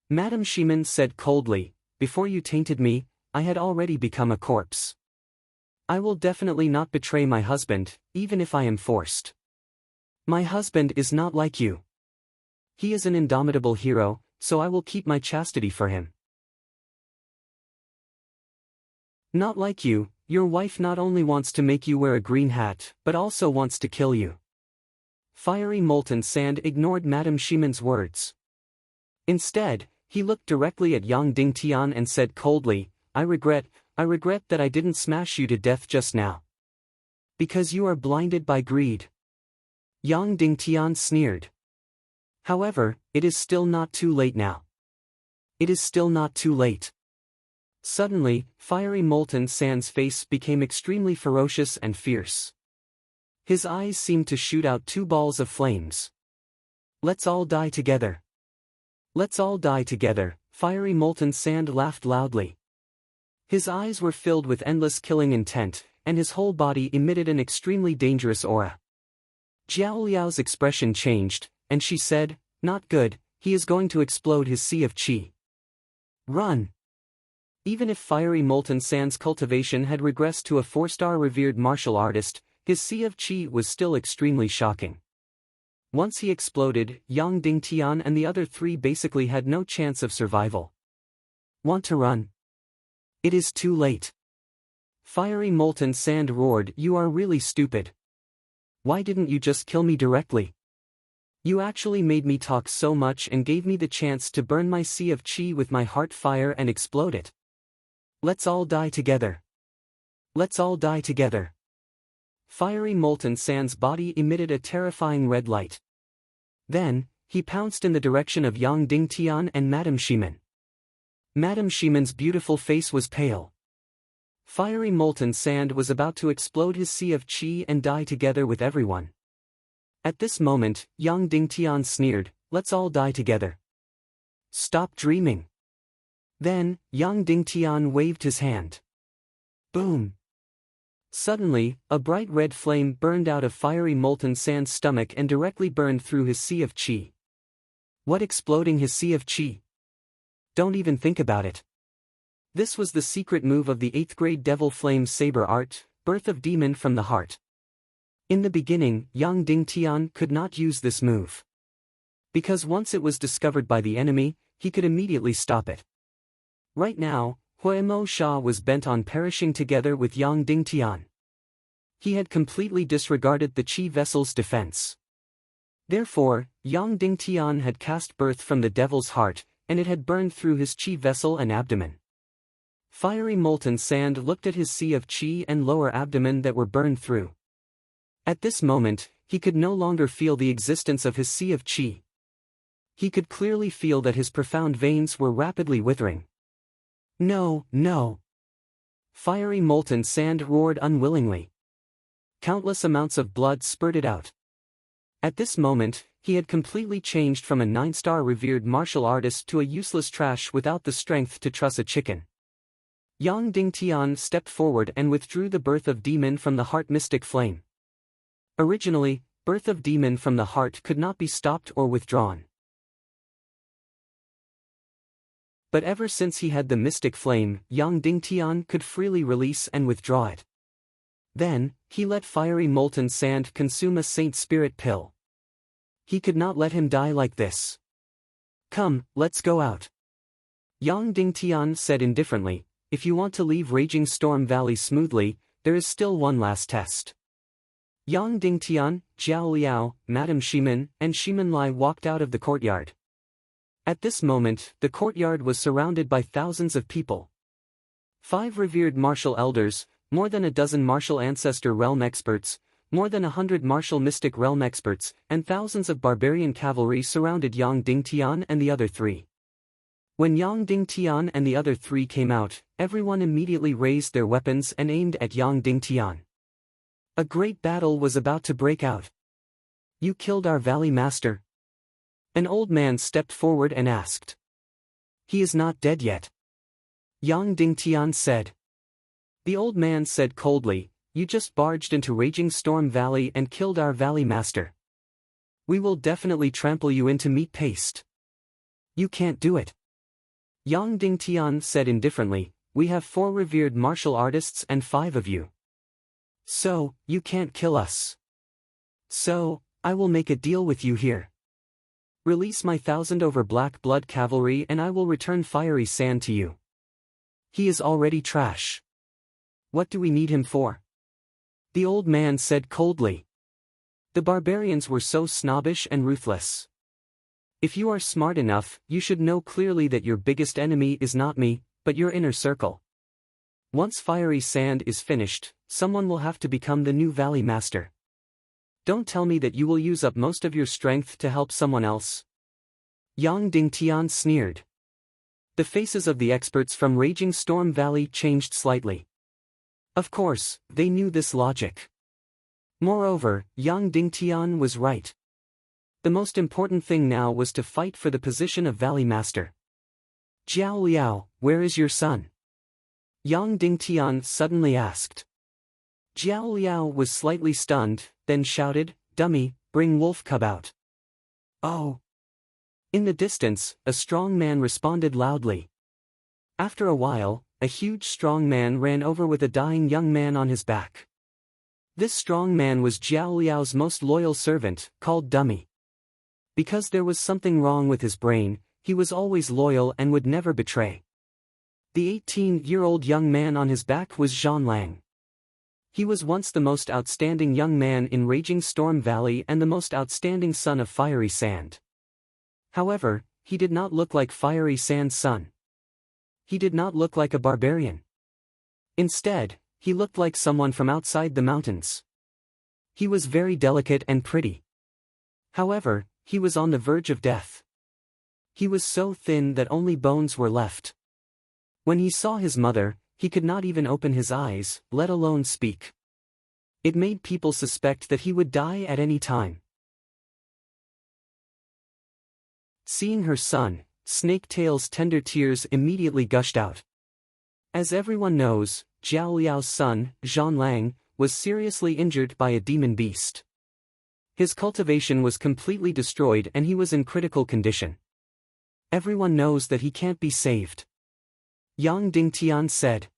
A: Madame Shimen said coldly, before you tainted me, I had already become a corpse. I will definitely not betray my husband, even if I am forced. My husband is not like you. He is an indomitable hero, so I will keep my chastity for him. Not like you, your wife not only wants to make you wear a green hat, but also wants to kill you. Fiery Molten Sand ignored Madame Shimen's words. Instead, he looked directly at Yang Dingtian and said coldly, I regret that I didn't smash you to death just now. Because you are blinded by greed. Yang Dingtian sneered. However, it is still not too late now. It is still not too late. Suddenly, Fiery Molten Sand's face became extremely ferocious and fierce. His eyes seemed to shoot out two balls of flames. Let's all die together. Let's all die together, Fiery Molten Sand laughed loudly. His eyes were filled with endless killing intent, and his whole body emitted an extremely dangerous aura. Jiao Liao's expression changed, and she said, not good, he is going to explode his sea of qi. Run! Even if Fiery Molten Sand's cultivation had regressed to a 4-star revered martial artist, his sea of qi was still extremely shocking. Once he exploded, Yang Dingtian and the other three basically had no chance of survival. Want to run? It is too late. Fiery Molten Sand roared, you are really stupid. Why didn't you just kill me directly? You actually made me talk so much and gave me the chance to burn my sea of qi with my heart fire and explode it. Let's all die together. Let's all die together. Fiery Molten Sand's body emitted a terrifying red light. Then, he pounced in the direction of Yang Dingtian and Madame Shimen. Madame Shimen's beautiful face was pale. Fiery Molten Sand was about to explode his sea of qi and die together with everyone. At this moment, Yang Dingtian sneered, let's all die together. Stop dreaming. Then, Yang Dingtian waved his hand. Boom! Suddenly, a bright red flame burned out of Fiery Molten Sand's stomach and directly burned through his sea of qi. What exploding his sea of qi? Don't even think about it. This was the secret move of the 8th grade Devil Flame Saber art, Birth of Demon from the Heart. In the beginning, Yang Dingtian could not use this move. Because once it was discovered by the enemy, he could immediately stop it. Right now, Huemo Sha was bent on perishing together with Yang Dingtian. He had completely disregarded the Qi vessel's defense. Therefore, Yang Dingtian had cast birth from the devil's heart, and it had burned through his Qi vessel and abdomen. Fiery Molten Sand looked at his sea of Qi and lower abdomen that were burned through. At this moment, he could no longer feel the existence of his sea of Qi. He could clearly feel that his profound veins were rapidly withering. No, no! Fiery Molten Sand roared unwillingly. Countless amounts of blood spurted out. At this moment, he had completely changed from a 9-star revered martial artist to a useless trash without the strength to truss a chicken. Yang Dingtian stepped forward and withdrew the Birth of Demon from the Heart mystic flame. Originally, Birth of Demon from the Heart could not be stopped or withdrawn. But ever since he had the mystic flame, Yang Dingtian could freely release and withdraw it. Then, he let Fiery Molten Sand consume a Saint Spirit pill. He could not let him die like this. Come, let's go out. Yang Dingtian said indifferently, if you want to leave Raging Storm Valley smoothly, there is still one last test. Yang Dingtian, Jiao Liao, Madame Shimen, and Shimen Lai walked out of the courtyard. At this moment, the courtyard was surrounded by thousands of people. 5 revered martial elders, more than a dozen martial ancestor realm experts, More than 100 martial mystic realm experts and thousands of barbarian cavalry surrounded Yang Dingtian and the other three. When Yang Dingtian and the other three came out, everyone immediately raised their weapons and aimed at Yang Dingtian. A great battle was about to break out. "You killed our valley master?" An old man stepped forward and asked. "He is not dead yet," Yang Dingtian said. The old man said coldly, "You just barged into Raging Storm Valley and killed our valley master. We will definitely trample you into meat paste." "You can't do it," Yang Dingtian said indifferently. "We have 4 revered martial artists and 5 of you. So, you can't kill us. So, I will make a deal with you here. Release my 1,000 over black blood cavalry and I will return fiery sand to you. He is already trash. What do we need him for?" The old man said coldly. The barbarians were so snobbish and ruthless. "If you are smart enough, you should know clearly that your biggest enemy is not me, but your inner circle. Once fiery sand is finished, someone will have to become the new valley master. Don't tell me that you will use up most of your strength to help someone else." Yang Dingtian sneered. The faces of the experts from Raging Storm Valley changed slightly. Of course, they knew this logic. Moreover, Yang Dingtian was right. The most important thing now was to fight for the position of Valley Master. "Jiao Liao, where is your son?" Yang Dingtian suddenly asked. Jiao Liao was slightly stunned, then shouted, "Dummy, bring Wolf Cub out." "Oh!" In the distance, a strong man responded loudly. After a while, a huge strong man ran over with a dying young man on his back. This strong man was Jiao Liao's most loyal servant, called Dummy. Because there was something wrong with his brain, he was always loyal and would never betray. The 18-year-old young man on his back was Zhan Lang. He was once the most outstanding young man in Raging Storm Valley and the most outstanding son of Fiery Sand. However, he did not look like Fiery Sand's son. He did not look like a barbarian. Instead, he looked like someone from outside the mountains. He was very delicate and pretty. However, he was on the verge of death. He was so thin that only bones were left. When he saw his mother, he could not even open his eyes, let alone speak. It made people suspect that he would die at any time. Seeing her son, Snaketail's tender tears immediately gushed out. As everyone knows, Jiao Liao's son, Zhan Lang, was seriously injured by a demon beast. His cultivation was completely destroyed and he was in critical condition. Everyone knows that he can't be saved. Yang Dingtian said.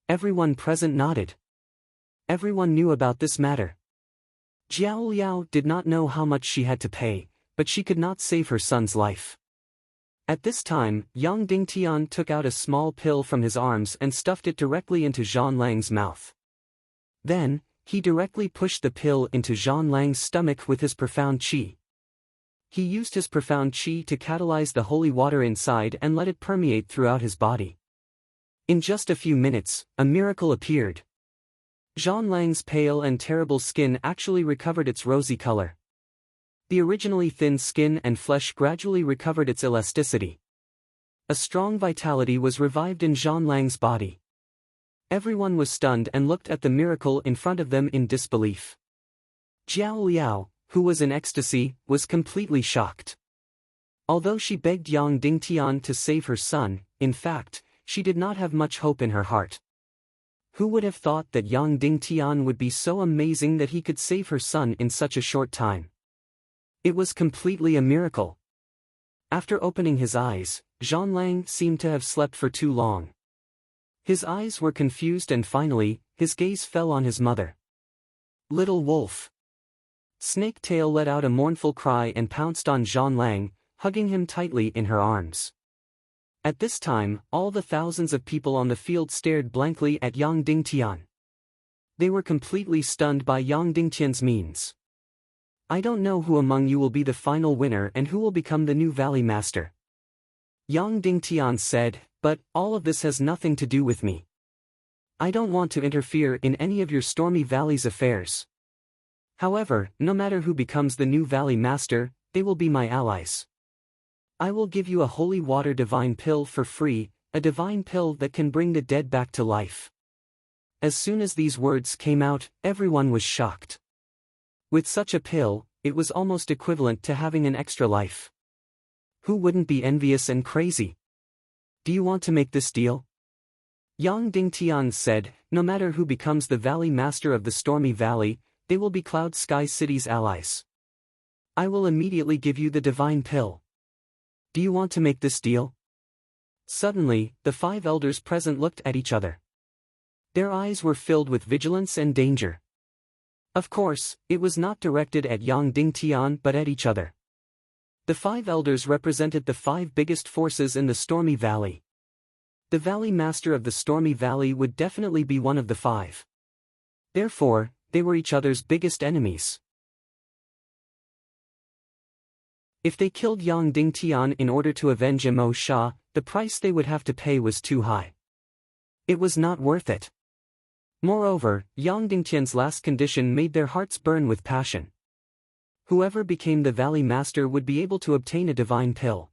A: Everyone present nodded. Everyone knew about this matter. Jiao Liao did not know how much she had to pay, but she could not save her son's life. At this time, Yang Dingtian took out a small pill from his arms and stuffed it directly into Zhan Lang's mouth. Then, he directly pushed the pill into Zhan Lang's stomach with his profound qi. He used his profound qi to catalyze the holy water inside and let it permeate throughout his body. In just a few minutes, a miracle appeared. Zhan Lang's pale and terrible skin actually recovered its rosy color. The originally thin skin and flesh gradually recovered its elasticity. A strong vitality was revived in Zhan Lang's body. Everyone was stunned and looked at the miracle in front of them in disbelief. Jiao Liao, who was in ecstasy, was completely shocked. Although she begged Yang Dingtian to save her son, in fact, she did not have much hope in her heart. Who would have thought that Yang Dingtian would be so amazing that he could save her son in such a short time? It was completely a miracle. After opening his eyes, Zhan Lang seemed to have slept for too long. His eyes were confused and finally, his gaze fell on his mother. Little wolf. Snaketail let out a mournful cry and pounced on Zhan Lang, hugging him tightly in her arms. At this time, all the thousands of people on the field stared blankly at Yang Dingtian. They were completely stunned by Yang Dingtian's means. I don't know who among you will be the final winner and who will become the new Valley Master. Yang Dingtian said, but all of this has nothing to do with me. I don't want to interfere in any of your Stormy Valley's affairs. However, no matter who becomes the new Valley Master, they will be my allies. I will give you a holy water divine pill for free, a divine pill that can bring the dead back to life. As soon as these words came out, everyone was shocked. With such a pill, it was almost equivalent to having an extra life. Who wouldn't be envious and crazy? Do you want to make this deal? Yang Dingtian said, no matter who becomes the Valley Master of the Stormy Valley, they will be Cloud Sky City's allies. I will immediately give you the divine pill. Do you want to make this deal? Suddenly, the 5 elders present looked at each other. Their eyes were filled with vigilance and danger. Of course, it was not directed at Yang Dingtian but at each other. The 5 elders represented the 5 biggest forces in the Stormy Valley. The Valley Master of the Stormy Valley would definitely be one of the 5. Therefore, they were each other's biggest enemies. If they killed Yang Dingtian in order to avenge Mo Sha, the price they would have to pay was too high. It was not worth it. Moreover, Yang Dingtian's last condition made their hearts burn with passion. Whoever became the Valley Master would be able to obtain a divine pill.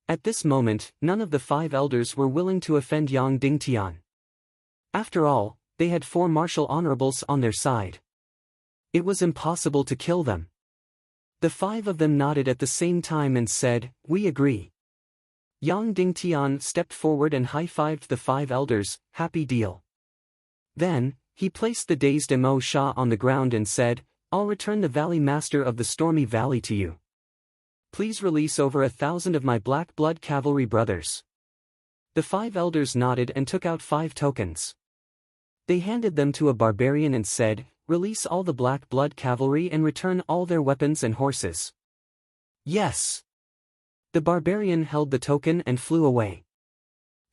A: At this moment, none of the 5 elders were willing to offend Yang Dingtian. After all, they had 4 martial honorables on their side. It was impossible to kill them. The 5 of them nodded at the same time and said, "We agree." Yang Dingtian stepped forward and high-fived the 5 elders, "Happy deal." Then, he placed the dazed Mo Sha on the ground and said, "I'll return the Valley Master of the Stormy Valley to you. Please release over 1,000 of my Black Blood Cavalry brothers." The 5 elders nodded and took out 5 tokens. They handed them to a barbarian and said, "Release all the Black Blood Cavalry and return all their weapons and horses." "Yes." The barbarian held the token and flew away.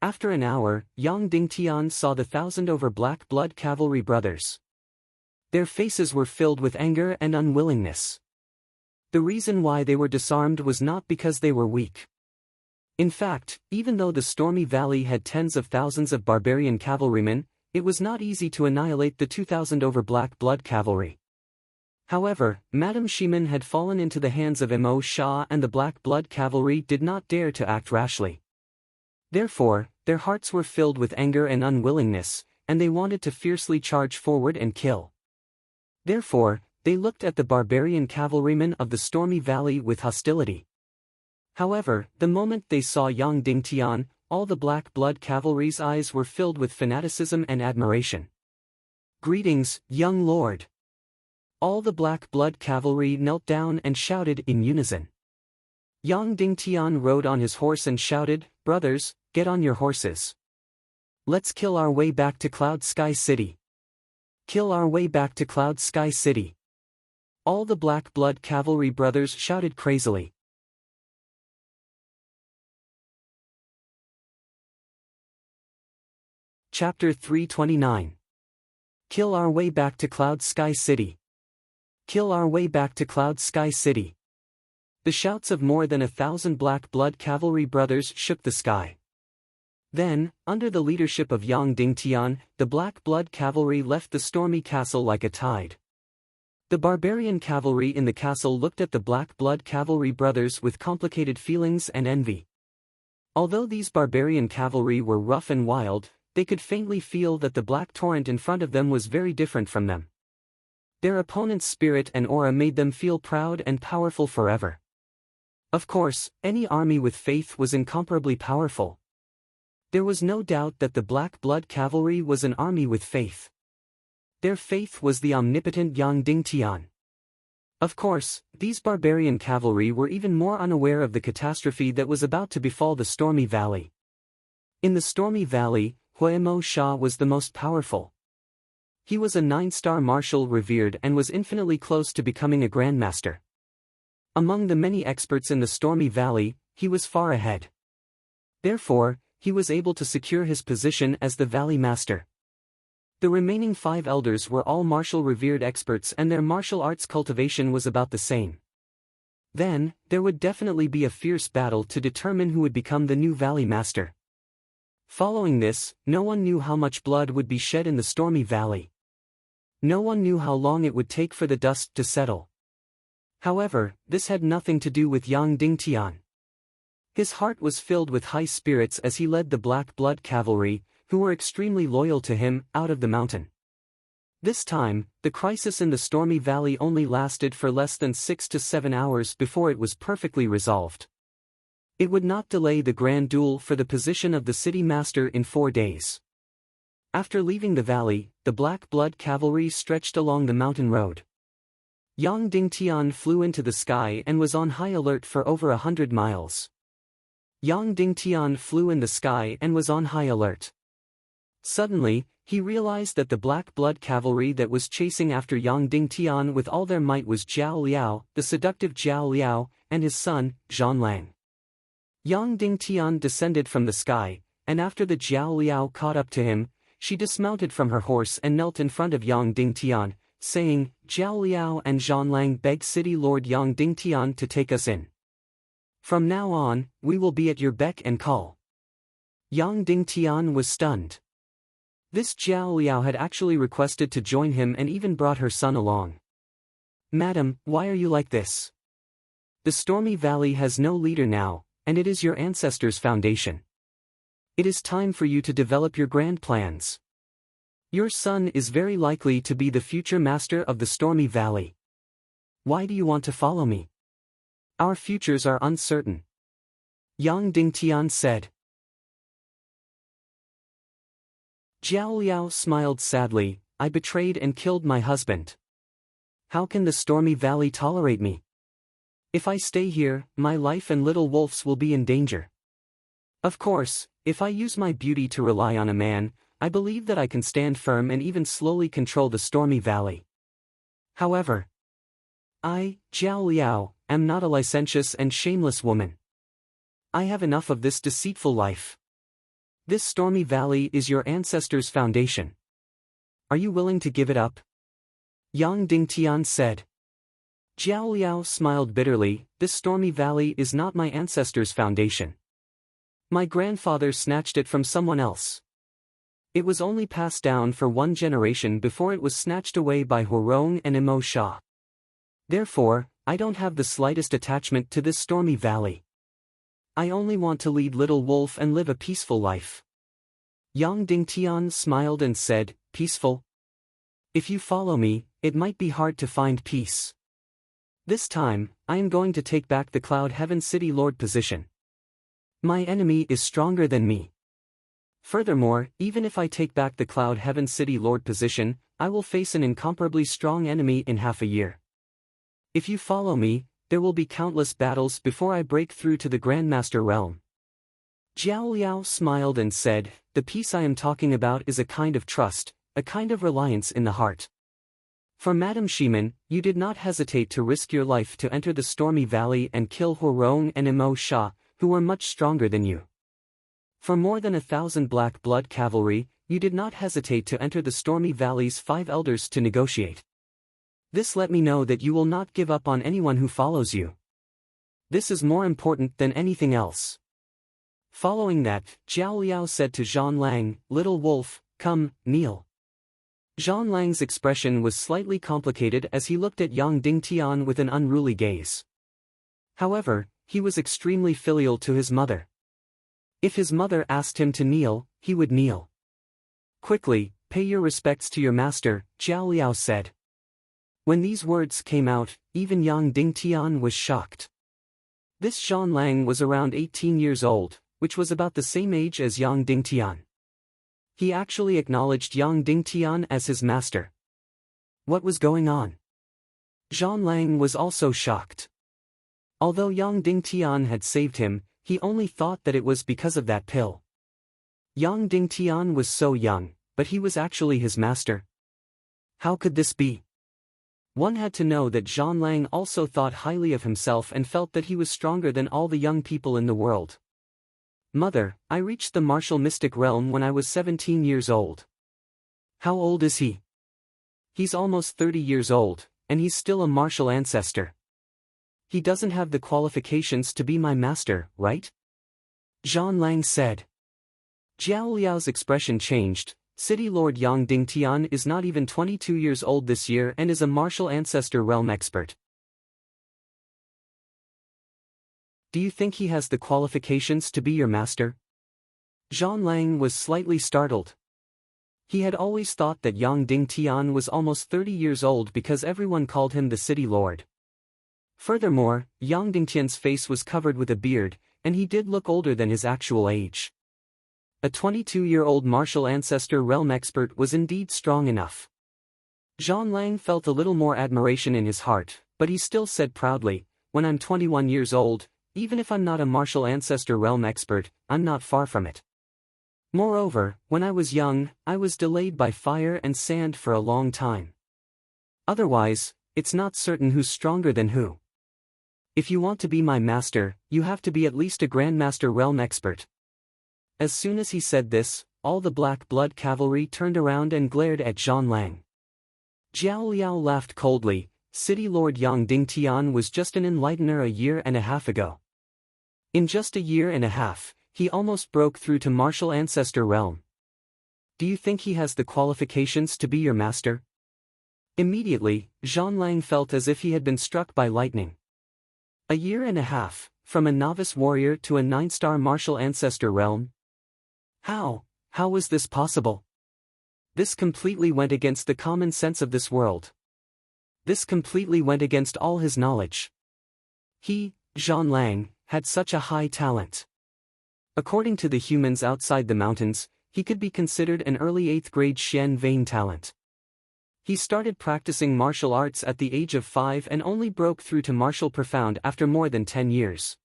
A: After an hour, Yang Dingtian saw the 1,000 over Black Blood Cavalry brothers. Their faces were filled with anger and unwillingness. The reason why they were disarmed was not because they were weak. In fact, even though the Stormy Valley had tens of thousands of barbarian cavalrymen, it was not easy to annihilate the 2,000 over Black Blood Cavalry. However, Madame Shimin had fallen into the hands of Mo Sha and the Black Blood Cavalry did not dare to act rashly. Therefore, their hearts were filled with anger and unwillingness, and they wanted to fiercely charge forward and kill. Therefore, they looked at the barbarian cavalrymen of the Stormy Valley with hostility. However, the moment they saw Yang Dingtian, all the Black Blood Cavalry's eyes were filled with fanaticism and admiration. "Greetings, young lord." All the Black Blood Cavalry knelt down and shouted in unison. Yang Dingtian rode on his horse and shouted, "Brothers, get on your horses. Let's kill our way back to Cloud Sky City. Kill our way back to Cloud Sky City." All the Black Blood Cavalry brothers shouted crazily. Chapter 329. Kill our way back to Cloud Sky City. Kill our way back to Cloud Sky City. The shouts of more than 1,000 Black Blood Cavalry brothers shook the sky. Then, under the leadership of Yang Dingtian, the Black Blood Cavalry left the stormy castle like a tide. The barbarian cavalry in the castle looked at the Black Blood Cavalry brothers with complicated feelings and envy. Although these barbarian cavalry were rough and wild, they could faintly feel that the black torrent in front of them was very different from them. Their opponent's spirit and aura made them feel proud and powerful forever. Of course, any army with faith was incomparably powerful. There was no doubt that the Black Blood Cavalry was an army with faith. Their faith was the omnipotent Yang Dingtian. Of course, these barbarian cavalry were even more unaware of the catastrophe that was about to befall the Stormy Valley. In the Stormy Valley, Mo Sha was the most powerful. He was a 9-star marshal revered and was infinitely close to becoming a grandmaster. Among the many experts in the Stormy Valley, he was far ahead. Therefore, he was able to secure his position as the Valley Master. The remaining 5 elders were all martial revered experts and their martial arts cultivation was about the same. Then, there would definitely be a fierce battle to determine who would become the new Valley Master. Following this, no one knew how much blood would be shed in the Stormy Valley. No one knew how long it would take for the dust to settle. However, this had nothing to do with Yang Dingtian. His heart was filled with high spirits as he led the Black Blood Cavalry, who were extremely loyal to him, out of the mountain. This time, the crisis in the stormy valley only lasted for less than 6 to 7 hours before it was perfectly resolved. It would not delay the grand duel for the position of the city master in 4 days. After leaving the valley, the Black Blood Cavalry stretched along the mountain road. Yang Dingtian flew into the sky and was on high alert for over 100 miles. Yang Dingtian flew in the sky and was on high alert. Suddenly, he realized that the Black Blood Cavalry that was chasing after Yang Dingtian with all their might was Zhao Liao, the seductive Zhao Liao, and his son, Zhan Lang. Yang Dingtian descended from the sky, and after the Zhao Liao caught up to him, she dismounted from her horse and knelt in front of Yang Dingtian, saying, "Zhao Liao and Zhan Lang beg City Lord Yang Dingtian to take us in. From now on, we will be at your beck and call." Yang Dingtian was stunned. This Zhao Liao had actually requested to join him and even brought her son along. "Madam, why are you like this? The stormy valley has no leader now, and it is your ancestors' foundation. It is time for you to develop your grand plans. Your son is very likely to be the future master of the stormy valley. Why do you want to follow me? Our futures are uncertain." Yang Dingtian said. Zhao Liao smiled sadly, "I betrayed and killed my husband. How can the stormy valley tolerate me? If I stay here, my life and little wolf's will be in danger. Of course, if I use my beauty to rely on a man, I believe that I can stand firm and even slowly control the stormy valley. However, I, Zhao Liao, am not a licentious and shameless woman. I have enough of this deceitful life. This stormy valley is your ancestors' foundation. Are you willing to give it up?" Yang Dingtian said. Zhao Liao smiled bitterly, "This stormy valley is not my ancestors' foundation. My grandfather snatched it from someone else. It was only passed down for one generation before it was snatched away by Huarong and Emo Sha. Therefore, I don't have the slightest attachment to this stormy valley. I only want to lead Little Wolf and live a peaceful life." Yang Dingtian smiled and said, "Peaceful? If you follow me, it might be hard to find peace. This time, I am going to take back the Cloud Heaven City Lord position. My enemy is stronger than me. Furthermore, even if I take back the Cloud Heaven City Lord position, I will face an incomparably strong enemy in half a year. If you follow me, there will be countless battles before I break through to the Grandmaster realm." Zhao Liao smiled and said, "The peace I am talking about is a kind of trust, a kind of reliance in the heart. For Madam Shimin, you did not hesitate to risk your life to enter the stormy valley and kill Huarong and Emo Sha, who were much stronger than you. For more than 1,000 Black Blood Cavalry, you did not hesitate to enter the stormy valley's 5 elders to negotiate. This let me know that you will not give up on anyone who follows you. This is more important than anything else." Following that, Zhao Liao said to Zhan Lang, "Little Wolf, come, kneel." Zhan Lang's expression was slightly complicated as he looked at Yang Dingtian with an unruly gaze. However, he was extremely filial to his mother. If his mother asked him to kneel, he would kneel. "Quickly, pay your respects to your master," Zhao Liao said. When these words came out, even Yang Dingtian was shocked. This Zhan Lang was around 18 years old, which was about the same age as Yang Dingtian. He actually acknowledged Yang Dingtian as his master. What was going on? Zhan Lang was also shocked. Although Yang Dingtian had saved him, he only thought that it was because of that pill. Yang Dingtian was so young, but he was actually his master. How could this be? One had to know that Zhan Lang also thought highly of himself and felt that he was stronger than all the young people in the world. "Mother, I reached the martial mystic realm when I was 17 years old." "How old is he?" "He's almost 30 years old, and he's still a martial ancestor. He doesn't have the qualifications to be my master, right?" Zhan Lang said. Zhao Liao's expression changed, City Lord Yang Dingtian is not even 22 years old this year and is a martial ancestor realm expert. Do you think he has the qualifications to be your master? Zhang Lang was slightly startled. He had always thought that Yang Dingtian was almost 30 years old because everyone called him the City Lord. Furthermore, Yang Dingtian's face was covered with a beard, and he did look older than his actual age. A 22-year-old martial ancestor realm expert was indeed strong enough. Zhang Lang felt a little more admiration in his heart, but he still said proudly, "When I'm 21 years old, even if I'm not a martial ancestor realm expert, I'm not far from it. Moreover, when I was young, I was delayed by fire and sand for a long time. Otherwise, it's not certain who's stronger than who. If you want to be my master, you have to be at least a Grandmaster realm expert." As soon as he said this, all the Black Blood cavalry turned around and glared at Zhang Lang. Jiao Liao laughed coldly. City Lord Yang Dingtian was just an enlightener a year and a half ago. In just a year and a half, he almost broke through to martial ancestor realm. Do you think he has the qualifications to be your master? Immediately, Zhang Lang felt as if he had been struck by lightning. A year and a half, from a novice warrior to a 9-star martial ancestor realm? How was this possible? This completely went against the common sense of this world. This completely went against all his knowledge. He, Zhang Lang, had such a high talent. According to the humans outside the mountains, he could be considered an early 8th grade Shen Vein talent. He started practicing martial arts at the age of 5 and only broke through to martial profound after more than 10 years.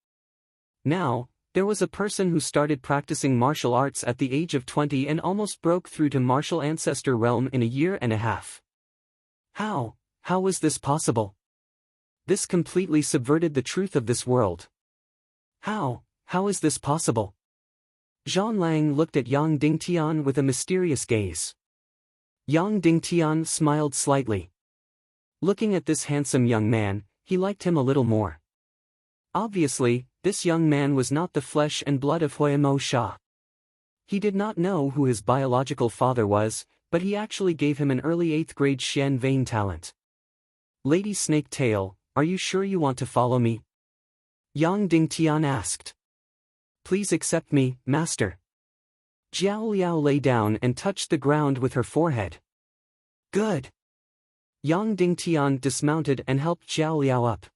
A: Now, there was a person who started practicing martial arts at the age of 20 and almost broke through to martial ancestor realm in a year and a half. How was this possible? This completely subverted the truth of this world. How is this possible? Zhang Lang looked at Yang Dingtian with a mysterious gaze. Yang Dingtian smiled slightly. Looking at this handsome young man, he liked him a little more. Obviously, this young man was not the flesh and blood of Huayamo Sha. He did not know who his biological father was, but he actually gave him an early 8th grade Shen Vein talent. "Lady Snake Tail, are you sure you want to follow me?" Yang Dingtian asked. "Please accept me, master." Jiao Liao lay down and touched the ground with her forehead. "Good." Yang Dingtian dismounted and helped Jiao Liao up.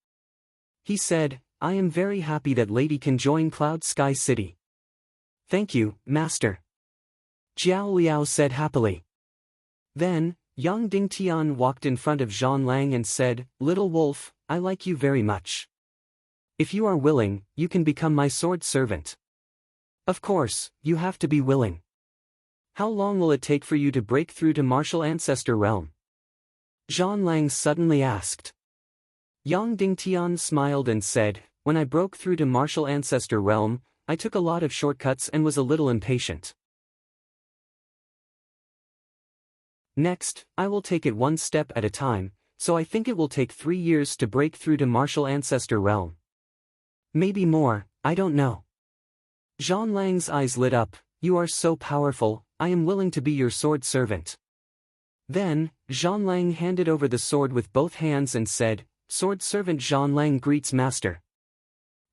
A: He said, "I am very happy that Lady can join Cloud Sky City." "Thank you, master," Jiao Liao said happily. Then, Yang Dingtian walked in front of Zhang Lang and said, "Little wolf, I like you very much. If you are willing, you can become my sword servant. Of course, you have to be willing. How long will it take for you to break through to martial ancestor realm?" Zhang Lang suddenly asked. Yang Dingtian smiled and said, "When I broke through to martial ancestor realm, I took a lot of shortcuts and was a little impatient. Next, I will take it one step at a time, so I think it will take 3 years to break through to martial ancestor realm. Maybe more, I don't know." Zhang Lang's eyes lit up. "You are so powerful, I am willing to be your sword servant." Then, Zhang Lang handed over the sword with both hands and said, "Sword servant Zhang Lang greets master."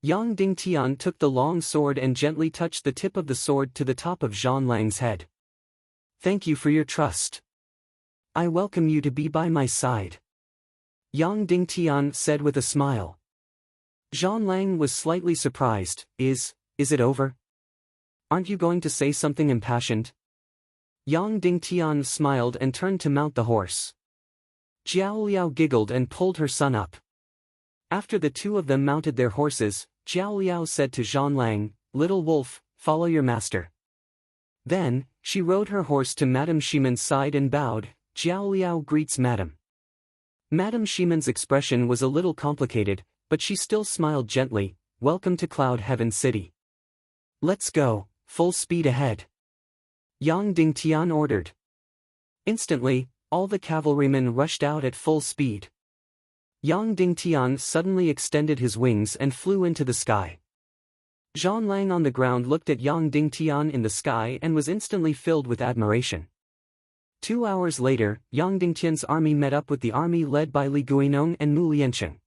A: Yang Dingtian took the long sword and gently touched the tip of the sword to the top of Zhang Lang's head. "Thank you for your trust. I welcome you to be by my side," Yang Dingtian said with a smile. Zhang Lang was slightly surprised. Is it over? Aren't you going to say something impassioned?" Yang Dingtian smiled and turned to mount the horse. Jiao Liao giggled and pulled her son up. After the two of them mounted their horses, Jiao Liao said to Zhang Lang, "Little wolf, follow your master." Then, she rode her horse to Madame Shiman's side and bowed. "Jiao Liao greets Madame." Madame Shiman's expression was a little complicated, but she still smiled gently. "Welcome to Cloud Heaven City. Let's go, full speed ahead," Yang Dingtian ordered. Instantly, all the cavalrymen rushed out at full speed. Yang Dingtian suddenly extended his wings and flew into the sky. Zhang Lang on the ground looked at Yang Dingtian in the sky and was instantly filled with admiration. 2 hours later, Yang Dingtian's army met up with the army led by Li Guinong and Mu Liancheng.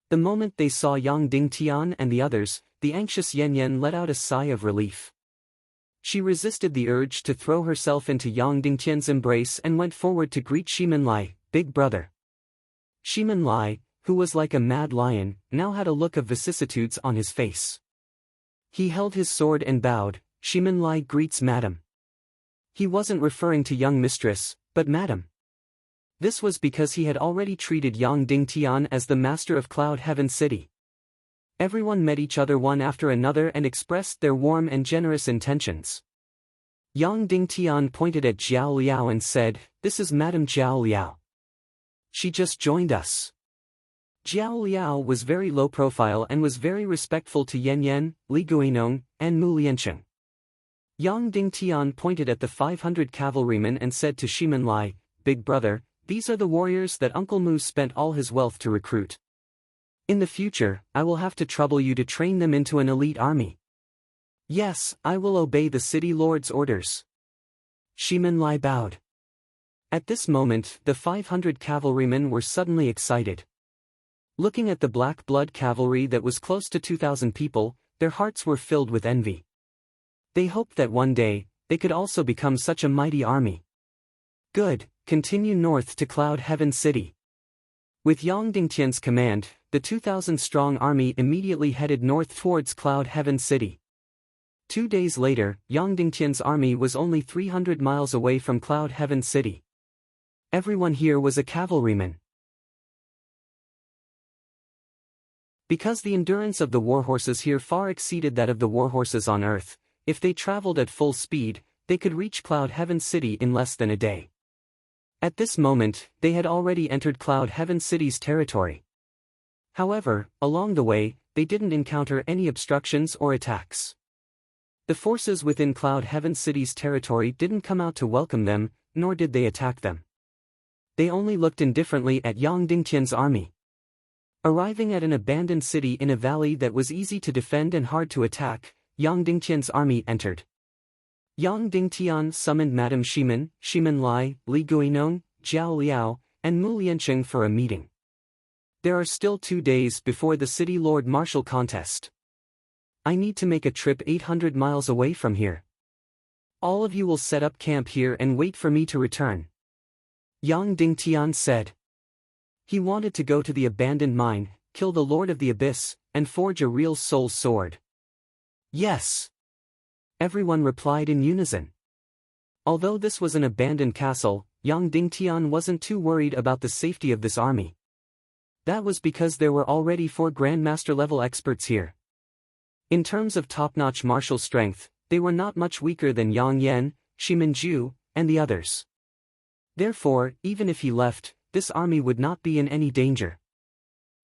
A: The moment they saw Yang Dingtian and the others, the anxious Yan Yan let out a sigh of relief. She resisted the urge to throw herself into Yang Dingtian's embrace and went forward to greet Shimen Lai, big brother. Shimen Lai, who was like a mad lion, now had a look of vicissitudes on his face. He held his sword and bowed. Shimen Lai greets madam. He wasn't referring to young mistress, but madam. This was because he had already treated Yang Dingtian as the master of Cloud Heaven City. Everyone met each other one after another and expressed their warm and generous intentions. Yang Dingtian pointed at Zhao Liao and said, "This is Madame Zhao Liao. She just joined us." Zhao Liao was very low profile and was very respectful to Yan Yan, Li Guinong, and Mu Liancheng. Yang Dingtian pointed at the 500 cavalrymen and said to Shimen Lai, "Big brother, these are the warriors that Uncle Mu spent all his wealth to recruit. In the future, I will have to trouble you to train them into an elite army." "Yes, I will obey the city lord's orders." Shimen Lai bowed. At this moment, the 500 cavalrymen were suddenly excited. Looking at the black blood cavalry that was close to 2,000 people, their hearts were filled with envy. They hoped that one day, they could also become such a mighty army. "Good, continue north to Cloud Heaven City." With Yang Dingtian's command, the 2,000-strong army immediately headed north towards Cloud Heaven City. 2 days later, Yang Dingtian's army was only 300 miles away from Cloud Heaven City. Everyone here was a cavalryman. Because the endurance of the warhorses here far exceeded that of the warhorses on Earth, if they traveled at full speed, they could reach Cloud Heaven City in less than a day. At this moment, they had already entered Cloud Heaven City's territory. However, along the way, they didn't encounter any obstructions or attacks. The forces within Cloud Heaven City's territory didn't come out to welcome them, nor did they attack them. They only looked indifferently at Yang Dingtian's army. Arriving at an abandoned city in a valley that was easy to defend and hard to attack, Yang Dingtian's army entered. Yang Dingtian summoned Madame Shimen, Shimen Lai, Li Guinong, Zhao Liao, and Mu Liancheng for a meeting. There are still 2 days before the City Lord Martial contest. I need to make a trip 800 miles away from here. All of you will set up camp here and wait for me to return. Yang Dingtian said. He wanted to go to the abandoned mine, kill the Lord of the Abyss, and forge a real soul sword. Yes. Everyone replied in unison. Although this was an abandoned castle, Yang Dingtian wasn't too worried about the safety of this army. That was because there were already 4 Grandmaster-level experts here. In terms of top-notch martial strength, they were not much weaker than Yang Yan, Shimen Ju, and the others. Therefore, even if he left, this army would not be in any danger.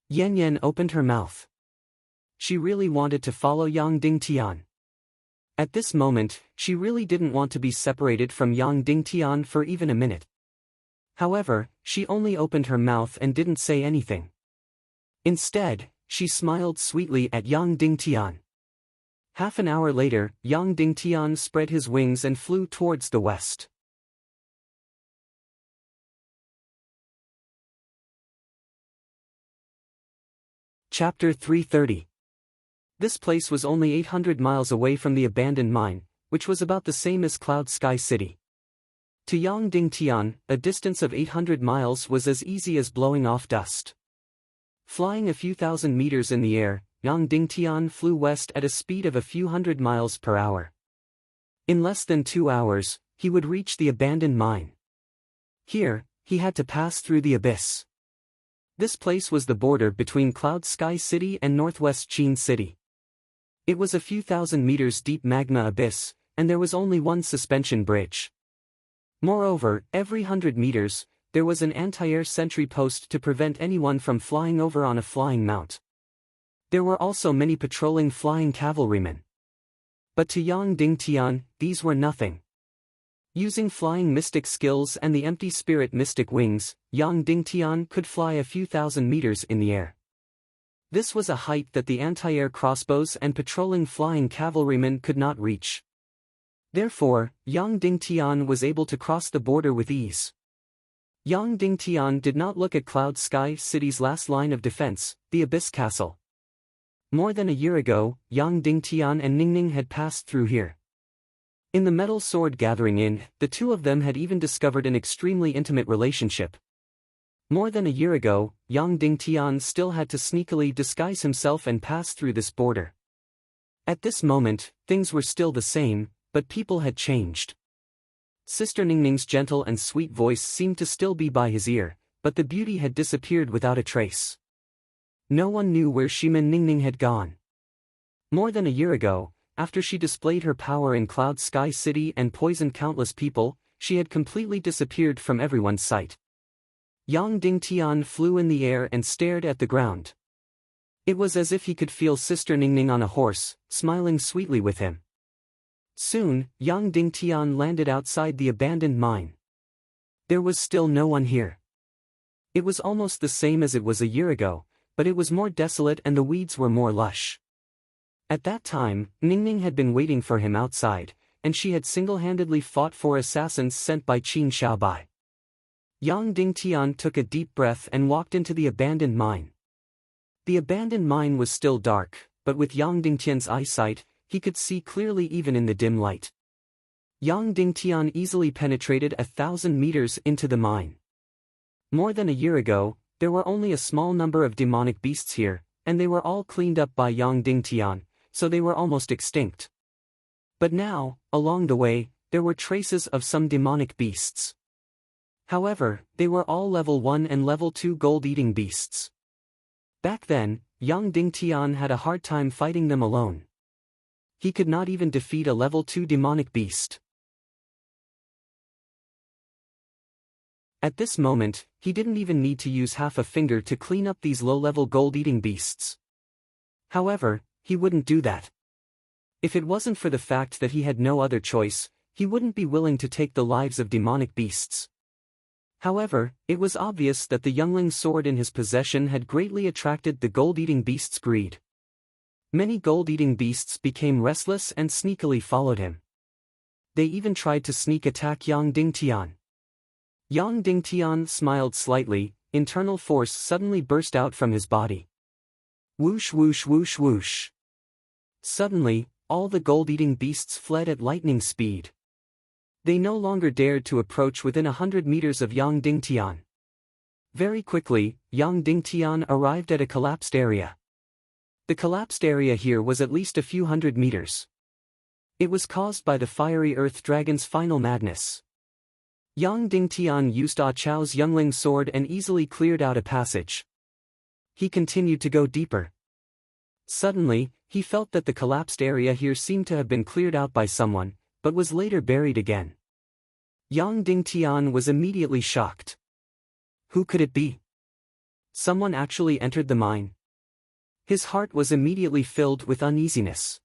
A: Yan Yan opened her mouth. She really wanted to follow Yang Dingtian. At this moment, she really didn't want to be separated from Yang Dingtian for even a minute. However, she only opened her mouth and didn't say anything. Instead, she smiled sweetly at Yang Dingtian. Half an hour later, Yang Dingtian spread his wings and flew towards the west. Chapter 330. This place was only 800 miles away from the abandoned mine, which was about the same as Cloud Sky City. To Yang Dingtian, a distance of 800 miles was as easy as blowing off dust. Flying a few thousand meters in the air, Yang Dingtian flew west at a speed of a few hundred miles per hour. In less than 2 hours, he would reach the abandoned mine. Here, he had to pass through the abyss. This place was the border between Cloud Sky City and Northwest Qin City. It was a few thousand meters deep magma abyss, and there was only one suspension bridge. Moreover, every 100 meters, there was an anti-air sentry post to prevent anyone from flying over on a flying mount. There were also many patrolling flying cavalrymen. But to Yang Dingtian, these were nothing. Using flying mystic skills and the empty spirit mystic wings, Yang Dingtian could fly a few thousand meters in the air. This was a height that the anti-air crossbows and patrolling flying cavalrymen could not reach. Therefore, Yang Dingtian was able to cross the border with ease. Yang Dingtian did not look at Cloud Sky City's last line of defense, the Abyss Castle. More than a year ago, Yang Dingtian and Ningning had passed through here. In the Metal Sword Gathering Inn, the two of them had even discovered an extremely intimate relationship. More than a year ago, Yang Dingtian still had to sneakily disguise himself and pass through this border. At this moment, things were still the same, but people had changed. Sister Ningning's gentle and sweet voice seemed to still be by his ear, but the beauty had disappeared without a trace. No one knew where Shimin Ningning had gone. More than a year ago, after she displayed her power in Cloud Sky City and poisoned countless people, she had completely disappeared from everyone's sight. Yang Dingtian flew in the air and stared at the ground. It was as if he could feel Sister Ningning on a horse, smiling sweetly with him. Soon, Yang Dingtian landed outside the abandoned mine. There was still no one here. It was almost the same as it was a year ago, but it was more desolate and the weeds were more lush. At that time, Ningning had been waiting for him outside, and she had single-handedly fought 4 assassins sent by Qin Xiaobai. Yang Dingtian took a deep breath and walked into the abandoned mine. The abandoned mine was still dark, but with Yang Dingtian's eyesight, he could see clearly even in the dim light. Yang Dingtian easily penetrated 1,000 meters into the mine. More than a year ago, there were only a small number of demonic beasts here, and they were all cleaned up by Yang Dingtian, so they were almost extinct. But now, along the way, there were traces of some demonic beasts. However, they were all level 1 and level 2 gold-eating beasts. Back then, Yang Dingtian had a hard time fighting them alone. He could not even defeat a level 2 demonic beast. At this moment, he didn't even need to use half a finger to clean up these low-level gold-eating beasts. However, he wouldn't do that. If it wasn't for the fact that he had no other choice, he wouldn't be willing to take the lives of demonic beasts. However, it was obvious that the youngling sword in his possession had greatly attracted the gold-eating beast's greed. Many gold-eating beasts became restless and sneakily followed him. They even tried to sneak attack Yang Dingtian. Yang Dingtian smiled slightly, internal force suddenly burst out from his body. Whoosh whoosh whoosh whoosh. Suddenly, all the gold-eating beasts fled at lightning speed. They no longer dared to approach within 100 meters of Yang Dingtian. Very quickly, Yang Dingtian arrived at a collapsed area. The collapsed area here was at least a few hundred meters. It was caused by the fiery earth dragon's final madness. Yang Dingtian used Ah Chao's youngling sword and easily cleared out a passage. He continued to go deeper. Suddenly, he felt that the collapsed area here seemed to have been cleared out by someone, but was later buried again. Yang Dingtian was immediately shocked. Who could it be? Someone actually entered the mine. His heart was immediately filled with uneasiness.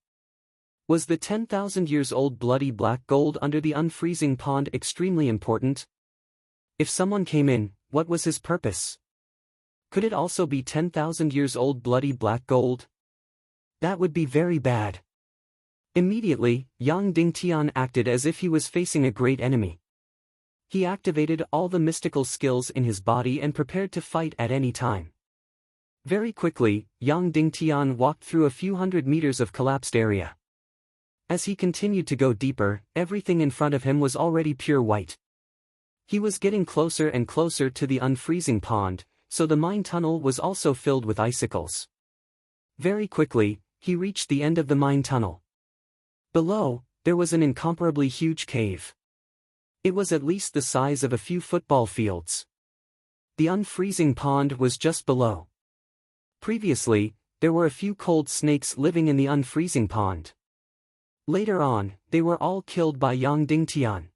A: Was the 10,000 years old bloody black gold under the unfreezing pond extremely important? If someone came in, what was his purpose? Could it also be 10,000 years old bloody black gold? That would be very bad. Immediately, Yang Dingtian acted as if he was facing a great enemy. He activated all the mystical skills in his body and prepared to fight at any time. Very quickly, Yang Dingtian walked through a few hundred meters of collapsed area. As he continued to go deeper, everything in front of him was already pure white. He was getting closer and closer to the unfreezing pond, so the mine tunnel was also filled with icicles. Very quickly, he reached the end of the mine tunnel. Below, there was an incomparably huge cave. It was at least the size of a few football fields. The unfreezing pond was just below. Previously, there were a few cold snakes living in the unfreezing pond. Later on, they were all killed by Yang Dingtian.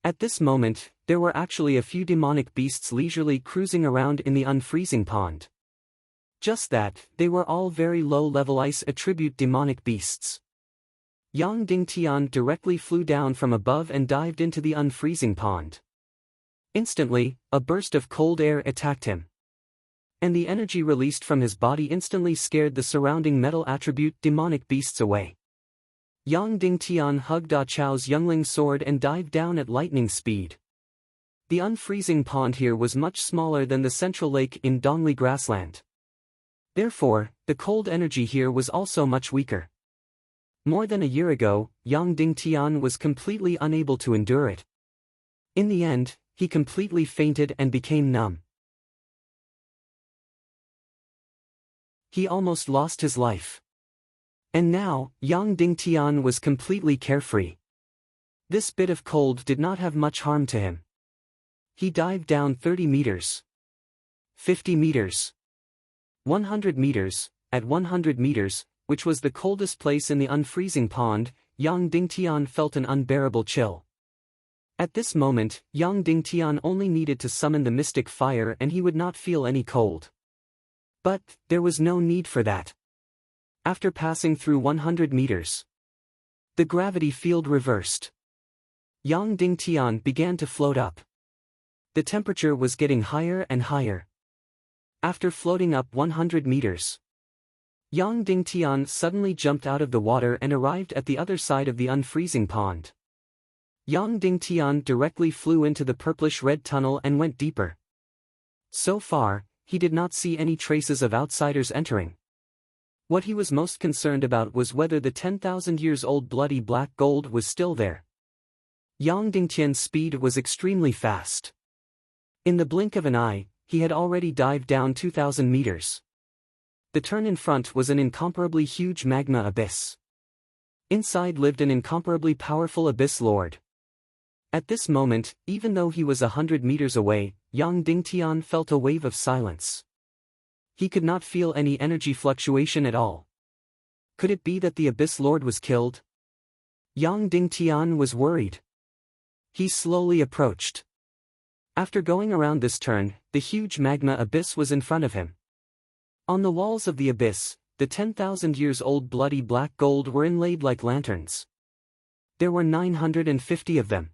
A: At this moment, there were actually a few demonic beasts leisurely cruising around in the unfreezing pond. Just that, they were all very low-level ice attribute demonic beasts. Yang Dingtian directly flew down from above and dived into the unfreezing pond. Instantly, a burst of cold air attacked him. And the energy released from his body instantly scared the surrounding metal attribute demonic beasts away. Yang Dingtian hugged Da Chao's youngling sword and dived down at lightning speed. The unfreezing pond here was much smaller than the central lake in Dongli grassland. Therefore, the cold energy here was also much weaker. More than a year ago, Yang Dingtian was completely unable to endure it. In the end, he completely fainted and became numb. He almost lost his life. And now, Yang Dingtian was completely carefree. This bit of cold did not have much harm to him. He dived down 30 meters. 50 meters. 100 meters. At 100 meters, which was the coldest place in the unfreezing pond, Yang Dingtian felt an unbearable chill. At this moment, Yang Dingtian only needed to summon the mystic fire and he would not feel any cold. But, there was no need for that. After passing through 100 meters, the gravity field reversed. Yang Dingtian began to float up. The temperature was getting higher and higher. After floating up 100 meters, Yang Dingtian suddenly jumped out of the water and arrived at the other side of the unfreezing pond. Yang Dingtian directly flew into the purplish-red tunnel and went deeper. So far, he did not see any traces of outsiders entering. What he was most concerned about was whether the 10,000 years old bloody black gold was still there. Yang Dingtian's speed was extremely fast. In the blink of an eye, he had already dived down 2,000 meters. The turn in front was an incomparably huge magma abyss. Inside lived an incomparably powerful abyss lord. At this moment, even though he was 100 meters away, Yang Dingtian felt a wave of silence. He could not feel any energy fluctuation at all. Could it be that the Abyss Lord was killed? Yang Dingtian was worried. He slowly approached. After going around this turn, the huge magma abyss was in front of him. On the walls of the abyss, the 10,000 years old bloody black gold were inlaid like lanterns. There were 950 of them.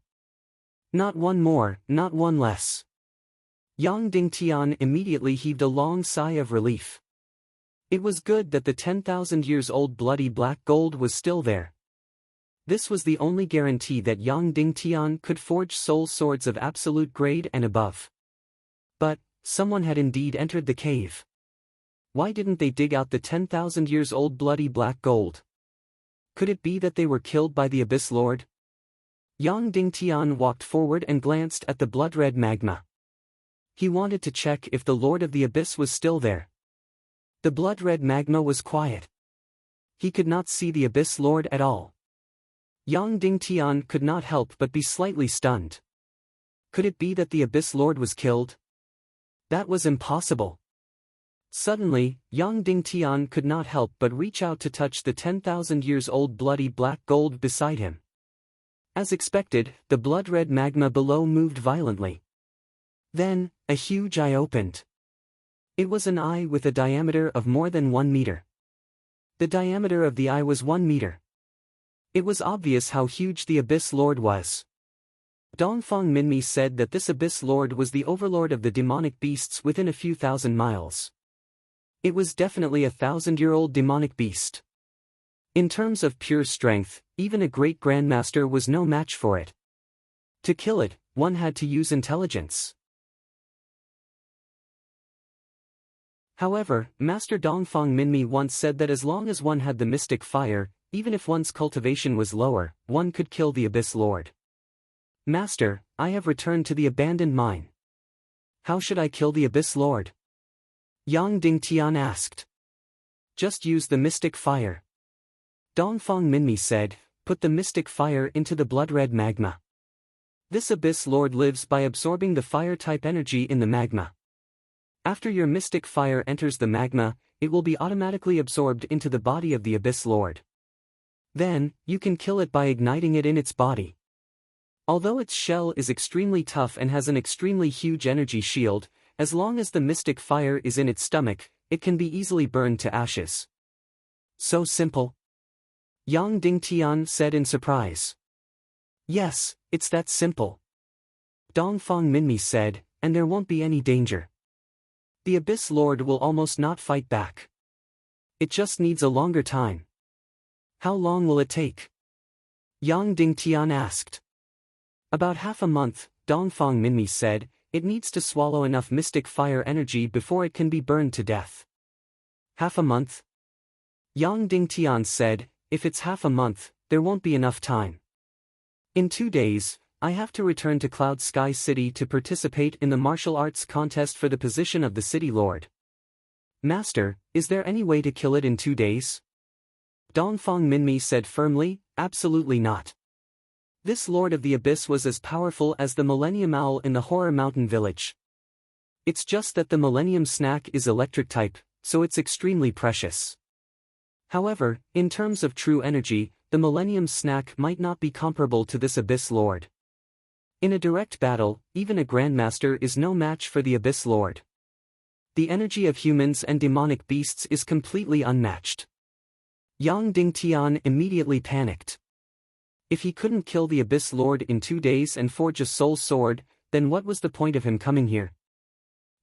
A: Not one more, not one less. Yang Dingtian immediately heaved a long sigh of relief. It was good that the 10,000 years old bloody black gold was still there. This was the only guarantee that Yang Dingtian could forge soul swords of absolute grade and above. But, someone had indeed entered the cave. Why didn't they dig out the 10,000 years old bloody black gold? Could it be that they were killed by the Abyss Lord? Yang Dingtian walked forward and glanced at the blood-red magma. He wanted to check if the Lord of the Abyss was still there. The blood-red magma was quiet. He could not see the Abyss Lord at all. Yang Dingtian could not help but be slightly stunned. Could it be that the Abyss Lord was killed? That was impossible. Suddenly, Yang Dingtian could not help but reach out to touch the 10,000 years old bloody black gold beside him. As expected, the blood-red magma below moved violently. Then, a huge eye opened. It was an eye with a diameter of more than 1 meter. The diameter of the eye was 1 meter. It was obvious how huge the Abyss Lord was. Dongfang Minmi said that this Abyss Lord was the overlord of the demonic beasts within a few thousand miles. It was definitely a 1,000-year-old demonic beast. In terms of pure strength, even a great grandmaster was no match for it. To kill it, one had to use intelligence. However, Master Dongfang Minmi once said that as long as one had the mystic fire, even if one's cultivation was lower, one could kill the Abyss Lord. Master, I have returned to the abandoned mine. How should I kill the Abyss Lord? Yang Dingtian asked. Just use the mystic fire. Dongfang Minmi said, put the mystic fire into the blood-red magma. This Abyss Lord lives by absorbing the fire-type energy in the magma. After your mystic fire enters the magma, it will be automatically absorbed into the body of the Abyss Lord. Then, you can kill it by igniting it in its body. Although its shell is extremely tough and has an extremely huge energy shield, as long as the mystic fire is in its stomach, it can be easily burned to ashes. So simple? Yang Dingtian said in surprise. Yes, it's that simple. Dongfang Minmi said, and there won't be any danger. The Abyss Lord will almost not fight back. It just needs a longer time. How long will it take? Yang Dingtian asked. About half a month, Dongfang Minmi said. It needs to swallow enough mystic fire energy before it can be burned to death. Half a month? Yang Dingtian said, if it's half a month, there won't be enough time. In 2 days, I have to return to Cloud Sky City to participate in the martial arts contest for the position of the city lord. Master, is there any way to kill it in 2 days? Dongfang Minmi said firmly, absolutely not. This Lord of the Abyss was as powerful as the Millennium Owl in the Horror Mountain village. It's just that the Millennium Snack is electric type, so it's extremely precious. However, in terms of true energy, the Millennium Snack might not be comparable to this Abyss Lord. In a direct battle, even a Grandmaster is no match for the Abyss Lord. The energy of humans and demonic beasts is completely unmatched. Yang Dingtian immediately panicked. If he couldn't kill the Abyss Lord in 2 days and forge a soul sword, then what was the point of him coming here?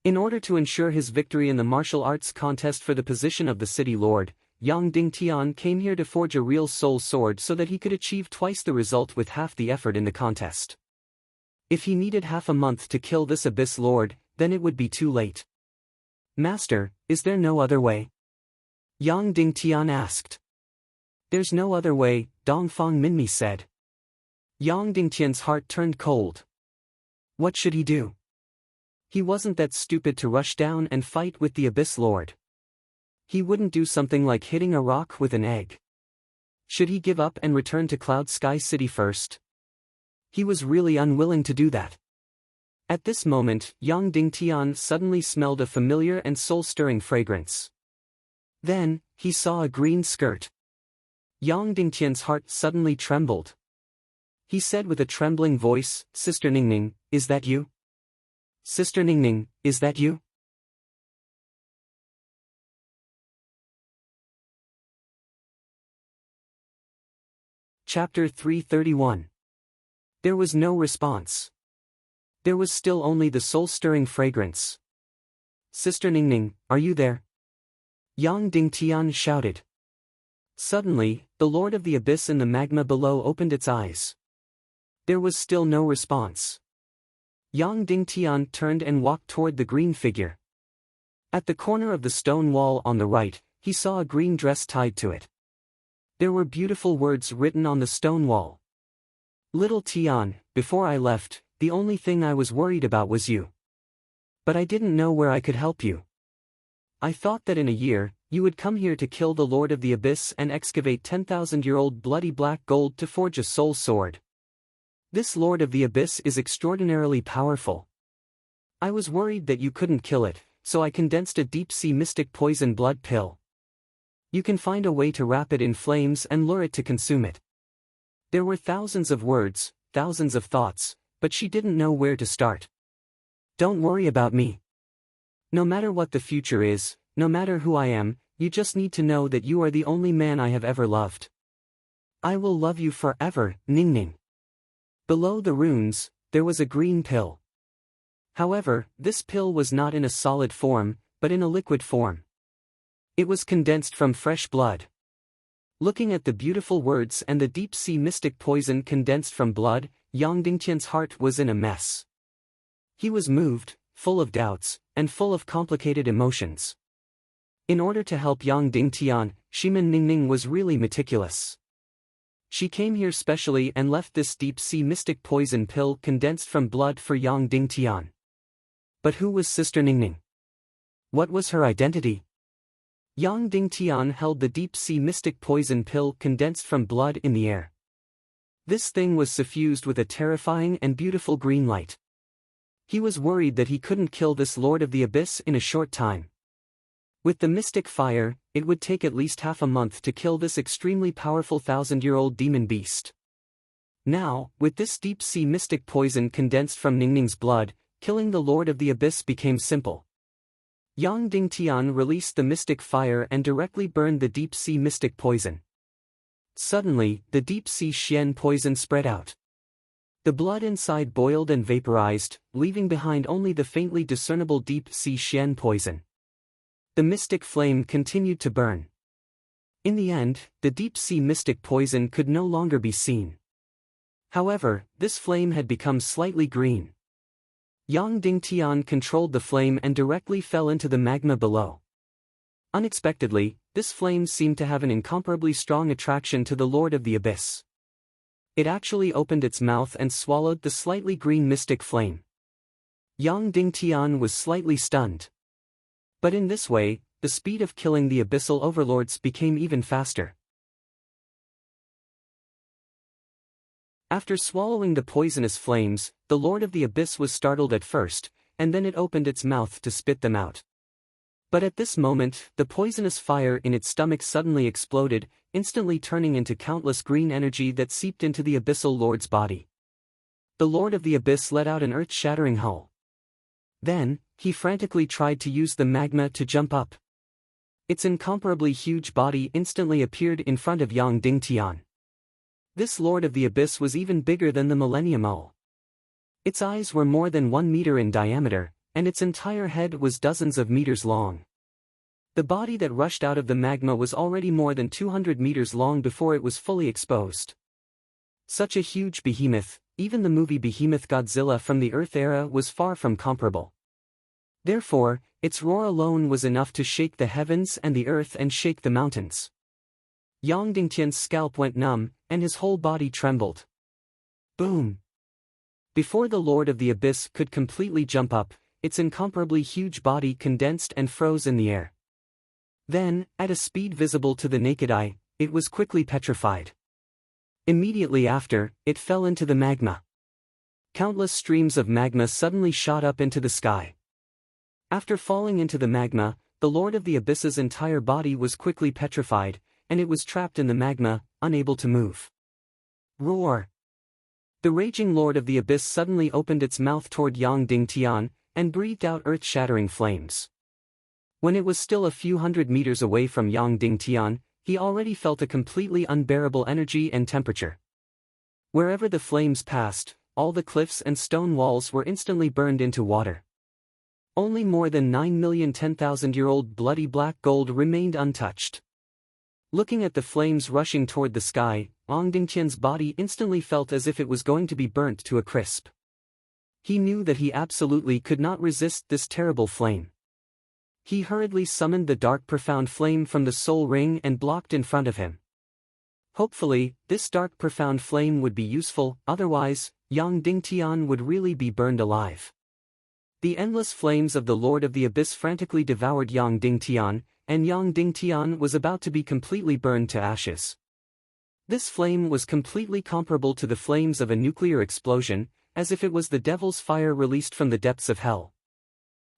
A: In order to ensure his victory in the martial arts contest for the position of the city lord, Yang Dingtian came here to forge a real soul sword so that he could achieve twice the result with half the effort in the contest. If he needed half a month to kill this Abyss Lord, then it would be too late. Master, is there no other way? Yang Dingtian asked. There's no other way, Dongfang Minmi said. Yang Dingtian's heart turned cold. What should he do? He wasn't that stupid to rush down and fight with the Abyss Lord. He wouldn't do something like hitting a rock with an egg. Should he give up and return to Cloud Sky City first? He was really unwilling to do that. At this moment, Yang Dingtian suddenly smelled a familiar and soul-stirring fragrance. Then, he saw a green skirt. Yang Dingtian's heart suddenly trembled. He said with a trembling voice, Sister Ningning, is that you? Sister Ningning, is that you? Chapter 331. There was no response. There was still only the soul-stirring fragrance. Sister Ningning, are you there? Yang Dingtian shouted. Suddenly, the Lord of the Abyss in the magma below opened its eyes. There was still no response. Yang Dingtian turned and walked toward the green figure. At the corner of the stone wall on the right, he saw a green dress tied to it. There were beautiful words written on the stone wall. Little Tian, before I left, the only thing I was worried about was you. But I didn't know where I could help you. I thought that in a year, you would come here to kill the Lord of the Abyss and excavate 10,000-year-old bloody black gold to forge a soul sword. This Lord of the Abyss is extraordinarily powerful. I was worried that you couldn't kill it, so I condensed a deep-sea mystic poison blood pill. You can find a way to wrap it in flames and lure it to consume it. There were thousands of words, thousands of thoughts, but she didn't know where to start. Don't worry about me. No matter what the future is, no matter who I am, you just need to know that you are the only man I have ever loved. I will love you forever, Ningning. Below the runes, there was a green pill. However, this pill was not in a solid form, but in a liquid form. It was condensed from fresh blood. Looking at the beautiful words and the deep-sea mystic poison condensed from blood, Yang Dingtian's heart was in a mess. He was moved, full of doubts, and full of complicated emotions. In order to help Yang Dingtian, Shimin Ningning was really meticulous. She came here specially and left this deep-sea mystic poison pill condensed from blood for Yang Dingtian. But who was Sister Ningning? What was her identity? Yang Dingtian held the deep-sea mystic poison pill condensed from blood in the air. This thing was suffused with a terrifying and beautiful green light. He was worried that he couldn't kill this Lord of the Abyss in a short time. With the mystic fire, it would take at least half a month to kill this extremely powerful 1,000-year-old demon beast. Now, with this deep-sea mystic poison condensed from Ningning's blood, killing the Lord of the Abyss became simple. Yang Dingtian released the mystic fire and directly burned the deep-sea mystic poison. Suddenly, the deep-sea Xian poison spread out. The blood inside boiled and vaporized, leaving behind only the faintly discernible deep-sea Xian poison. The mystic flame continued to burn. In the end, the deep-sea mystic poison could no longer be seen. However, this flame had become slightly green. Yang Dingtian controlled the flame and directly fell into the magma below. Unexpectedly, this flame seemed to have an incomparably strong attraction to the Lord of the Abyss. It actually opened its mouth and swallowed the slightly green mystic flame. Yang Dingtian was slightly stunned. But in this way, the speed of killing the abyssal overlords became even faster. After swallowing the poisonous flames, the Lord of the Abyss was startled at first, and then it opened its mouth to spit them out. But at this moment, the poisonous fire in its stomach suddenly exploded, instantly turning into countless green energy that seeped into the Abyssal Lord's body. The Lord of the Abyss let out an earth-shattering howl. Then, he frantically tried to use the magma to jump up. Its incomparably huge body instantly appeared in front of Yang Dingtian. This Lord of the Abyss was even bigger than the Millennium Owl. Its eyes were more than 1 meter in diameter, and its entire head was dozens of meters long. The body that rushed out of the magma was already more than 200 meters long before it was fully exposed. Such a huge behemoth, even the movie Behemoth Godzilla from the Earth era was far from comparable. Therefore, its roar alone was enough to shake the heavens and the earth and shake the mountains. Yang Dingtian's scalp went numb, and his whole body trembled. Boom! Before the Lord of the Abyss could completely jump up, its incomparably huge body condensed and froze in the air. Then, at a speed visible to the naked eye, it was quickly petrified. Immediately after, it fell into the magma. Countless streams of magma suddenly shot up into the sky. After falling into the magma, the Lord of the Abyss's entire body was quickly petrified, and it was trapped in the magma, unable to move. Roar! The raging Lord of the Abyss suddenly opened its mouth toward Yang Dingtian, and breathed out earth-shattering flames. When it was still a few hundred meters away from Yang Dingtian, he already felt a completely unbearable energy and temperature. Wherever the flames passed, all the cliffs and stone walls were instantly burned into water. Only more than 9,010,000-year-old bloody black gold remained untouched. Looking at the flames rushing toward the sky, Yang Dingtian's body instantly felt as if it was going to be burnt to a crisp. He knew that he absolutely could not resist this terrible flame. He hurriedly summoned the dark profound flame from the soul ring and blocked in front of him. Hopefully, this dark profound flame would be useful, otherwise, Yang Dingtian would really be burned alive. The endless flames of the Lord of the Abyss frantically devoured Yang Dingtian, and Yang Dingtian was about to be completely burned to ashes. This flame was completely comparable to the flames of a nuclear explosion, as if it was the devil's fire released from the depths of hell.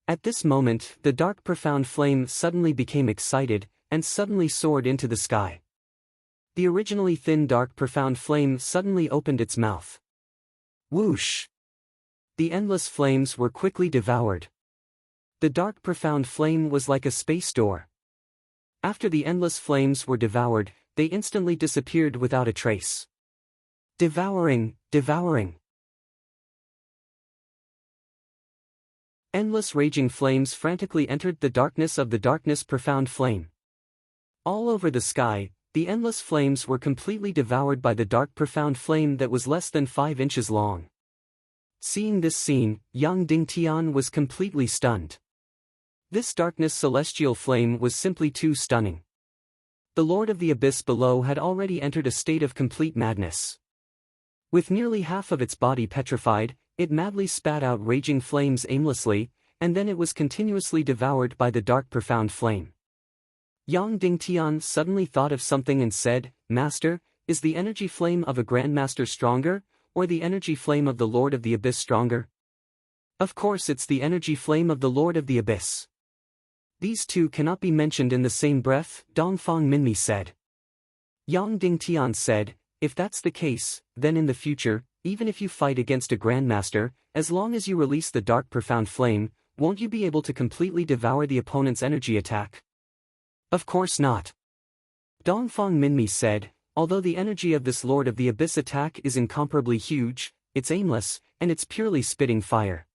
A: At this moment, the dark profound flame suddenly became excited, and suddenly soared into the sky. The originally thin dark profound flame suddenly opened its mouth. Whoosh! The endless flames were quickly devoured. The dark profound flame was like a space door. After the endless flames were devoured, they instantly disappeared without a trace. Devouring, devouring. Endless raging flames frantically entered the darkness of the darkness profound flame. All over the sky, the endless flames were completely devoured by the dark profound flame that was less than 5 inches long. Seeing this scene, Yang Dingtian was completely stunned. This darkness celestial flame was simply too stunning. The Lord of the Abyss below had already entered a state of complete madness. With nearly half of its body petrified, it madly spat out raging flames aimlessly, and then it was continuously devoured by the dark profound flame. Yang Dingtian suddenly thought of something and said, "Master, is the energy flame of a Grandmaster stronger, or the energy flame of the Lord of the Abyss stronger?" "Of course it's the energy flame of the Lord of the Abyss. These two cannot be mentioned in the same breath," Dongfang Minmi said. Yang Dingtian said, "If that's the case, then in the future, even if you fight against a Grandmaster, as long as you release the dark profound flame, won't you be able to completely devour the opponent's energy attack?" "Of course not." Dongfang Minmi said, "Although the energy of this Lord of the Abyss attack is incomparably huge, it's aimless, and it's purely spitting fire.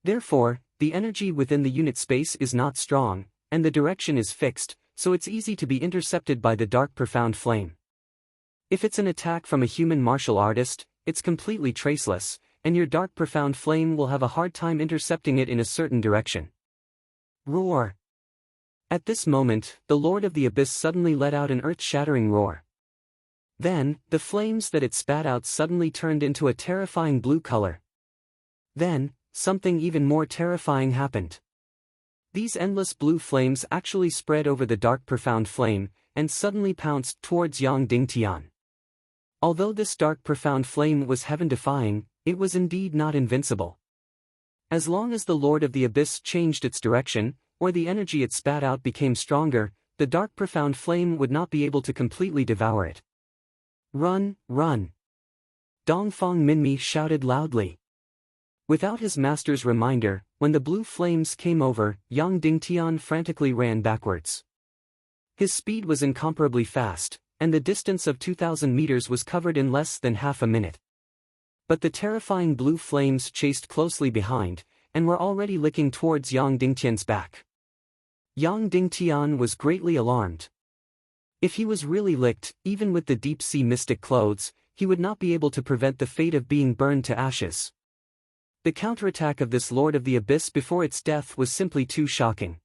A: Therefore, the energy within the unit space is not strong, and the direction is fixed, so it's easy to be intercepted by the dark profound flame. If it's an attack from a human martial artist, it's completely traceless, and your dark profound flame will have a hard time intercepting it in a certain direction. Roar! At this moment, the Lord of the Abyss suddenly let out an earth-shattering roar. Then, the flames that it spat out suddenly turned into a terrifying blue color. Then, something even more terrifying happened. These endless blue flames actually spread over the dark profound flame, and suddenly pounced towards Yang Dingtian. Although this dark profound flame was heaven-defying, it was indeed not invincible. As long as the Lord of the Abyss changed its direction, or the energy it spat out became stronger, the dark profound flame would not be able to completely devour it. Run, run! Dongfang Minmi shouted loudly. Without his master's reminder, when the blue flames came over, Yang Dingtian frantically ran backwards. His speed was incomparably fast, and the distance of 2,000 meters was covered in less than half a minute. But the terrifying blue flames chased closely behind, and were already licking towards Yang Dingtian's back. Yang Dingtian was greatly alarmed. If he was really licked, even with the deep-sea mystic clothes, he would not be able to prevent the fate of being burned to ashes. The counterattack of this Lord of the Abyss before its death was simply too shocking.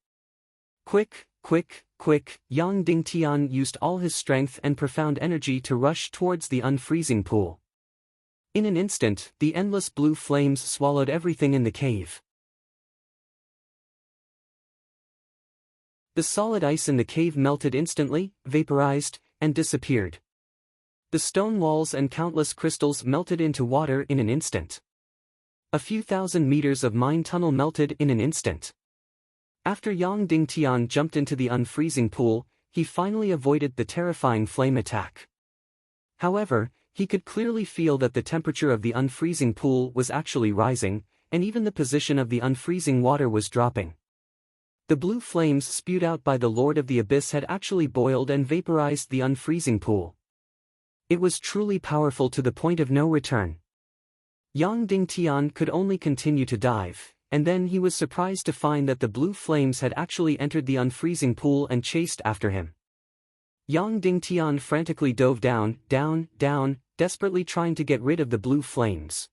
A: Quick, quick, quick, Yang Dingtian used all his strength and profound energy to rush towards the unfreezing pool. In an instant, the endless blue flames swallowed everything in the cave. The solid ice in the cave melted instantly, vaporized, and disappeared. The stone walls and countless crystals melted into water in an instant. A few thousand meters of mine tunnel melted in an instant. After Yang Dingtian jumped into the unfreezing pool, he finally avoided the terrifying flame attack. However, he could clearly feel that the temperature of the unfreezing pool was actually rising, and even the position of the unfreezing water was dropping. The blue flames spewed out by the Lord of the Abyss had actually boiled and vaporized the unfreezing pool. It was truly powerful to the point of no return. Yang Dingtian could only continue to dive, and then he was surprised to find that the blue flames had actually entered the unfreezing pool and chased after him. Yang Dingtian frantically dove down, desperately trying to get rid of the blue flames.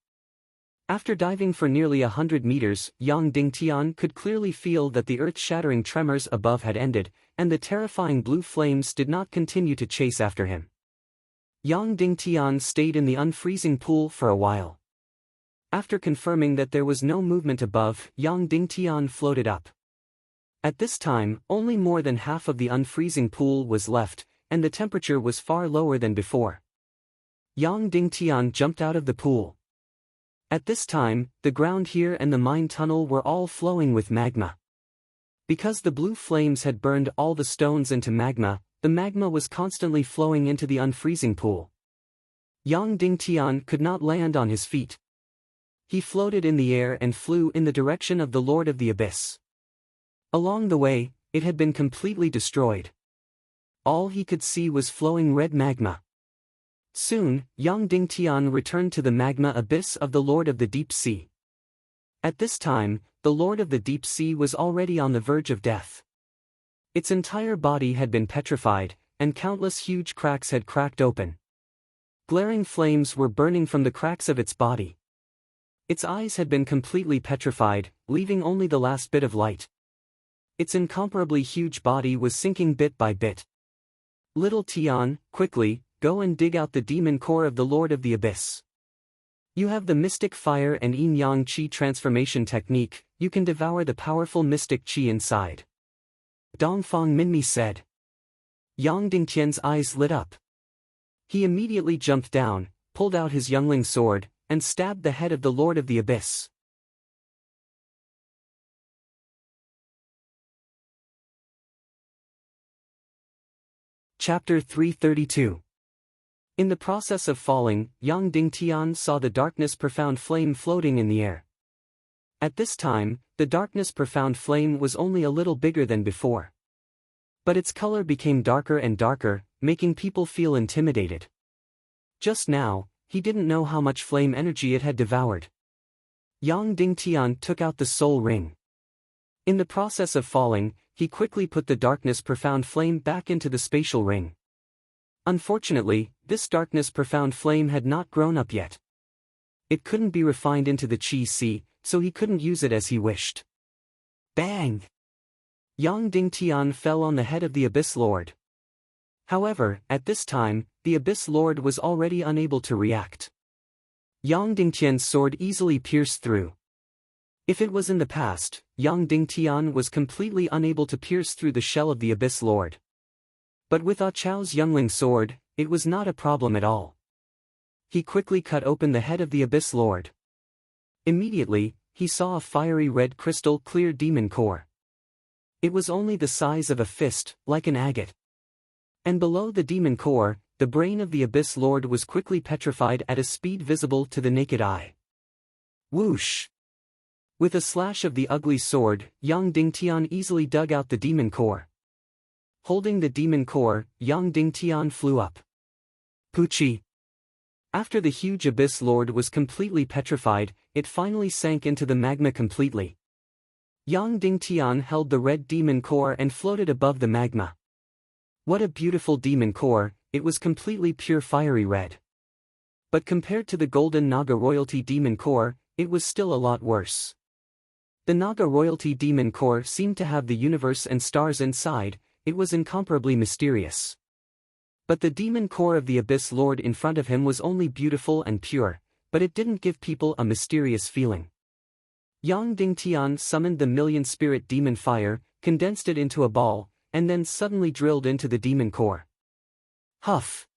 A: After diving for nearly 100 meters, Yang Dingtian could clearly feel that the earth-shattering tremors above had ended, and the terrifying blue flames did not continue to chase after him. Yang Dingtian stayed in the unfreezing pool for a while. After confirming that there was no movement above, Yang Dingtian floated up. At this time, only more than half of the unfreezing pool was left, and the temperature was far lower than before. Yang Dingtian jumped out of the pool. At this time, the ground here and the mine tunnel were all flowing with magma. Because the blue flames had burned all the stones into magma, the magma was constantly flowing into the unfreezing pool. Yang Dingtian could not land on his feet. He floated in the air and flew in the direction of the Lord of the Abyss. Along the way, it had been completely destroyed. All he could see was flowing red magma. Soon, Yang Dingtian returned to the magma abyss of the Lord of the Deep Sea. At this time, the Lord of the Deep Sea was already on the verge of death. Its entire body had been petrified, and countless huge cracks had cracked open. Glaring flames were burning from the cracks of its body. Its eyes had been completely petrified, leaving only the last bit of light. Its incomparably huge body was sinking bit by bit. Little Tian, quickly, go and dig out the demon core of the Lord of the Abyss. You have the mystic fire and yin-yang qi transformation technique, you can devour the powerful mystic qi inside. Dongfang Minmi said. Yang Dingtian's eyes lit up. He immediately jumped down, pulled out his youngling sword, and stabbed the head of the Lord of the Abyss. Chapter 332. In the process of falling, Yang Dingtian saw the darkness profound flame floating in the air. At this time, the darkness profound flame was only a little bigger than before. But its color became darker and darker, making people feel intimidated. Just now, he didn't know how much flame energy it had devoured. Yang Dingtian took out the soul ring. In the process of falling, he quickly put the darkness profound flame back into the spatial ring. Unfortunately, this darkness profound flame had not grown up yet. it couldn't be refined into the Qi Si, so he couldn't use it as he wished. Bang! Yang Dingtian fell on the head of the Abyss Lord. However, at this time, the Abyss Lord was already unable to react. Yang Dingtian's sword easily pierced through. If it was in the past, Yang Dingtian was completely unable to pierce through the shell of the Abyss Lord. But with Ah Chao's youngling sword, it was not a problem at all. He quickly cut open the head of the Abyss Lord. Immediately, he saw a fiery red crystal clear demon core. It was only the size of a fist, like an agate. And below the demon core, the brain of the Abyss Lord was quickly petrified at a speed visible to the naked eye. Whoosh! With a slash of the ugly sword, Yang Dingtian easily dug out the demon core. Holding the demon core, Yang Dingtian flew up. Poochie! After the huge Abyss Lord was completely petrified, it finally sank into the magma completely. Yang Dingtian held the red demon core and floated above the magma. What a beautiful demon core, it was completely pure fiery red. But compared to the golden Naga royalty demon core, it was still a lot worse. The Naga royalty demon core seemed to have the universe and stars inside, it was incomparably mysterious. But the demon core of the Abyss Lord in front of him was only beautiful and pure, but it didn't give people a mysterious feeling. Yang Dingtian summoned the million spirit demon fire, condensed it into a ball, and then suddenly drilled into the demon core. Huff!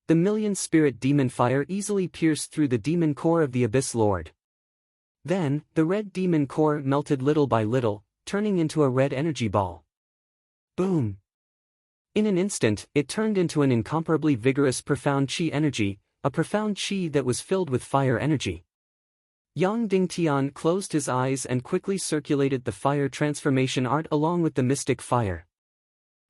A: The million spirit demon fire easily pierced through the demon core of the Abyss Lord. Then, the red demon core melted little by little, turning into a red energy ball. Boom! In an instant, it turned into an incomparably vigorous profound Qi energy, a profound Qi that was filled with fire energy. Yang Dingtian closed his eyes and quickly circulated the fire transformation art along with the mystic fire.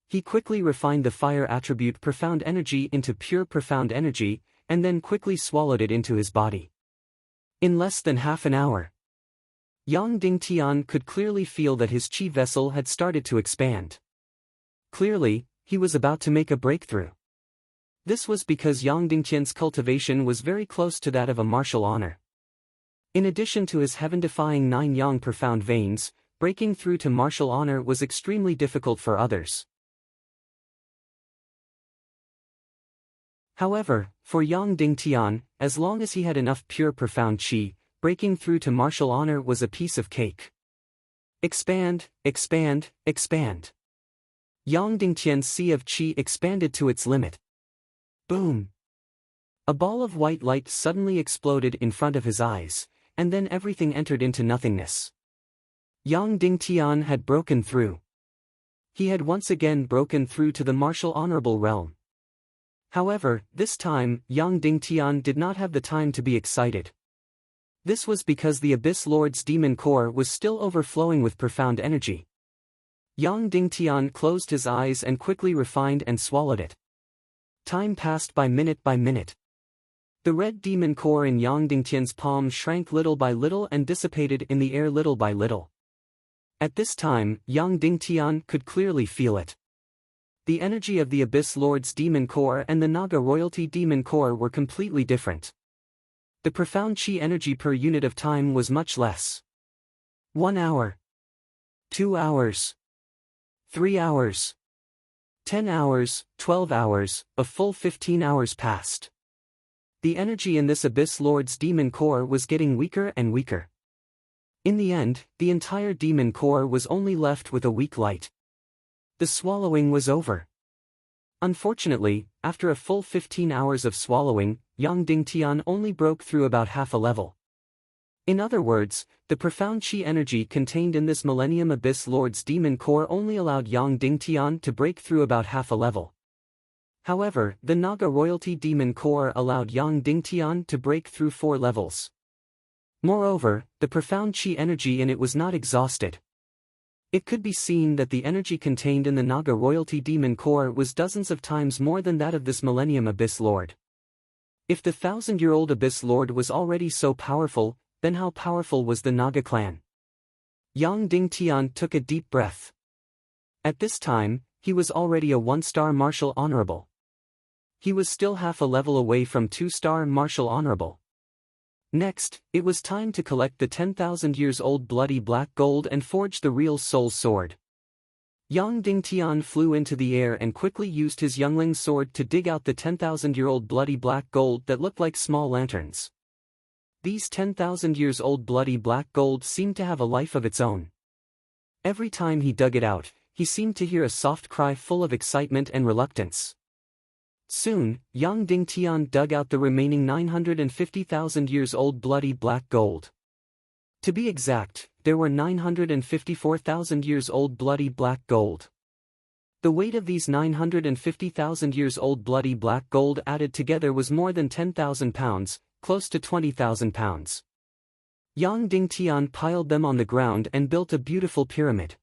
A: He quickly refined the fire attribute profound energy into pure profound energy, and then quickly swallowed it into his body. In less than half an hour, Yang Dingtian could clearly feel that his Qi vessel had started to expand. Clearly, he was about to make a breakthrough. This was because Yang Dingtian's cultivation was very close to that of a martial honor. In addition to his heaven-defying 9 Yang profound veins, breaking through to martial honor was extremely difficult for others. However, for Yang Dingtian, as long as he had enough pure profound Qi, breaking through to martial honor was a piece of cake. Expand, expand, expand. Yang Dingtian's sea of Qi expanded to its limit. Boom! A ball of white light suddenly exploded in front of his eyes, and then everything entered into nothingness. Yang Dingtian had broken through. He had once again broken through to the martial honorable realm. However, this time, Yang Dingtian did not have the time to be excited. This was because the Abyss Lord's demon core was still overflowing with profound energy. Yang Dingtian closed his eyes and quickly refined and swallowed it. Time passed by minute by minute. The red demon core in Yang Dingtian's palm shrank little by little and dissipated in the air little by little. At this time, Yang Dingtian could clearly feel it. The energy of the Abyss Lord's demon core and the Naga royalty demon core were completely different. The profound Qi energy per unit of time was much less. 1 hour. 2 hours. 3 hours. 10 hours, 12 hours, a full 15 hours passed. The energy in this Abyss Lord's demon core was getting weaker and weaker. In the end, the entire demon core was only left with a weak light. The swallowing was over. Unfortunately, after a full 15 hours of swallowing, Yang Dingtian only broke through about half a level. In other words, the profound Qi energy contained in this Millennium Abyss Lord's demon core only allowed Yang Dingtian to break through about half a level. However, the Naga royalty demon core allowed Yang Dingtian to break through 4 levels. Moreover, the profound Qi energy in it was not exhausted. It could be seen that the energy contained in the Naga royalty demon core was dozens of times more than that of this Millennium Abyss Lord. If the 1000-year-old Abyss Lord was already so powerful, then how powerful was the Naga clan? Yang Dingtian took a deep breath. At this time, he was already a 1-star martial honorable. He was still half a level away from 2-star martial honorable. Next, it was time to collect the 10,000 years old bloody black gold and forge the real soul sword. Yang Dingtian flew into the air and quickly used his youngling sword to dig out the 10,000-year-old bloody black gold that looked like small lanterns. These 10,000 years old bloody black gold seemed to have a life of its own. Every time he dug it out, he seemed to hear a soft cry full of excitement and reluctance. Soon, Yang Dingtian dug out the remaining 950,000 years old bloody black gold. To be exact, there were 954,000 years old bloody black gold. The weight of these 950,000 years old bloody black gold added together was more than 10,000 pounds, close to 20,000 pounds. Yang Dingtian piled them on the ground and built a beautiful pyramid.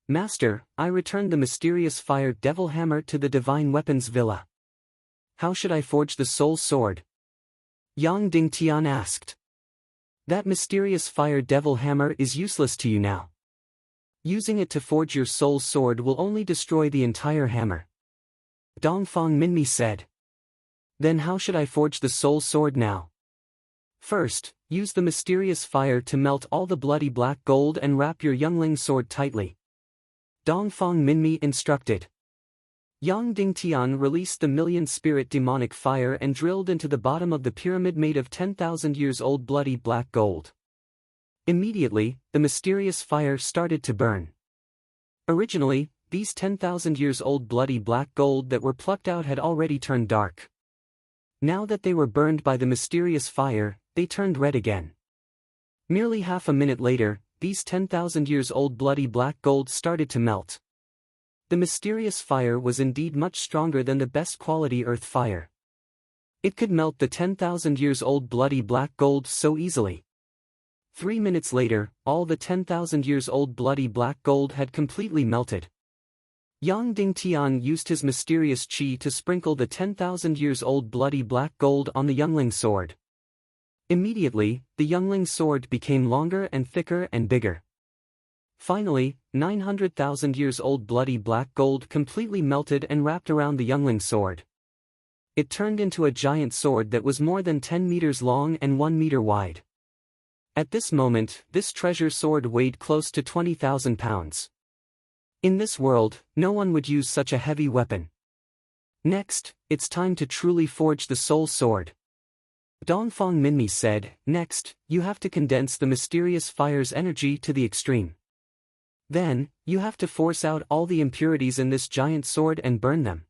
A: Master, I returned the mysterious fire devil hammer to the divine weapons villa. How should I forge the soul sword? Yang Dingtian asked. That mysterious fire devil hammer is useless to you now. Using it to forge your soul sword will only destroy the entire hammer. Dongfang Minmi said. Then how should I forge the soul sword now? First, use the mysterious fire to melt all the bloody black gold and wrap your youngling sword tightly. Dongfang Minmi instructed. Yang Dingtian released the million-spirit demonic fire and drilled into the bottom of the pyramid made of 10,000 years old bloody black gold. Immediately, the mysterious fire started to burn. Originally, these 10,000 years old bloody black gold that were plucked out had already turned dark. Now that they were burned by the mysterious fire, they turned red again. Merely half a minute later, these 10,000 years old bloody black gold started to melt. The mysterious fire was indeed much stronger than the best quality earth fire. It could melt the 10,000 years old bloody black gold so easily. 3 minutes later, all the 10,000 years old bloody black gold had completely melted. Yang Dingtian used his mysterious qi to sprinkle the 10,000 years old bloody black gold on the youngling sword. Immediately, the youngling sword became longer and thicker and bigger. Finally, 900,000 years old bloody black gold completely melted and wrapped around the youngling sword. It turned into a giant sword that was more than 10 meters long and 1 meter wide. At this moment, this treasure sword weighed close to 20,000 pounds. In this world, no one would use such a heavy weapon. Next, it's time to truly forge the soul sword. Dongfang Minmi said, next, you have to condense the mysterious fire's energy to the extreme. Then, you have to force out all the impurities in this giant sword and burn them.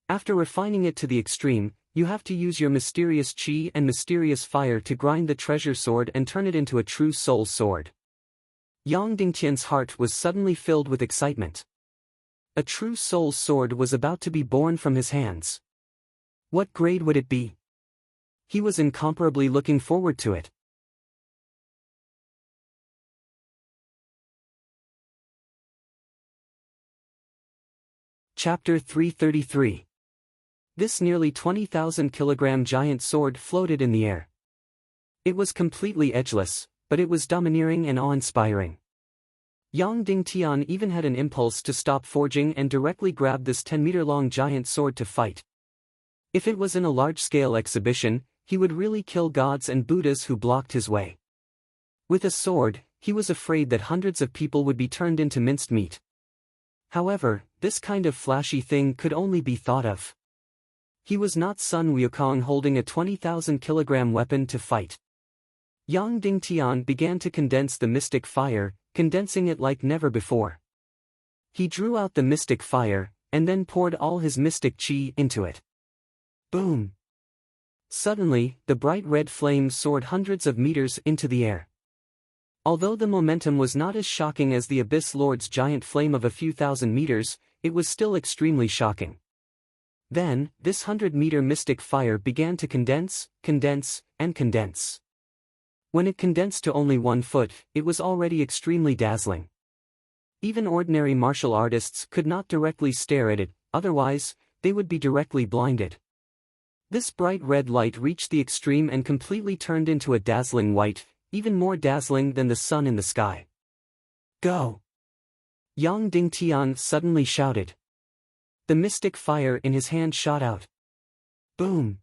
A: After refining it to the extreme, you have to use your mysterious qi and mysterious fire to grind the treasure sword and turn it into a true soul sword. Yang Dingtian's heart was suddenly filled with excitement. A true soul sword was about to be born from his hands. What grade would it be? He was incomparably looking forward to it. Chapter 333. This nearly 20,000 kilogram giant sword floated in the air. It was completely edgeless, but it was domineering and awe-inspiring. Yang Dingtian even had an impulse to stop forging and directly grab this 10-meter-long giant sword to fight. If it was in a large-scale exhibition, he would really kill gods and Buddhas who blocked his way. With a sword, he was afraid that hundreds of people would be turned into minced meat. However, this kind of flashy thing could only be thought of. He was not Sun Wukong holding a 20,000 kilogram weapon to fight. Yang Dingtian began to condense the mystic fire, condensing it like never before. He drew out the mystic fire, and then poured all his mystic qi into it. Boom! Suddenly, the bright red flame soared hundreds of meters into the air. Although the momentum was not as shocking as the Abyss Lord's giant flame of a few thousand meters, it was still extremely shocking. Then, this 100-meter mystic fire began to condense, and condense. When it condensed to only 1 foot, it was already extremely dazzling. Even ordinary martial artists could not directly stare at it, otherwise, they would be directly blinded. This bright red light reached the extreme and completely turned into a dazzling white, even more dazzling than the sun in the sky. Go! Yang Dingtian suddenly shouted. The mystic fire in his hand shot out. Boom!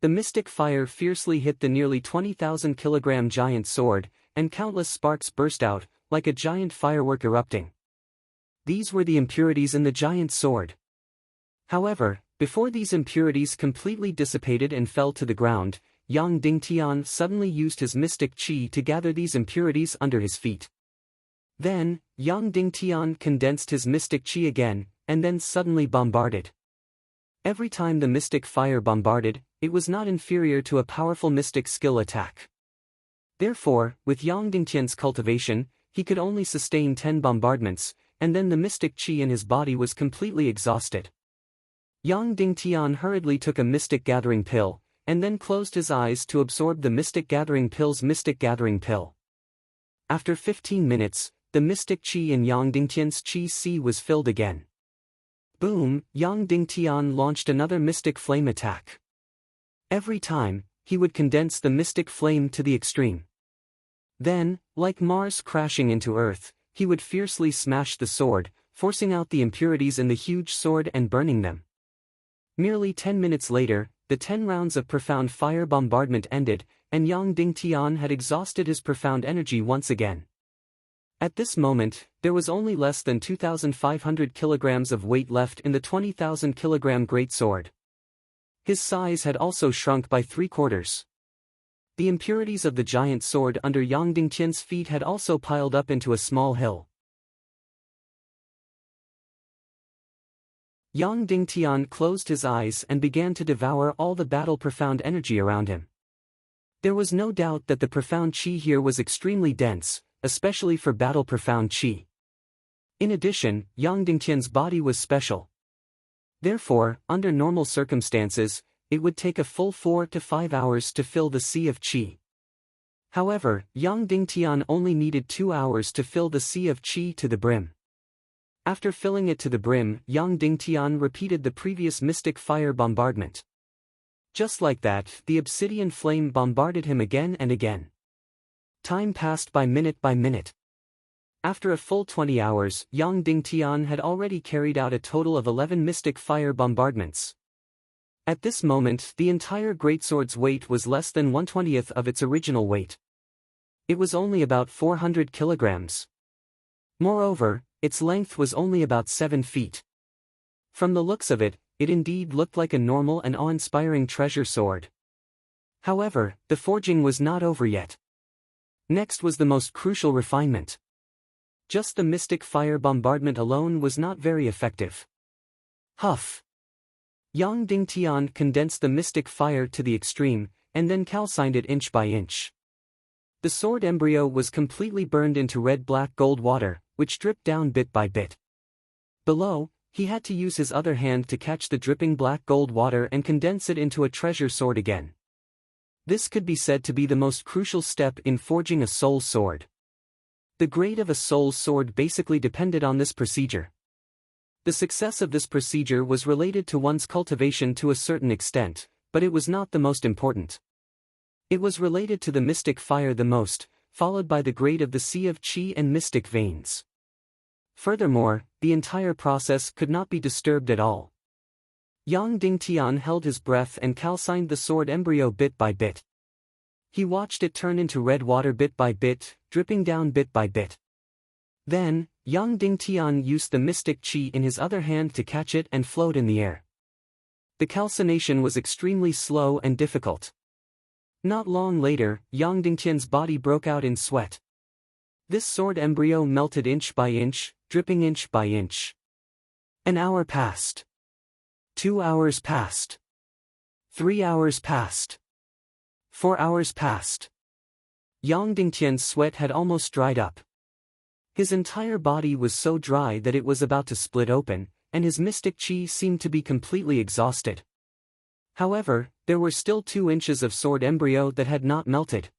A: The mystic fire fiercely hit the nearly 20,000 kilogram giant sword, and countless sparks burst out, like a giant firework erupting. These were the impurities in the giant sword. However, before these impurities completely dissipated and fell to the ground, Yang Dingtian suddenly used his mystic qi to gather these impurities under his feet. Then, Yang Dingtian condensed his mystic qi again, and then suddenly bombarded. Every time the mystic fire bombarded, it was not inferior to a powerful mystic skill attack. Therefore, with Yang Dingtian's cultivation, he could only sustain 10 bombardments, and then the mystic qi in his body was completely exhausted. Yang Dingtian hurriedly took a mystic gathering pill, and then closed his eyes to absorb the mystic gathering pill's mystic gathering pill. After 15 minutes, the mystic qi in Yang Dingtian's qi sea was filled again. Boom! Yang Dingtian launched another mystic flame attack. Every time, he would condense the mystic flame to the extreme. Then, like Mars crashing into Earth, he would fiercely smash the sword, forcing out the impurities in the huge sword and burning them. Merely 10 minutes later, the 10 rounds of profound fire bombardment ended, and Yang Dingtian had exhausted his profound energy once again. At this moment, there was only less than 2,500 kilograms of weight left in the 20,000 kilogram great sword. His size had also shrunk by 3/4. The impurities of the giant sword under Yang Dingtian's feet had also piled up into a small hill. Yang Dingtian closed his eyes and began to devour all the battle profound energy around him. There was no doubt that the profound qi here was extremely dense, especially for battle profound qi. In addition, Yang Dingtian's body was special. Therefore, under normal circumstances, it would take a full 4 to 5 hours to fill the sea of qi. However, Yang Dingtian only needed 2 hours to fill the sea of qi to the brim. After filling it to the brim, Yang Dingtian repeated the previous mystic fire bombardment. Just like that, the obsidian flame bombarded him again and again. Time passed by minute. After a full 20 hours, Yang Dingtian had already carried out a total of 11 mystic fire bombardments. At this moment, the entire greatsword's weight was less than 1/20th of its original weight. It was only about 400 kilograms. Moreover, its length was only about 7 feet. From the looks of it, it indeed looked like a normal and awe-inspiring treasure sword. However, the forging was not over yet. Next was the most crucial refinement. Just the mystic fire bombardment alone was not very effective. Huff! Yang Dingtian condensed the mystic fire to the extreme, and then calcined it inch by inch. The sword embryo was completely burned into red-black gold water, which dripped down bit by bit. Below, he had to use his other hand to catch the dripping black gold water and condense it into a treasure sword again. This could be said to be the most crucial step in forging a soul sword. The grade of a soul sword basically depended on this procedure. The success of this procedure was related to one's cultivation to a certain extent, but it was not the most important. It was related to the mystic fire the most, followed by the grade of the sea of qi and mystic veins. Furthermore, the entire process could not be disturbed at all. Yang Dingtian held his breath and calcined the sword embryo bit by bit. He watched it turn into red water bit by bit, dripping down bit by bit. Then, Yang Dingtian used the mystic qi in his other hand to catch it and float in the air. The calcination was extremely slow and difficult. Not long later, Yang Dingtian's body broke out in sweat. This sword embryo melted inch by inch, dripping inch by inch. An hour passed. 2 hours passed. 3 hours passed. 4 hours passed. Yang Dingtian's sweat had almost dried up. His entire body was so dry that it was about to split open, and his mystic qi seemed to be completely exhausted. However, there were still 2 inches of sword embryo that had not melted.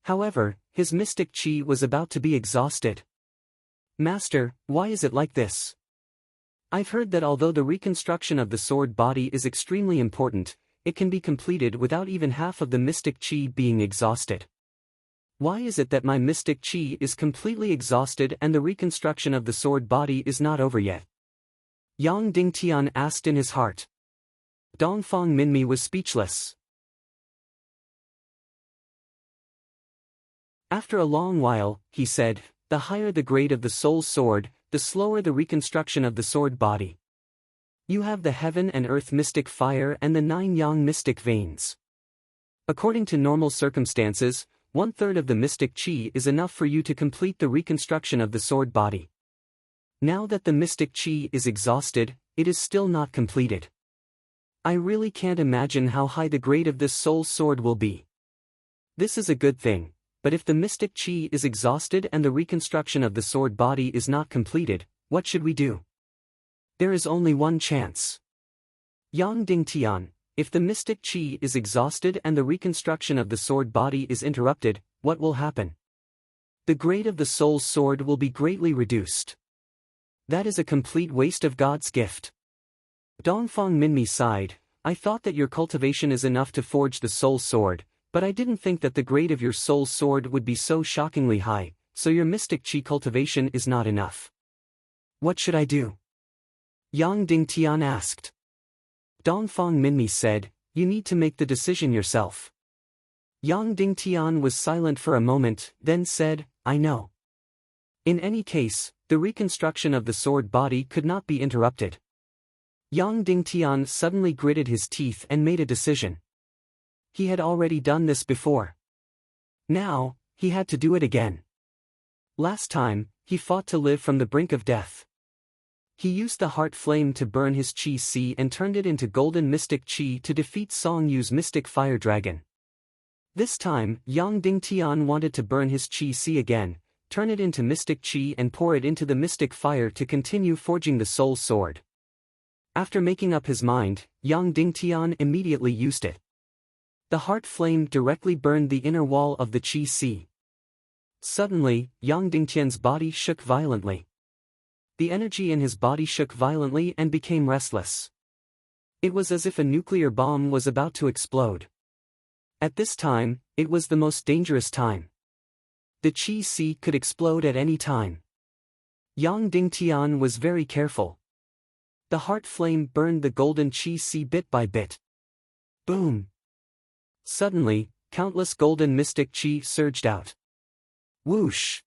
A: However, his mystic qi was about to be exhausted. Master, why is it like this? I've heard that although the reconstruction of the sword body is extremely important, it can be completed without even half of the mystic qi being exhausted. Why is it that my mystic qi is completely exhausted and the reconstruction of the sword body is not over yet? Yang Dingtian asked in his heart. Dongfang Minmi was speechless. After a long while, he said, "The higher the grade of the soul's sword, the slower the reconstruction of the sword body. You have the heaven and earth mystic fire and the 9 yang mystic veins. According to normal circumstances, 1/3 of the mystic chi is enough for you to complete the reconstruction of the sword body. Now that the mystic chi is exhausted, it is still not completed. I really can't imagine how high the grade of this soul's sword will be. This is a good thing, but if the mystic chi is exhausted and the reconstruction of the sword body is not completed, what should we do? There is only one chance. Yang Dingtian, if the mystic chi is exhausted and the reconstruction of the sword body is interrupted, what will happen? The grade of the soul's sword will be greatly reduced. That is a complete waste of God's gift." Dongfang Minmi sighed, "I thought that your cultivation is enough to forge the soul sword, but I didn't think that the grade of your soul sword would be so shockingly high, so your mystic chi cultivation is not enough. What should I do?" Yang Dingtian asked. Dongfang Minmi said, "You need to make the decision yourself." Yang Dingtian was silent for a moment, then said, "I know. In any case, the reconstruction of the sword body could not be interrupted." Yang Dingtian suddenly gritted his teeth and made a decision. He had already done this before. Now, he had to do it again. Last time, he fought to live from the brink of death. He used the heart flame to burn his Qi Si and turned it into golden mystic Qi to defeat Song Yu's mystic fire dragon. This time, Yang Dingtian wanted to burn his Qi Si again, turn it into mystic Qi and pour it into the mystic fire to continue forging the soul sword. After making up his mind, Yang Dingtian immediately used it. The heart flame directly burned the inner wall of the Qi Si. Suddenly, Yang Dingtian's body shook violently. The energy in his body shook violently and became restless. It was as if a nuclear bomb was about to explode. At this time, it was the most dangerous time. The Qi Si could explode at any time. Yang Dingtian was very careful. The heart flame burned the golden Qi Si bit by bit. Boom! Suddenly, countless golden mystic Qi surged out. Whoosh!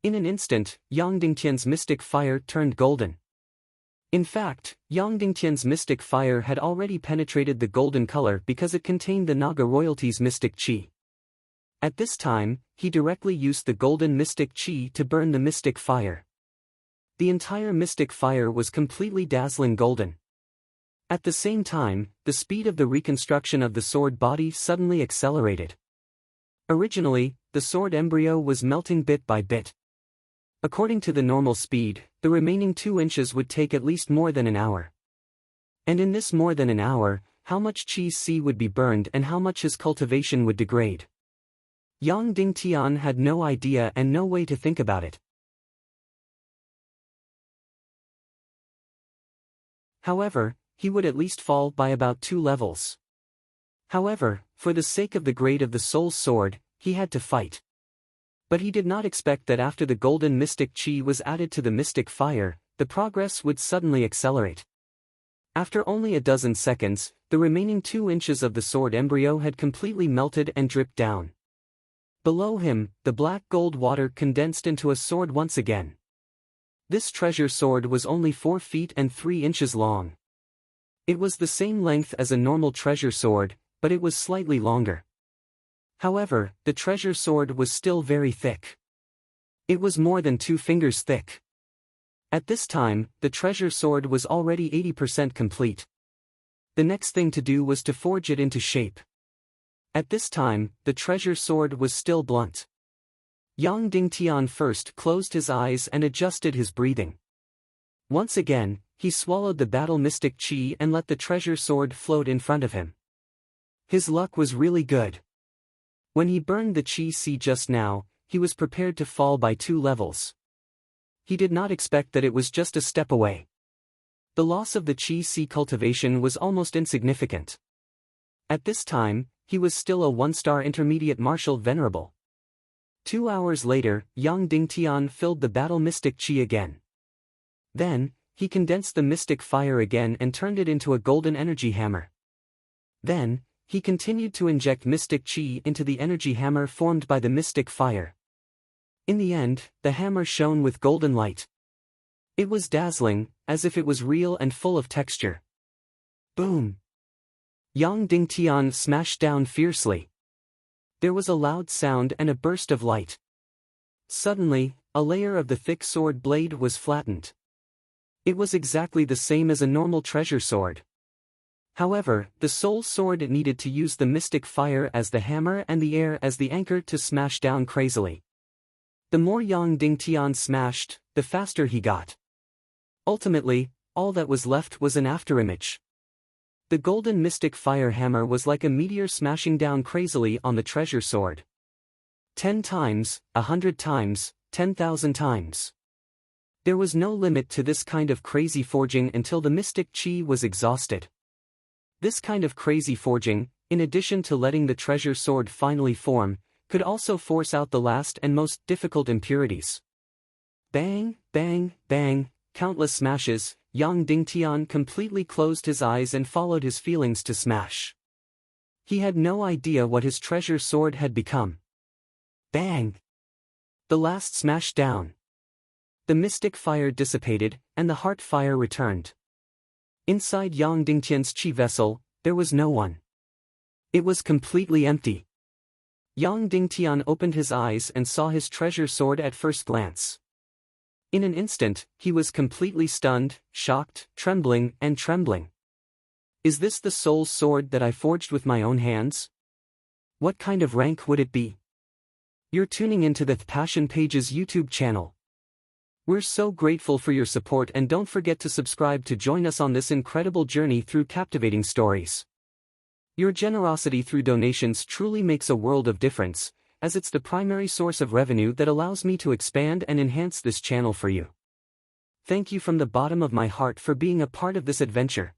A: In an instant, Yang Dingtian's mystic fire turned golden. In fact, Yang Dingtian's mystic fire had already penetrated the golden color because it contained the Naga royalty's mystic Qi. At this time, he directly used the golden mystic Qi to burn the mystic fire. The entire mystic fire was completely dazzling golden. At the same time, the speed of the reconstruction of the sword body suddenly accelerated. Originally, the sword embryo was melting bit by bit. According to the normal speed, the remaining 2 inches would take at least more than an hour. And in this more than an hour, how much Qi Si would be burned and how much his cultivation would degrade? Yang Dingtian had no idea and no way to think about it. However, he would at least fall by about 2 levels. However, for the sake of the grade of the soul sword, he had to fight. But he did not expect that after the golden mystic Qi was added to the mystic fire, the progress would suddenly accelerate. After only a dozen seconds, the remaining 2 inches of the sword embryo had completely melted and dripped down. Below him, the black gold water condensed into a sword once again. This treasure sword was only 4 feet and 3 inches long. It was the same length as a normal treasure sword, but it was slightly longer. However, the treasure sword was still very thick. It was more than 2 fingers thick. At this time, the treasure sword was already 80% complete. The next thing to do was to forge it into shape. At this time, the treasure sword was still blunt. Yang Dingtian first closed his eyes and adjusted his breathing. Once again, he swallowed the battle mystic Qi and let the treasure sword float in front of him. His luck was really good. When he burned the Qi Si just now, he was prepared to fall by 2 levels. He did not expect that it was just a step away. The loss of the Qi Si cultivation was almost insignificant. At this time, he was still a 1-star intermediate martial venerable. 2 hours later, Yang Dingtian filled the battle mystic Qi again. Then, He condensed the mystic fire again and turned it into a golden energy hammer. Then, he continued to inject mystic chi into the energy hammer formed by the mystic fire. In the end, the hammer shone with golden light. It was dazzling, as if it was real and full of texture. Boom! Yang Dingtian smashed down fiercely. There was a loud sound and a burst of light. Suddenly, a layer of the thick sword blade was flattened. It was exactly the same as a normal treasure sword. However, the soul sword needed to use the mystic fire as the hammer and the air as the anchor to smash down crazily. The more Yang Dingtian smashed, the faster he got. Ultimately, all that was left was an afterimage. The golden mystic fire hammer was like a meteor smashing down crazily on the treasure sword. 10 times, 100 times, 10,000 times. There was no limit to this kind of crazy forging until the mystic chi was exhausted. This kind of crazy forging, in addition to letting the treasure sword finally form, could also force out the last and most difficult impurities. Bang, bang, bang, countless smashes. Yang Dingtian completely closed his eyes and followed his feelings to smash. He had no idea what his treasure sword had become. Bang! The last smashed down. The mystic fire dissipated, and the heart fire returned. Inside Yang Dingtian's chi vessel, there was no one. It was completely empty. Yang Dingtian opened his eyes and saw his treasure sword at first glance. In an instant, he was completely stunned, shocked, trembling. Is this the soul sword that I forged with my own hands? What kind of rank would it be? You're tuning into the Passion Pages YouTube channel. We're so grateful for your support, and don't forget to subscribe to join us on this incredible journey through captivating stories. Your generosity through donations truly makes a world of difference, as it's the primary source of revenue that allows me to expand and enhance this channel for you. Thank you from the bottom of my heart for being a part of this adventure.